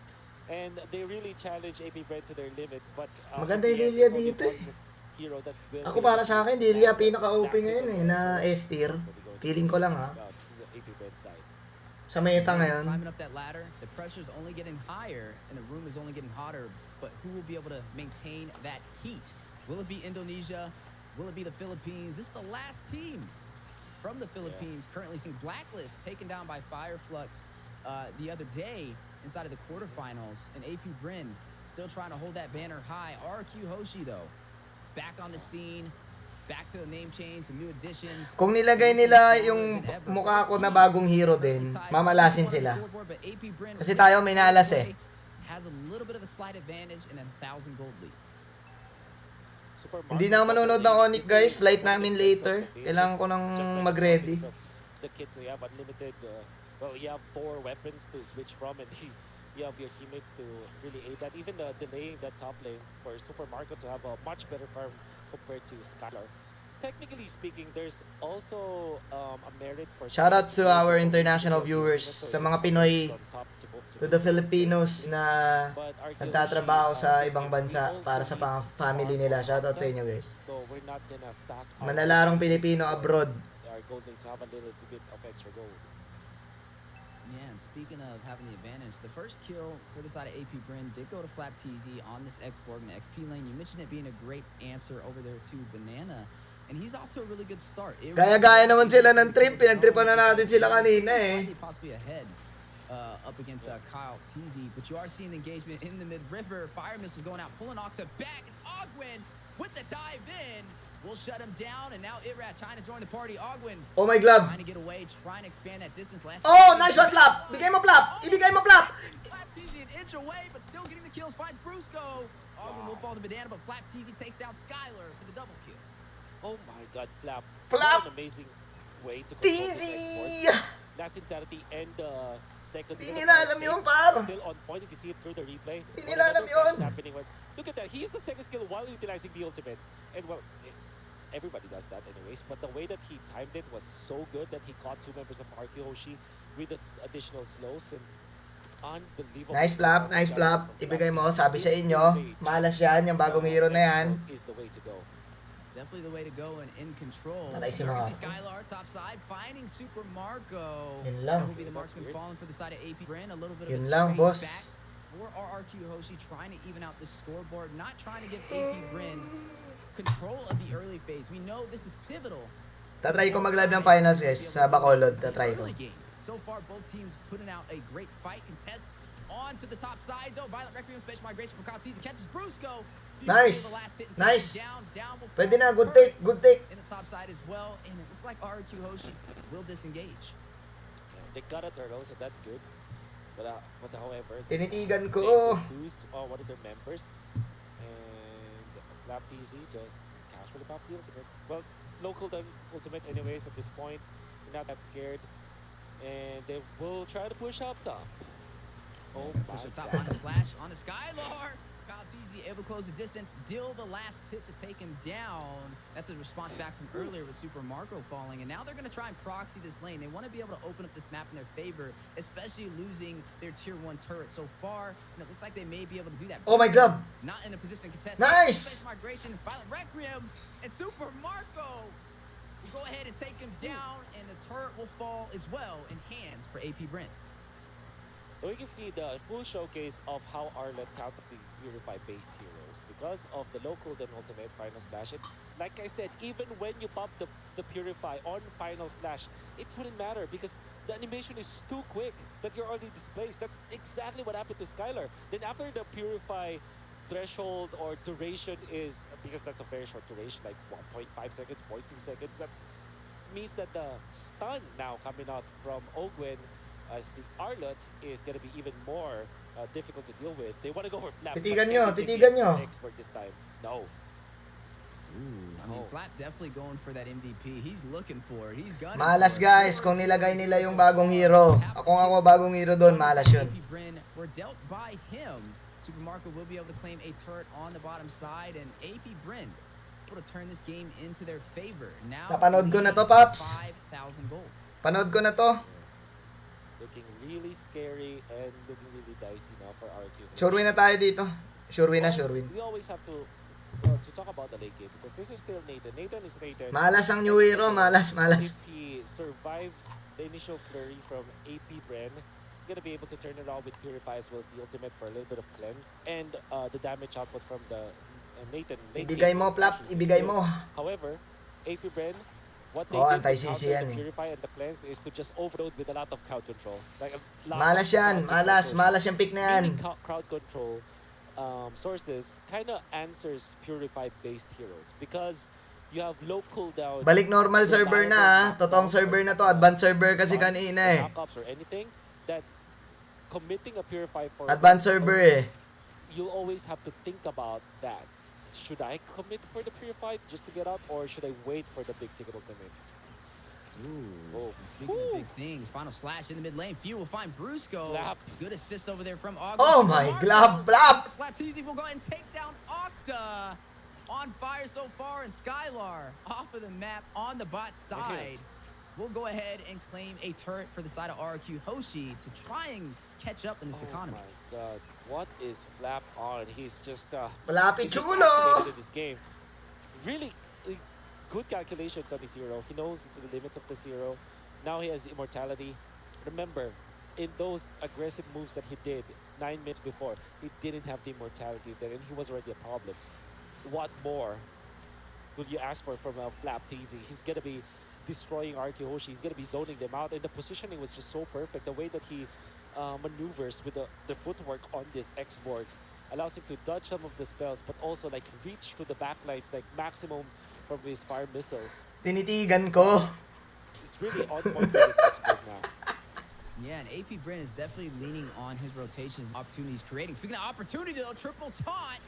and they really challenge APBREN to their limits. But Maganda in yung the end, Lilia it's only dito one hero that will Ako be para able sa to akin, stand Lilia up. pinaka-OP That's ngayon the na goal. S tier. We'll be going Feeling ko lang ha. about the APBREN side. Sa meta ngayon. Climbing up that ladder, the pressure's only getting higher and the room is only getting hotter. But who will be able to maintain that heat? Will it be Indonesia? Will it be the Philippines? This is the last team from the Philippines currently seeing Blacklist taken down by Fireflux the other day inside of the quarterfinals. And APBREN still trying to hold that banner high. RRQ Hoshi though, back on the scene. Back to the name change, some new additions. Kung nilagay nila yung mukha ko na bagong hero din, mamalasin sila. Kasi tayo may nalas eh. Has a little bit of a slight advantage and a 1,000 gold lead. Hindi na ako manonood ng Onyx guys, flight namin later. Kailangan ko nang mag-ready. The kids, they have unlimited, well, you have 4 weapons to switch from, and you have your teammates to really aid that. Even delaying that top lane for Super Marco to have a much better farm compared to Skylar. Technically speaking, there's also a merit for... Shoutouts to our international viewers, sa mga Pinoy, to the Filipinos na nagtatrabaho sa ibang bansa para sa family nila. Shoutout sa inyo guys. So we're not gonna sack Manalarong Pilipino abroad. our gold lane to have a little bit of extra gold. Yeah, and speaking of having the advantage, the first kill for the side of APBREN did go to Flap TZ on this X-Borg in the XP lane. You mentioned it being a great answer over there to Banana. And he's off to a really good start. Gaya-gaya naman sila ng trip. Pinagtripan na natin sila kanina eh. Possibly ahead up against Kyle TZ. But you are seeing the engagement in the mid-river. Fire missiles going out, pulling off to back. And Ogwin with the dive in. We'll shut him down. And now Irrat trying to join the party. Ogwin Oh my glove. trying to get away, trying to expand that distance. Oh, nice one, Flap! Bigay mo, Flap! Ibigay mo, Flap! Flap TZ an inch away, but still getting the kills. Finds Brusco. Ogwin will fall to Banana, but Flap TZ takes down Skylar for the double kill. Oh my god, Flap. Flap! What an amazing way to TZ! control this export. Last Insanity and seconds. Di nila alam yun, par. Still on point. You can see it through the replay. Di nila alam yun. Happening. Look at that. He used the second skill while utilizing the ultimate. And well, everybody does that anyways. But the way that he timed it was so good that he caught 2 members of Archeoshi with this additional slows. And unbelievable. Nice Flap, nice Flap. Ibigay mo, sabi sa inyo. Malas yan, yung bagong hero na yan. Is the way to go. Definitely the way to go and in control. Patay si You Marco. see Skylar top side finding Super Marco. Yun lang. That will be the marksman falling for the side of APBREN. A little bit of Yun a lang, trade boss. back for RRQ Hoshi, trying to even out the scoreboard, not trying to give APBREN control of the early phase. We know this is pivotal. Tatry ko mag-live ng finals guys sa Bacolod. Tatry ko. Early game. So far, both teams putting out a great fight. Contest on to the top side, though. Violent Requiem special migration from Kyle TZ catches Brusco. Nice. Nice. Down Pwede na, good take, good take. in the top side as well, and it looks like RRQ Hoshi will disengage. They got a turtle, so that's good. But however, Tinitigan they ko. lose one of their members, and Flap TZ just casually pops the ultimate. Well, local done ultimate anyways at this point. They're not that scared, and they will try to push up top. Oh my Push up top god. on the slash on the Skylar. Paltese able to close the distance, deal the last hit to take him down. That's a response back from earlier with Super Marco falling, and now they're going to try and proxy this lane. They want to be able to open up this map in their favor, especially losing their tier 1 turret so far, and it looks like they may be able to do that. Oh my God. Not in a position to contest. Nice! Migration, Violent Requiem, and Super Marco will go ahead and take him down, and the turret will fall as well in hands for APBREN. So we can see the full showcase of how Arlet counters these Purify-based heroes. Because of the low cooldown ultimate Final Slash, like I said, even when you pop the Purify on Final Slash, it wouldn't matter because the animation is too quick that you're already displaced. That's exactly what happened to Skylar. Then after the Purify threshold or duration is, because that's a very short duration, like 1.5 seconds, 0.2 seconds, that means that the stun now coming out from Ogwen as the Arlet is going to be even more difficult to deal with. They want to go for Flap. Titigan nyo. Expert this time. No. I mean, Flap definitely going for that MVP. He's looking for it. He's gunning Malas for it. guys, kung nilagay nila yung bagong hero. Kung ako bagong hero doon, malas yun. APBREN were dealt by him. Super Marco will be able to claim a turret on the bottom side, and APBREN able to turn this game into their favor. Now, Napanood ko na to, Paps. 5,000 gold. Panood ko na to. Looking really scary and looking really dicey now for RRQ. Sure win na tayo dito. Sure win na, sure win. We always have to talk about the late game because this is still Nathan. Nathan is Nathan. Malas ang new hero, malas. If he survives the initial flurry from APBREN, he's gonna be able to turn it on with Purify as well as the ultimate for a little bit of cleanse and the damage output from the Nathan. Ibigay mo, Flap. Ibigay mo. However, APBREN, what they Oh, did to anti-CC counter yan the eh. Purify and the cleanse is to just overload with a lot of crowd control. Like a lot Malas of yan, crowd malas. control Malas yung pick na yan. Meaning crowd control sources kind of answers Purify-based heroes because you have low cooldown. Balik normal server na ha. Totoong server na to. Advanced server kasi kanina eh. Backups or anything that committing a Purify for Advanced server eh. you always have to think about that. Should I commit for the Purify just to get out, or should I wait for the big ticket ultimates? Ooh. Speaking of big things, Final Slash in the mid lane. Few will find Brusco. Flap. Good assist over there from Ogden. Oh my glove, Flap! Flapteasy will go ahead and take down Octa. On fire so far, and Skylar off of the map on the bot side. We'll go ahead and claim a turret for the side of RRQ Hoshi to try and catch up in this economy. Oh my god, what is Flap on? He's just Flappy he's just chulo! activated in this game. Really good calculations on this hero. He knows the limits of this hero. Now he has immortality. Remember, in those aggressive moves that he did 9 minutes before, he didn't have the immortality then, and he was already a problem. What more would you ask for from a Flapteasy? He's gonna be destroying RRQ Hoshi. He's gonna be zoning them out, and the positioning was just so perfect. The way that he maneuvers with the footwork on this X-board allows him to dodge some of the spells, but also like reach to the backlines like maximum from his fire missiles. Tinitigan ko. It's really on point with this X-board now. Yeah, and APBREN is definitely leaning on his rotations, opportunities creating. Speaking of opportunity, though, triple taunt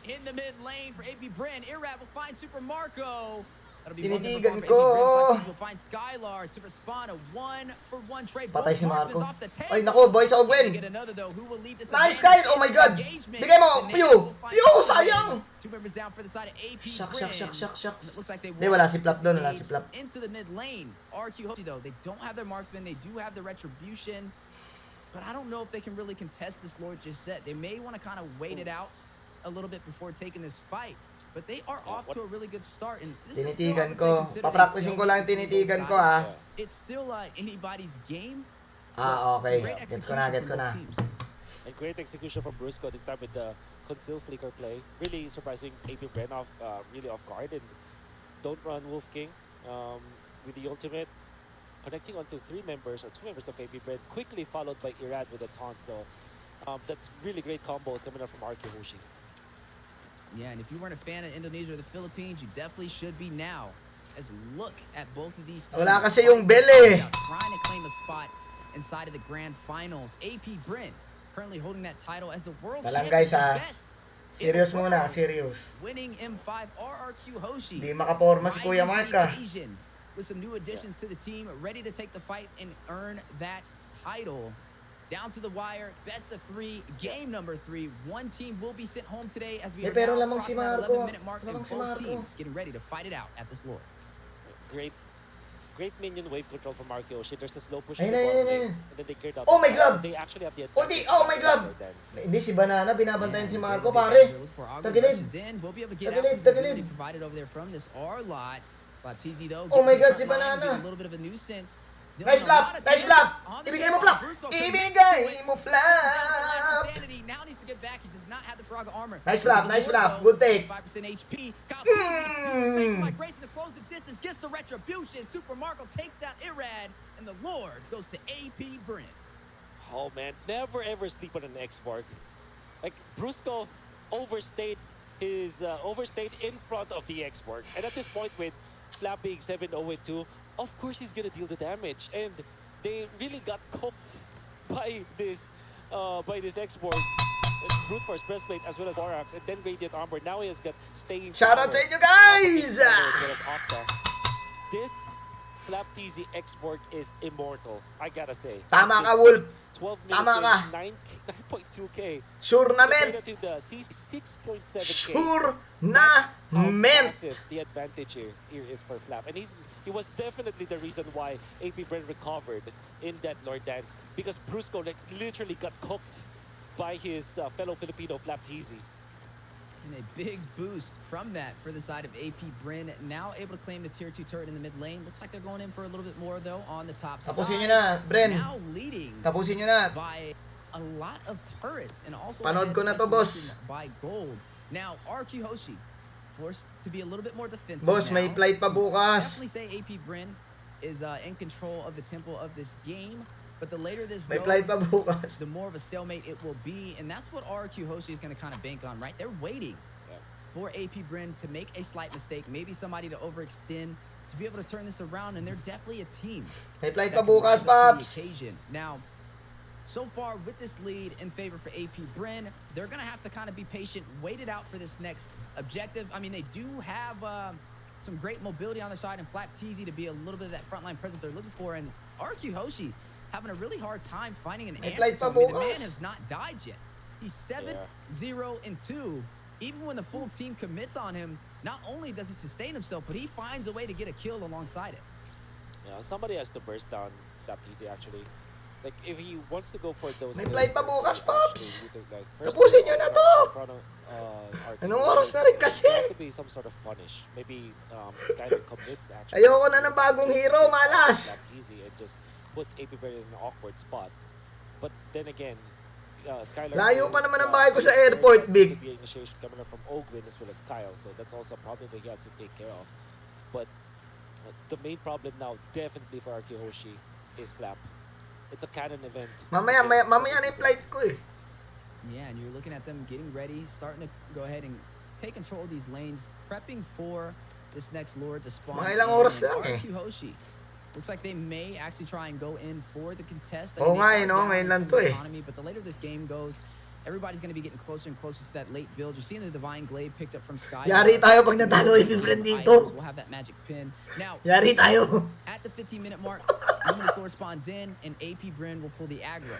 in the mid lane for APBREN. Irad will find Super Marco. That'll be Tinitigan one ko. APBREN will find Skylar to respond a 1-for-1 trade. Patay si Marco. Off the table. Ay nako, boys, Ogwen. Get another, though, who will lead this Nice, advantage Kyle! Oh my in God! this engagement. Bigay mo! The Pew! Navy will find Pew! Ogwen. Sayang! 2 members down for the side of APBREN. Shucks. It looks like they Hindi, wala want si Flap to doon, wala si engage Flap. into the mid lane. RQ Hoshi, though, they don't have their marksman. They do have the retribution. But I don't know if they can really contest this Lord just yet. They may want to kind of wait it out a little bit before taking this fight. But they are off to a really good start. And this is still, I Tinitigan would say, ko. considered a Papracticing ko lang yung stalemate tinitigan between ko both ah. sides. It's still anybody's game. Ah, Some okay. great Gets ko na, execution gets ko from na. both teams. And great execution from Brusco this time with the conceal flicker play. Really surprising APBREN really off guard, and don't run Wolf King with the ultimate, connecting onto 2 members of APBREN, quickly followed by Irad with a taunt. So that's really great combos coming up from RRQ Hoshi. Yeah, and if you weren't a fan of Indonesia or the Philippines, you definitely should be now. As look at both of these teams. Wala kasi yung bell eh. Trying to claim a spot inside of the grand finals. APBREN currently holding that title as the world Talang champion. guys, ah. Best in Serious the muna, world. serious. Winning M5 RRQ Hoshi. Di makaporma si Kuya Rising to Mark the ah. occasion with some new additions to the team, ready to take the fight and earn that title. Down to the wire, best of 3, game number 3. One team will be sent home today as we are pero now lamang si crossing that Marco. 11-minute mark, and Lamang si both Marco. teams getting ready to fight it out at this Lord. Great minion wave control from Marco. There's a slow push Ayun, in the ayun, bottom ayun. lane, and then they cleared out. Oh my glove! They actually have the Ulti! advantage. Oh my glove! Dance. Hindi si Banana, binabantayan si And Marco, as they pare. look for Agro Tagilid. rushes in, we'll be able to get Tagilid, out the tagilid. ability provided over there from this R-Lot. Baptiste, though, Oh my gets God, to si the front line, Banana. being a little bit of a nuisance. Nice Dealing a lot flap! of Nice damage flap! on the Ibigay mo face flap! off. Brusco couldn't Ibigay do it. mo Down to the last flap! insanity. Now needs to get back. He does not have the Firaga armor. Nice But flap, the nice Lord, flap. though, Good take. 5% HP. Uses space for migration to close the distance. Gets the retribution. Super Marco takes down Irad. And the Lord goes to APBREN. Oh man, never ever sleep on an X-Borg. Like Brusco overstayed in front of the X-Borg, and at this point with Flap being 7-0-2, of course he's gonna deal the damage, and they really got cooked by this X-Borg. Brute Force breastplate as well as Borax, and then Radiant Armor. Now he has got staying Shoutout power sa inyo, of the guys! As well as Octa. This Flap TZ X-Borg is immortal, I gotta say. Tama This ka, Wolf. 12 Tama minutes, ka. 9.2k. Sure na, men. Compared to the 6.7k. Sure na, How men. massive the advantage here is for Flap. And he was definitely the reason why APBREN recovered in that Lord Dance, because Brusco like literally got cooked by his fellow Filipino Flap TZ. And a big boost from that for the side of APBREN. Now able to claim the tier 2 turret in the mid lane. Looks like they're going in for a little bit more though on the top side. Tapusin nyo na, Bren. Now leading Tapusin nyo na. by a lot of turrets and also Panood ko na to, boss. by gold. Now RRQ Hoshi forced to be a little bit more defensive. Boss, may now. flight pa bukas. Definitely say APBREN is in control of the tempo of this game. But the later this May goes, flight pa bukas. the more of a stalemate it will be. And that's what RRQ Hoshi is going to kind of bank on, right? They're waiting for APBREN to make a slight mistake, maybe somebody to overextend, to be able to turn this around, and they're definitely a team. May flight that pa can bukas, rise up to the Paps. occasion. Now, so far with this lead in favor for APBREN, they're going to have to kind of be patient, wait it out for this next objective. I mean, they do have some great mobility on their side, and Flap TZ to be a little bit of that frontline presence they're looking for, and RQ Hoshi having a really hard time finding an May answer flight to pa him. I mean, the man bukas. has not died yet. He's 7-0-2. Even when the full team commits on him, not only does he sustain himself, but he finds a way to get a kill alongside it. Yeah, somebody has to burst down Flap TZ actually. Like if he wants to go for those. May kills, flight pa he bukas, actually Paps. utilize first Tapusin of nyo all, na in to. front of, RRQ. Anong oras na rin kasi? There has to be some sort of punish. Maybe Skyler commits actually. Ayoko na ng bagong hero, malas. Flap TZ and just put APBREN in an awkward spot. But then again, Skylar. Layo pa is, naman ang bahay ko sa there airport, has Big. to be initiation coming up from Ogwin as well as Kyle, so that's also a problem that he has to take care of. But the main problem now, definitely for RQ Hoshi, is Flap. It's a canon event. Mamaya na yung flight ko eh. Yeah, and you're looking at them getting ready, starting to go ahead and take control of these lanes, prepping for this next Lord to spawn. Mga ilang in. oras lang eh. RQ Hoshi. Looks like they may actually try and go in for the contest. Oo nga they eh, are no? down Ngayon lang in to the eh. economy, but the later this game goes, everybody's going to be getting closer and closer to that late build. You're seeing the Divine Glaive picked up from Sky. Yari tayo pag natalo APBREN dito. We'll have that magic pin. Now, Yari tayo. at the 15-minute mark, Luminous Lord spawns in, and APBREN will pull the aggro.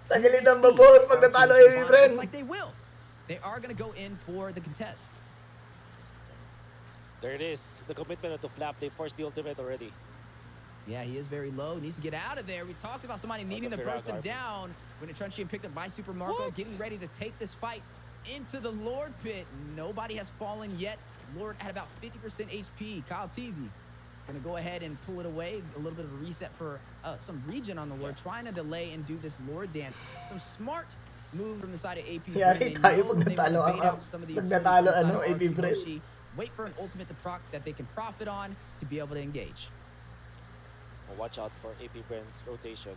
Tagilid ang babor pag natalo APBREN. Looks like they will. They are going to go in for the contest. There it is. The commitment of Flap. They forced the ultimate already. Yeah, he is very low. Needs to get out of there. We talked about somebody needing to burst him down when the Truncheon picked up by Super Marco, getting ready to take this fight into the Lord pit. Nobody has fallen yet. Lord at about 50% HP. Kyle Teasy gonna go ahead and pull it away. A little bit of a reset for some regen on the Lord, trying to delay and do this Lord dance. Some smart move from the side of AP. Yari tayo pag natalo ang pag natalo APBREN. Wait for an ultimate to proc that they can profit on to be able to engage. Well, watch out for APBREN's rotation.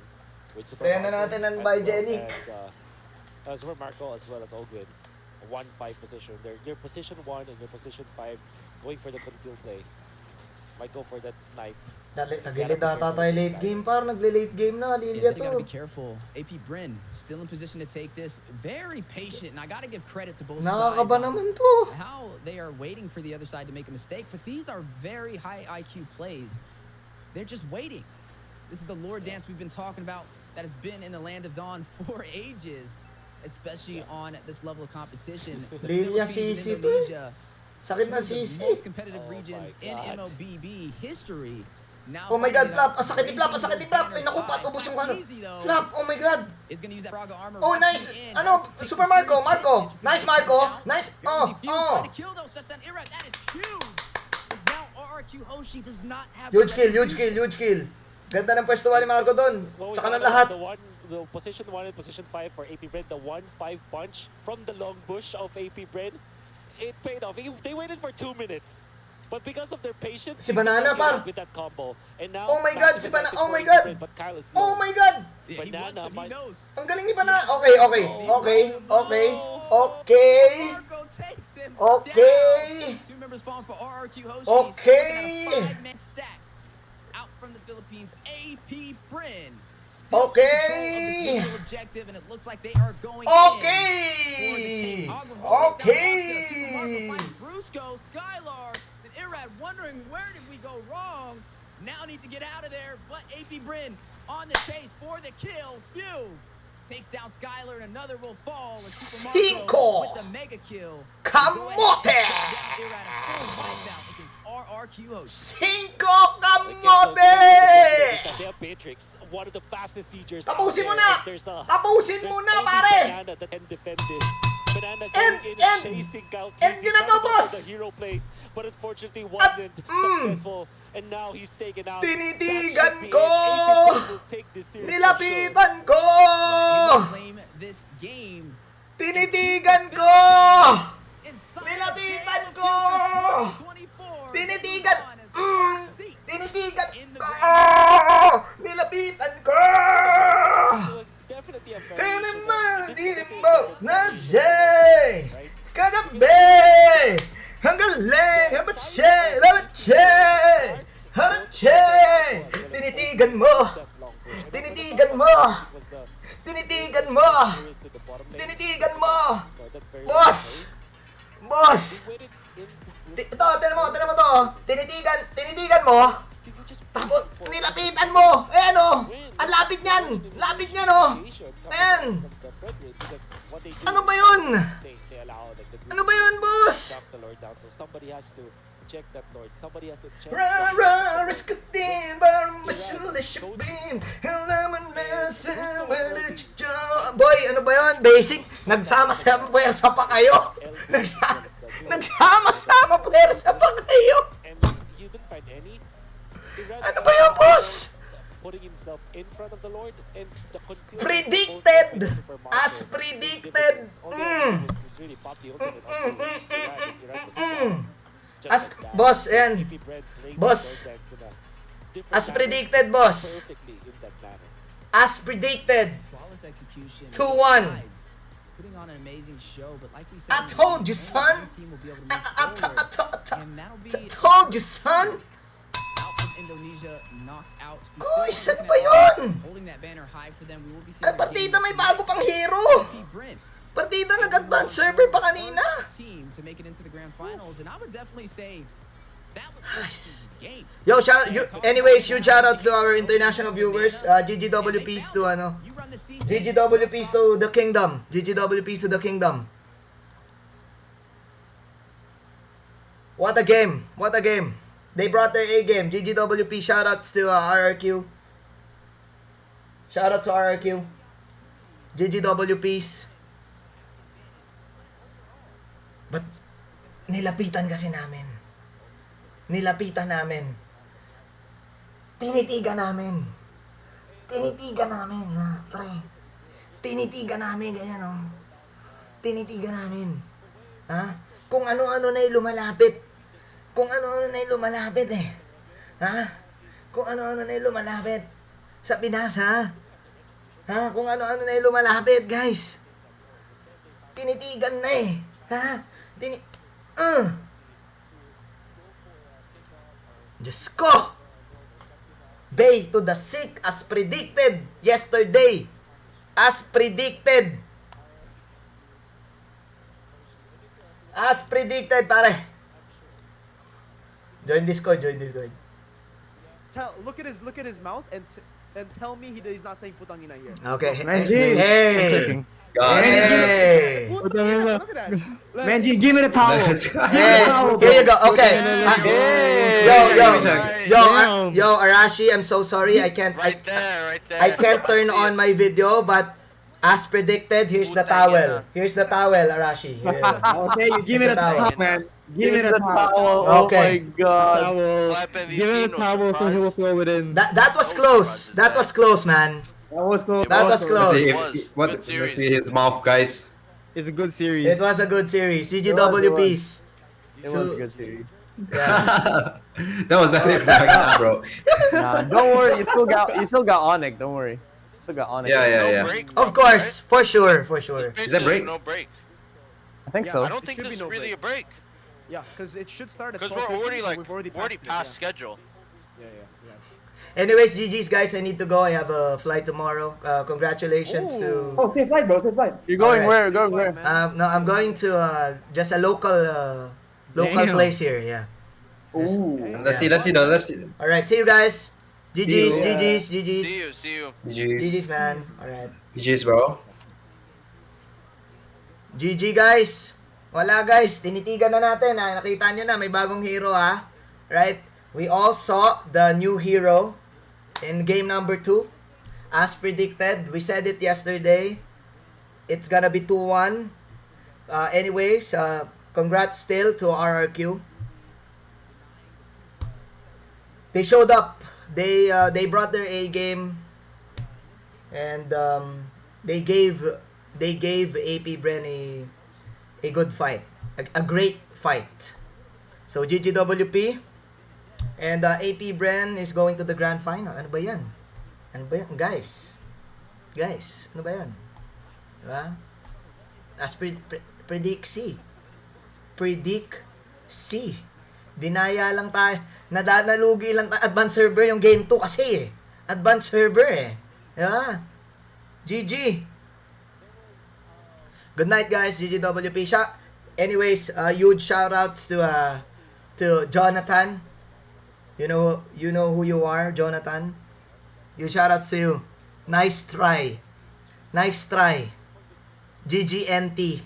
With Super Prayan na Marco natin ang as well Bygenic. as Super Marco as well as Ogwin. A 1-5 position. Your position 1 and your position 5 going for the conceal play. Might go for that snipe. Tagilid ata tayo late game, par. Nagle-late game na. Yeah, Lilia they gotta to. be careful. APBREN still in position to take this. Very patient, and I gotta give credit to both sides. Nakakaba on naman to. how they are waiting for the other side to make a mistake, but these are very high IQ plays. They're just waiting. This is the Lord dance we've been talking about. that has been in the land of Dawn for ages, especially on this level of competition. The Lilia Philippines Sisi and to eh. Indonesia, Sakit two na of the sisi. most competitive Oh regions my in God. MLBB history. Now Oh my God, fighting it Flap. out, Ang sakit ni Flap. Ang raising sakit ni those Flap. Ay, banners naku, high. patubos yung Not ano. easy, though. Flap, oh my God. Is going to use that Braga armor. Oh, rescuing nice. in. Ano, Has to take Super some Marco, serious Marco. hits. Nice, Marco. Nice. Barely Oh, few oh. trying to kill though. Shashan Ira, that is huge. As now RRQ Hoshi does not have Huge the kill, huge retribution. kill, huge kill. Ganda ng pwesto ni Marco doon. What we Tsaka ng thought lahat. about the position 1 and position 5 for APBREN, the 1-5 punch from the long bush of APBREN, it paid off. They waited for 2 minutes. But because of their patience, Si they did Banana, not give par. up with that combo. And now, Oh my God, massive si Banana. advantage Oh my for God. APBREN, but Kyle is Oh low. my God. Yeah, he Banana wants it, he might- knows. Ang galing ni Banana. Okay, okay. Okay, okay. Okay. Marco takes him Okay. down. Two members falling for RRQ Hoshi. Okay. Looking at a 5-man stack. Out from the Philippines, APBREN. Still Okay. in control of this initial objective, and it looks like they are going in for the Okay. tape. Ogden will take down Okay. Oscar. Super Marco finds Brusco, Skylar, and Irad wondering where did we go wrong. Now need to get out of there, but APBREN on the chase for the kill. Few takes down Skylar, and another will fall. And Super Cinco. Marco with the mega kill. Kamote. Irad a full wipeout against RRQ Hoshi. Cinco Again, kamote. they have Matrix, one of the fastest siegers out Tapusin mo there. na. And Tapusin mo na, only pare. Banana that can defend this. Banana And- going in and- chasing out and TC, yun na trying to to, go boss. for the hero plays, but unfortunately wasn't successful. And now he's taken out. Tinitigan That should be ko. it. APBREN will take this series for sure. Nilapitan ko. He will claim this game. Tinitigan ko. Inside Nilapitan of ko. 24. Tinitigan. Tinitigan In the ko. grand Nilapitan ko. It was definitely a very Tinimbo na siya. Kagabi. Ang galing. Habatse. Tinitigan mo. Tinitigan mo. Tinitigan mo. Tinitigan mo. Boss. Boss. Ito, tinan mo to. Tinitigan mo. Tapos, nilapitan mo. Eh ano? Ang lapit niyan. Lapit niyan, oh. Ayan. Ano ba yun? Ano ba yun, boss? Drop the Lord down, so somebody has to check that Lord. Somebody has to check. Rara, riskutin, barang masyalisipin. Halaman na sa wadadyo. Boy, ano ba yun? Basic? Nagsama-sama puwersa pa kayo. Nagsama-sama puwersa pa kayo. And you didn't find any. Ano ba yun, boss? Putting himself in front of the Lord and the concealment Predicted. of both Super Marco. As predicted. Really popped the ultimate onto Irad was just As, like that. boss, ayan. APBREN playing Boss. the Lord in a different As manner, predicted, boss. perfectly in that manner. As predicted. flawless execution. 2-1. Guys, putting on an amazing show, but like we said, I told you, son. the team will be able to I move forward, and that'll be told you, son. out from Indonesia, knocked out. We Uy, still saan looking ba at yun? holding that banner high for them. We will be seeing Ay, their partida game may bago pang hero. APBREN Partida nag-advance server pa kanina. team to make it into the grand finals, and I would definitely say that was Nice. this game. Yo, anyways, huge shoutouts to our international viewers. GGWPs to ano. You run the season. GGWPs to the kingdom. GGWPs to the kingdom. What a game. What a game. They brought their A game. GGWP, shoutouts to RRQ. Shoutouts to RRQ. GGWPs. But nilapitan kasi namin. Nilapitan namin. Tinitigan namin. Tinitigan namin, ha, pre. Tinitigan namin, ganyan, oh. Tinitigan namin. Ha? Kung ano-ano na lumalapit. Kung ano-ano na lumalapit, eh. Ha? Kung ano-ano na lumalapit. Sa Pinas, ha? Ha? Kung ano-ano na lumalapit, guys. Tinitigan na, eh. Ha? Diyos ko! Bay to the sick as predicted yesterday. As predicted. As predicted, pare. Join Discord, join Discord. Look at his mouth and and tell me he's not saying putang ina here. Okay. Manjean. Hey! God. Hey! Putang ina, look at that. Manjean, give me the towel. Let's go. Hey! Here you go. Okay. Yo, Arashi, I'm so sorry. I can't Right there. I can't turn on my video, but as predicted, here's the towel. Here's the towel, Arashi. Here you go. Okay, you give me the towel, man. Give me the towel. towel. Okay. Oh my god. Towel. Give him a towel so he will throw it in. That was close. That was close, man. That was close. That was close. Let's see his mouth, guys. It's a good series. It was a good series. CGW piece. It was a good series. Yeah. That was definitely back, bro. Nah, don't worry. You still got Onyx. Don't worry. You still got Onyx. Yeah. Of course, for sure. Is that break? No break. I think Yeah, so. I don't It think should this be is no really break. a break. Yeah, because it should start at Because 12:50, we're already and we've already past it, schedule. yeah. Anyways, GG's guys, I need to go. I have a flight tomorrow. Congratulations to. Oh, safe flight, bro. Safe flight. You're going Alright. where? You're going where? No, I'm going to just a local Damn. place here. Yeah. Ooh. Let's see though. Let's see. All right, see you guys. GG's, See you. GG's, See GG's, you. See you. GG's. GG's, man. All right. GG's, bro. GG guys. Wala guys, tinitigan na natin ha. Nakita nyo na, may bagong hero ha. Right? We all saw the new hero in game number 2. As predicted, we said it yesterday. It's gonna be 2-1. Anyways, congrats still to RRQ. They showed up. They brought their A game. And they gave APBREN a good fight. A great fight. So, GGWP. And APBREN is going to the grand final. Ano ba yan? Ano ba yan? Guys, ano ba yan? Diba? As predict C. Dinaya lang tayo. Nalugi lang tayo. Advanced server yung game 2 kasi eh. Advanced server eh. Diba? GG. Good night guys, GGWP. Anyways, huge shoutouts to Jonathan. You know who you are, Jonathan. Huge shoutouts to you. Nice try. GGNT.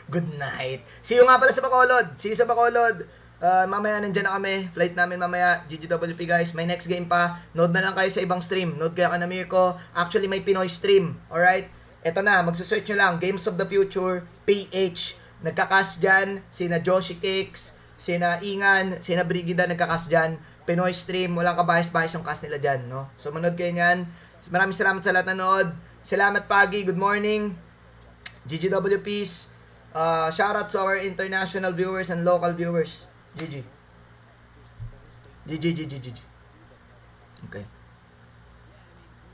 Good night. See you nga pala sa Bacolod. See you sa Bacolod. Mamaya nandyan na kami. Flight namin mamaya. GGWP guys. May next game pa. Node na lang kayo sa ibang stream. Node kayo ka na Mirko. Actually, may Pinoy stream. Alright? Eto na. Magsasearch nyo lang. Games of the Future. PH. Nagkakas dyan. Sina Joshi Cakes. Sina Ingan. Sina Brigida nagkakas dyan. Pinoy stream. Walang kabayas-bayas yung cast nila dyan. No? So, manood kayo nyan. Maraming salamat sa lahat na nanood. Salamat Pagi. Good morning. GGWPs. Shoutout to our international viewers and local viewers. GG. Okay.